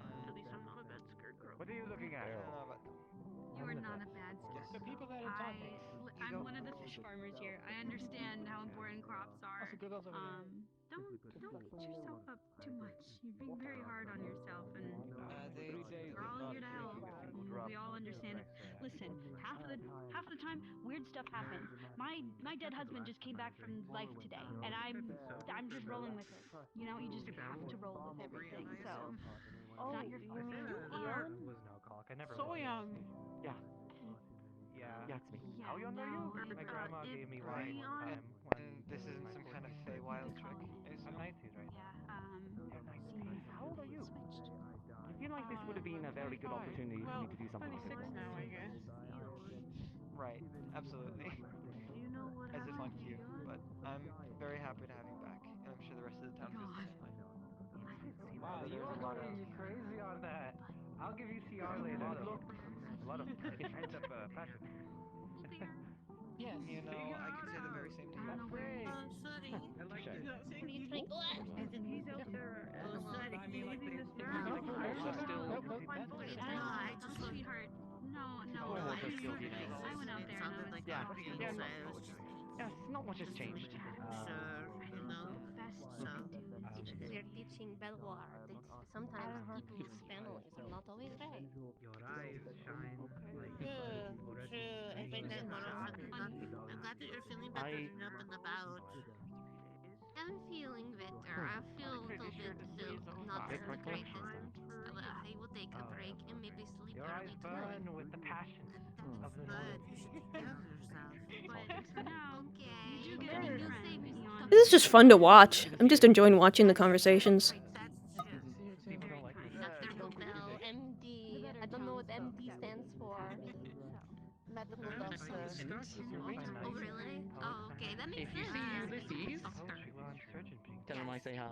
At least I'm not a bad scarecrow. What are you looking at? You are not a bad scarecrow. The people that are talking. I'm one of the fish farmers here. I understand how important crops are. Don't get yourself up too much. You're being very hard on yourself, and we're all here to help. We all understand. Listen, half the time, weird stuff happens. My dead husband just came back from life today, and I'm just rolling with it. You know, you just have to roll with everything. So it's not your fault. Was an alcoholic. I never. So young. Yeah. Yeah, it's me. How young are you? My grandma gave me wine one time. And this isn't some kind of Feywild trick. I'm 19, right? How old are you? I feel like this would have been a very good opportunity for me to do something. 26 now, I guess. Right. Absolutely. As if on cue. But I'm very happy to have you back, and I'm sure the rest of the town feels the same. Wow, you're crazy on that. I'll give you CR later. A lot of pent up passion. Yes, I could say the very same to you. Sorry. I like it. What are you trying? What? He's out there. Sorry. I mean, like they. No, I just sweetheart. No, Cohort has killed you I now. went out there and I was Yeah. talking. Yeah. Yes, not much has changed. Sure, you know. Best So, dudes. you're teaching Belvoir that sometimes people's families are not always right. Your eyes shine like True. I find that more often. I'm glad that you're feeling better and up and about. I'm feeling better. I feel a little bit not the greatest. I will take a break and maybe sleep Your eyes early tonight. burn with the passion of the Good. You should take care of yourself. But okay. You do get Maybe new do friends save me beyond stuff. This is just fun to watch. I'm just enjoying watching the conversations. People don't like this. Dr. Gobel, MD. I don't know what MD stands for. Medical doctor. Oh, really? Oh, okay. That makes If you sense. see Ulysses, Doctor. tell him I say hi.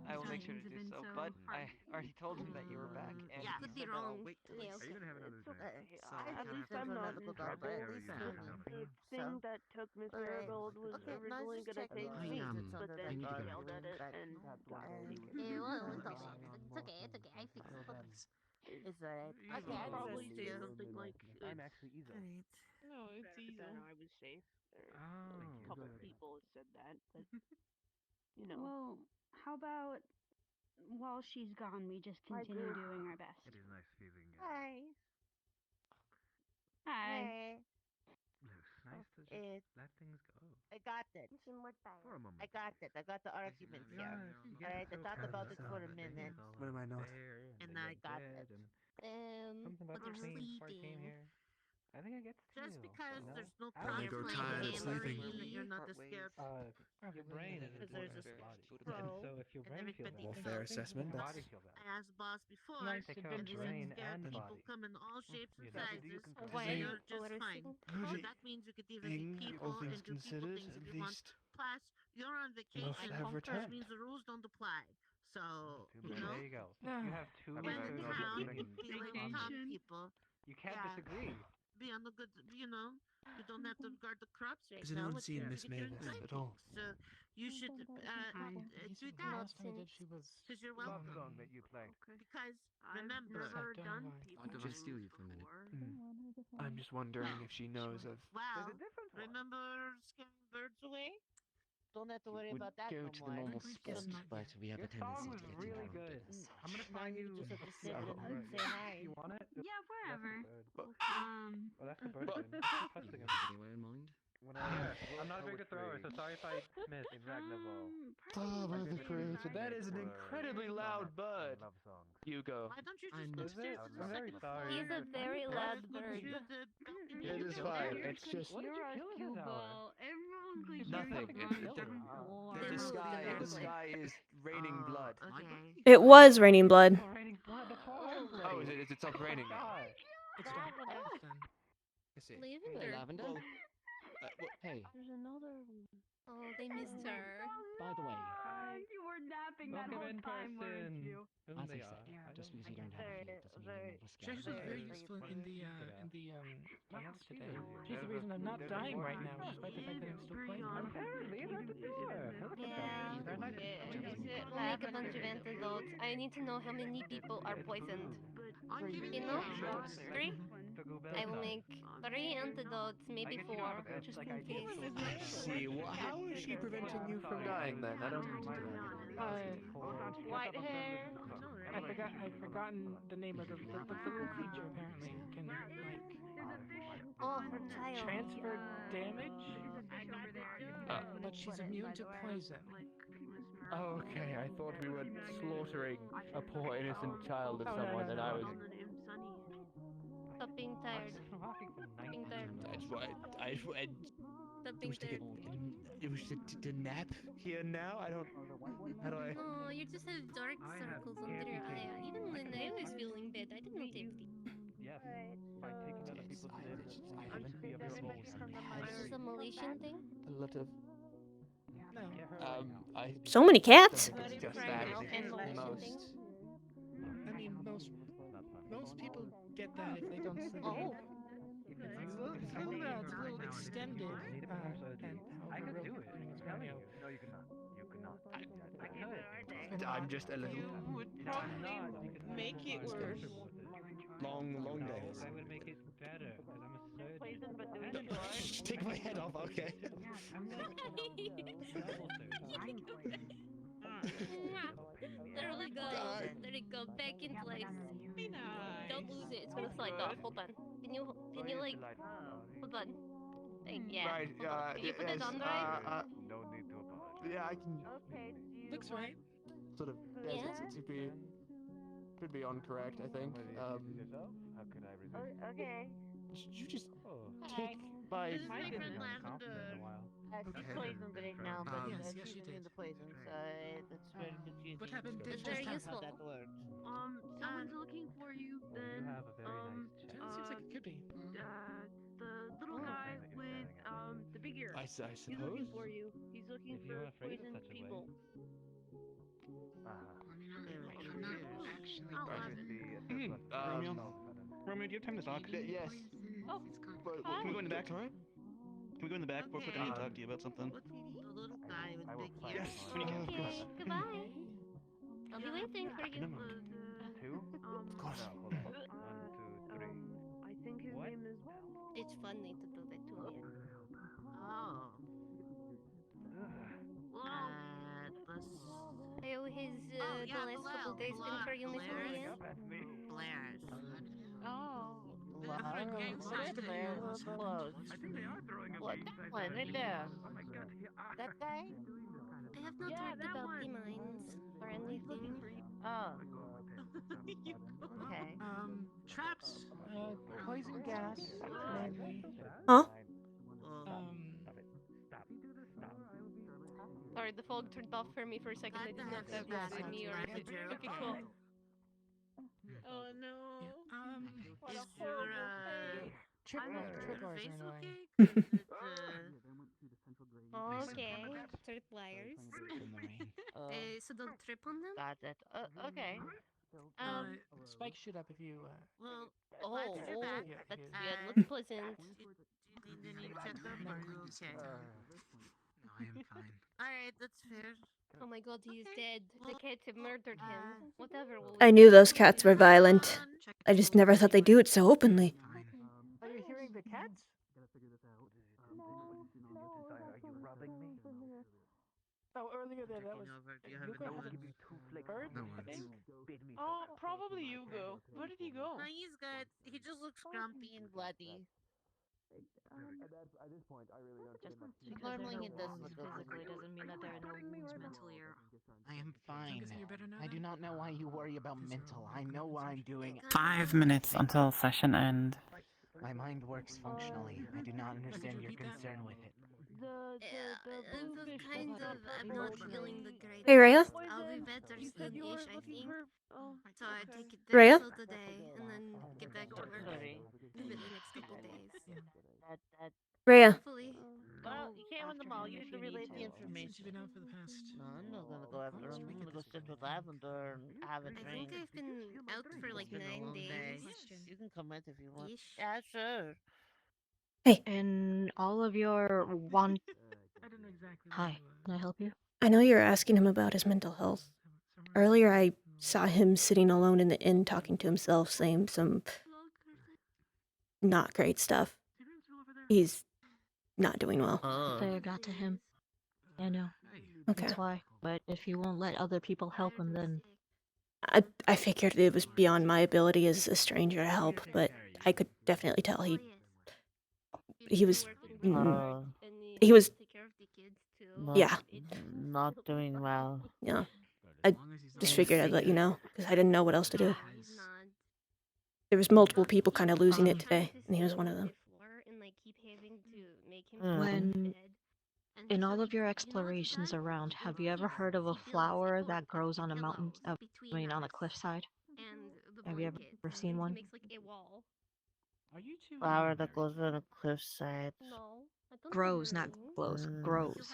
I will make sure to do so, but I already told him that you were back, and Yeah, he could be said that I'll wrong. wait till Yeah, he's okay. Are you gonna have another drink? At least I'm not in trouble. The thing that took Miss Marigold was originally gonna take me, but I then need to she go. yelled at it and got me. Well, it's okay. It's okay. It's okay. I fix it. It's alright. I Okay, could probably just say you. something like, I'm actually Ezo. no, it's easy. I was safe. A couple people have said that, but Well, how about while she's gone, we just I continue agree. doing our best. It is nice feeling. Hi. Hi. Nice to just let things go. I got it. For a moment. I got it. I got the argument here. Alright, I thought about it for a minute. What am I not? And I got it. Something about But the you're clean before I came sleeping. here. I think I get to Just you, because you know? there's no I don't problem go in tired the of game sleeping. doesn't mean that you're not as scared. Your brain is Because there's a And pro. so if your and brain feels everybody that, Fair else. assessment. the body feels that. I asked boss before, Nice take care of and the he said brain scared and the people body. come in all shapes and You know? Do you sizes. concur? So you're just What are you fine. saying? That means you could even Thing, eat all people things and do people considered, things if at you want. least Plus, you're on vacation, most have which returned. means the rules don't apply. So, you There know, you go. You have two when in thirds of town, opinion. be like top people. You can't Yeah. disagree. Be on the good, you know, you don't have to guard the crops right Has now. anyone Which seen means Miss you get your Mavis enjoy at all? things. So you should do that. Because you're Love welcome. song that you play. Because I've remember, never done people I'll just steal you for a minute. I'm just wondering if she knows of. wow, remember scaring birds away? Don't have to worry Would about that go no to more. the normal spot, but we have a Your song tendency was to get really into our own good. business. I'm gonna Now find you you. just have to sit So- and say hi. You want it? Yeah, wherever. Oh, that's the bird. Touching him. Anyway in mind? I'm not a very good thrower, so sorry if I miss. Oh, the creator. That is an incredibly loud bird. Love song. Hugo. Why don't you I'm just go upstairs to the I'm very second sorry. floor? He's a very loud Go bird. to the balcony It and is go fine. there. It's just What did you kill in this hour? Everyone could hear nothing. you on a different The floor. sky is raining blood. Okay. It was raining blood. Raining blood. That's horrible. Oh, is it? It's up raining now. It's done. I see. Lavender. Lavender? Hey, There's another one. Oh, they missed her. by the way, You were napping that whole time, weren't you? as I said, just because you don't have a field doesn't mean you're not She actually was very useful in the plants today. She's the reason I'm not dying right now, despite the fact that I'm still playing. Leave her at the door. Look at them. They're nice. We'll make a bunch of antidotes. I need to know how many people are poisoned. You know? 3? I will make 3 antidotes, maybe 4, just in case. See, how is she preventing you from dying then? I don't. White hair. I've forgotten the name of the little creature. Apparently, can like Oh, her child. transfer damage. But she's immune to poison. Oh, okay. I thought we were slaughtering a poor innocent child of someone, and I was. Stop being tired. Stop being tired. That's why I went. Stop being tired. It was to nap here now. I don't. How do I? No, you just have dark circles under your eye. Even when I was feeling bad, I did not have tea. Yes. By taking other people's lives, I haven't been This is a Malaysian thing? a lot of. I. So many cats. It's just Right that now, and most. I mean, most people get that if they don't sleep. Oh. It's a little extended. I could do it. No, you could not. You could not. I could. I'm just a little. You would probably make it worse. Long days. I would make it better because I'm a surgeon. Poison, but doing it right. Take my head off, okay. I'm not double surgeon. There we go. There you go. Back in place. Be nice. Don't lose it. It's gonna slide off. Hold on. Can you like? Hold on. Yeah. Right. Hold on. Can you put it on right? No need to apologize. Yeah, I can. Okay. Looks right. Sort of. Yes, Yeah. it could be on correct, I think. How could I resist? Okay. You just take my. This is my friend Lavender. She's poisoned right now, but Yes, she's she immune did. to poison, so that's very confusing. What happened? It's Did very just useful. That works. Someone's looking for you. Then, have a very nice chest. Seems like it could be. the little guy with the big ear. I He's suppose. looking for you. He's looking If you're for afraid of poisoned such a people. I'm not actually. Romeo, do you have time to talk? Yes. Oh, But hi. Can we go in the back? Can we go in the back real quick? I need to talk to you about something. The little guy with I will big fight. ears. Okay. Goodbye. I'll be waiting for you. Two? Of course. No, hold on. 1, 2, 3. I think his What? name is. It's funny to do that to me. Oh. I owe his the last couple days been for illness in the end. Blair's. Oh. Blair was close. I think they are throwing a What? beat. What? Right there. Oh my god. That guy? I have not talked about the mines or anything. Oh. Okay. Traps. Poison gas. Mainly. Huh? Sorry, the fog turned off for me for a second. I didn't know if that was me or if it. Okay, cool. Oh no. What a Is horrible thing. Tripwires are annoying. Okay, tripwires. So don't trip on them. Got it. Okay. Spike shoot up if you. Well, That's yeah. good. Looks pleasant. Then you set them or you okay? No, I am fine. Alright, that's fair. Oh my god, he is dead. The cats have murdered him. Whatever. Will I knew those cats were violent. I just never thought they'd do it so openly. Are you hearing the cats? Are you rubbing me? Oh, earlier there, that was. Do you have Hugo a had nose? a bird, No I think. Bid me Oh, probably Hugo. Where did he go? No, he's good. He just looks grumpy and bloody. At this point, I really don't care much. Normally he doesn't look physically doesn't mean that there are no wounds mentally or. I am fine. You're better now. I do not know why you worry about mental. I know what I'm doing. 5 minutes until session end. My mind works functionally. I do not understand your concern with it. I'm not feeling the greatest. Hey, Rhea? I'll be better soon-ish, I think. So I take it Rhea? till today and then get back to work within the next couple days. Rhea. Hopefully. Well, you can't win them all. You have to relay the Since information. you've been out for the past. No, I'm not gonna go after him. I'm gonna go sit with Lavender and have a I drink. think I've been out for like It's been a 9 long day. days. You can comment if you want. Ish. Yeah, sure. In all of your want. I don't know exactly. Hi, can I help you? I know you're asking him about his mental health. Earlier, I saw him sitting alone in the inn talking to himself, saying some not great stuff. He's not doing well. They got to him. I know. Okay. That's why. But if you won't let other people help him, then I figured it was beyond my ability as a stranger to help, but I could definitely tell he was he was yeah. Not doing well. Yeah. I just figured I'd let you know because I didn't know what else to do. There was multiple people kind of losing it today, and he was one of them. when in all of your explorations around, have you ever heard of a flower that grows on a mountain? On a cliffside? Have you ever seen one? Are you two? Flower that goes on a cliffside. Grows, not glows. Grows.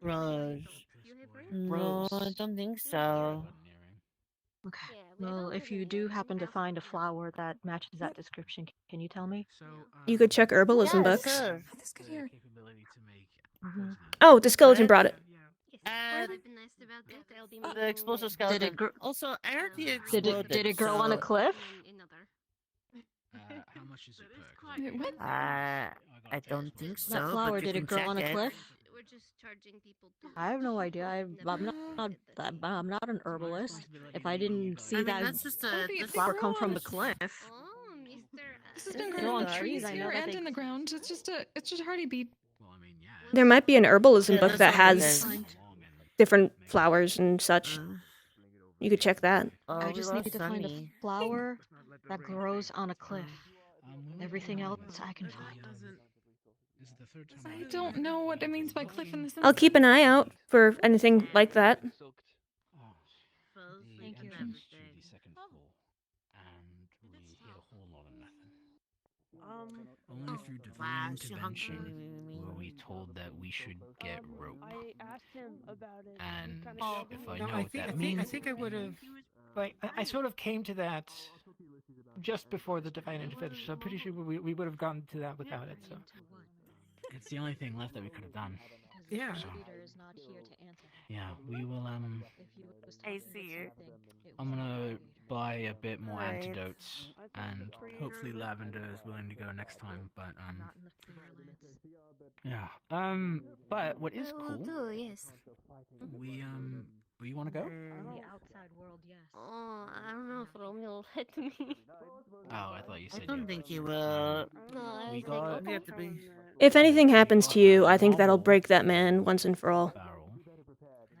Rose. No, I don't think so. Okay. Well, if you do happen to find a flower that matches that description, can you tell me? You could check herbalism Yeah, books. sure. This could hear. Capability to make Mhm. Oh, the skeleton brought it. The explosive skeleton. Also, I heard you Did exploded. it grow on a so- cliff? How much is it per? What? I don't think so. That flower, but you did it can grow check on a it. cliff? We're just charging people to. I have no idea. I'm not an herbalist. If I didn't see I mean, that that's just a flower come from the cliff. Oh, Mister. This has They been grow growing on on trees, trees I know here that and they- in the ground. It's just a hardy beet. There might be an herbalism Yeah, book that's that all it has is. different flowers and such. You could check that. Oh, I we just lost need to find a Sunny. flower that grows on a cliff. Everything else I can find. I don't know what it means by cliff in this. I'll keep an eye out for anything like that. Thank you. Entrance to the second floor, and we hear a whole lot of nothing. Only through divine intervention were we told that we should get rope. I asked him about it. And if I No, know I what think that I means, think I would have. Like I sort of came to that just before the divine intervention. So I'm pretty sure we would have gotten to that without it. So It's the only thing left that we could have done. yeah. So, Is not here to answer. yeah, we will I see you. I'm gonna buy a bit more Alright. antidotes, and hopefully Lavender is willing to go next time. But yeah. But what is Will cool? do, yes. You want to go? In the outside world, yes. Oh, I don't know if Romeo will let me. Oh, I thought you I said don't you think you will. No, I We think got- We have to be. If anything happens to you, I think that'll break that man once and for all.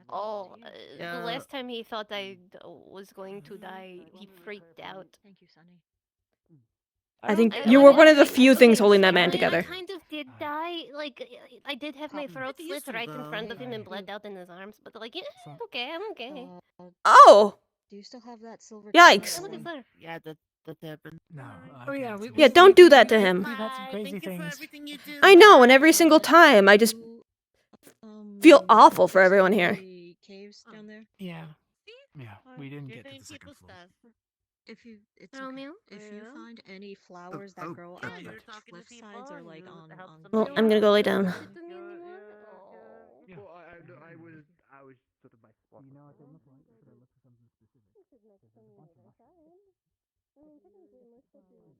Oh, Yeah. the last time he thought I was going to die, he freaked out. Thank you, Sunny. I think I- you I- were one of the okay, few things okay, holding that man I together. kind of did die. Like, I did have my throat slit useful, right in though. front of him and bled out in his arms. But like, yeah, it's okay, I'm okay. Oh! Do you still have that silver? Yikes. Look at that. Yeah, that happened. No. Oh yeah. Yeah, don't do that to him. We've had some crazy Thank you for things. everything you do. I know, and every single time I just feel awful for everyone here. The caves down there. Yeah. Yeah, we didn't get to Giving the second people floor. stuff. If you, it's Romeo? If you find any flowers that grow yeah, on you're talking to cliff people, sides or you like on. help on Well, I'm gonna go lay down. Is it the mini one? Oh. Well, I was sort of my spot. You know, I didn't look like. Should I look for something specific? This is next to me on the other side. I mean, technically, most of you-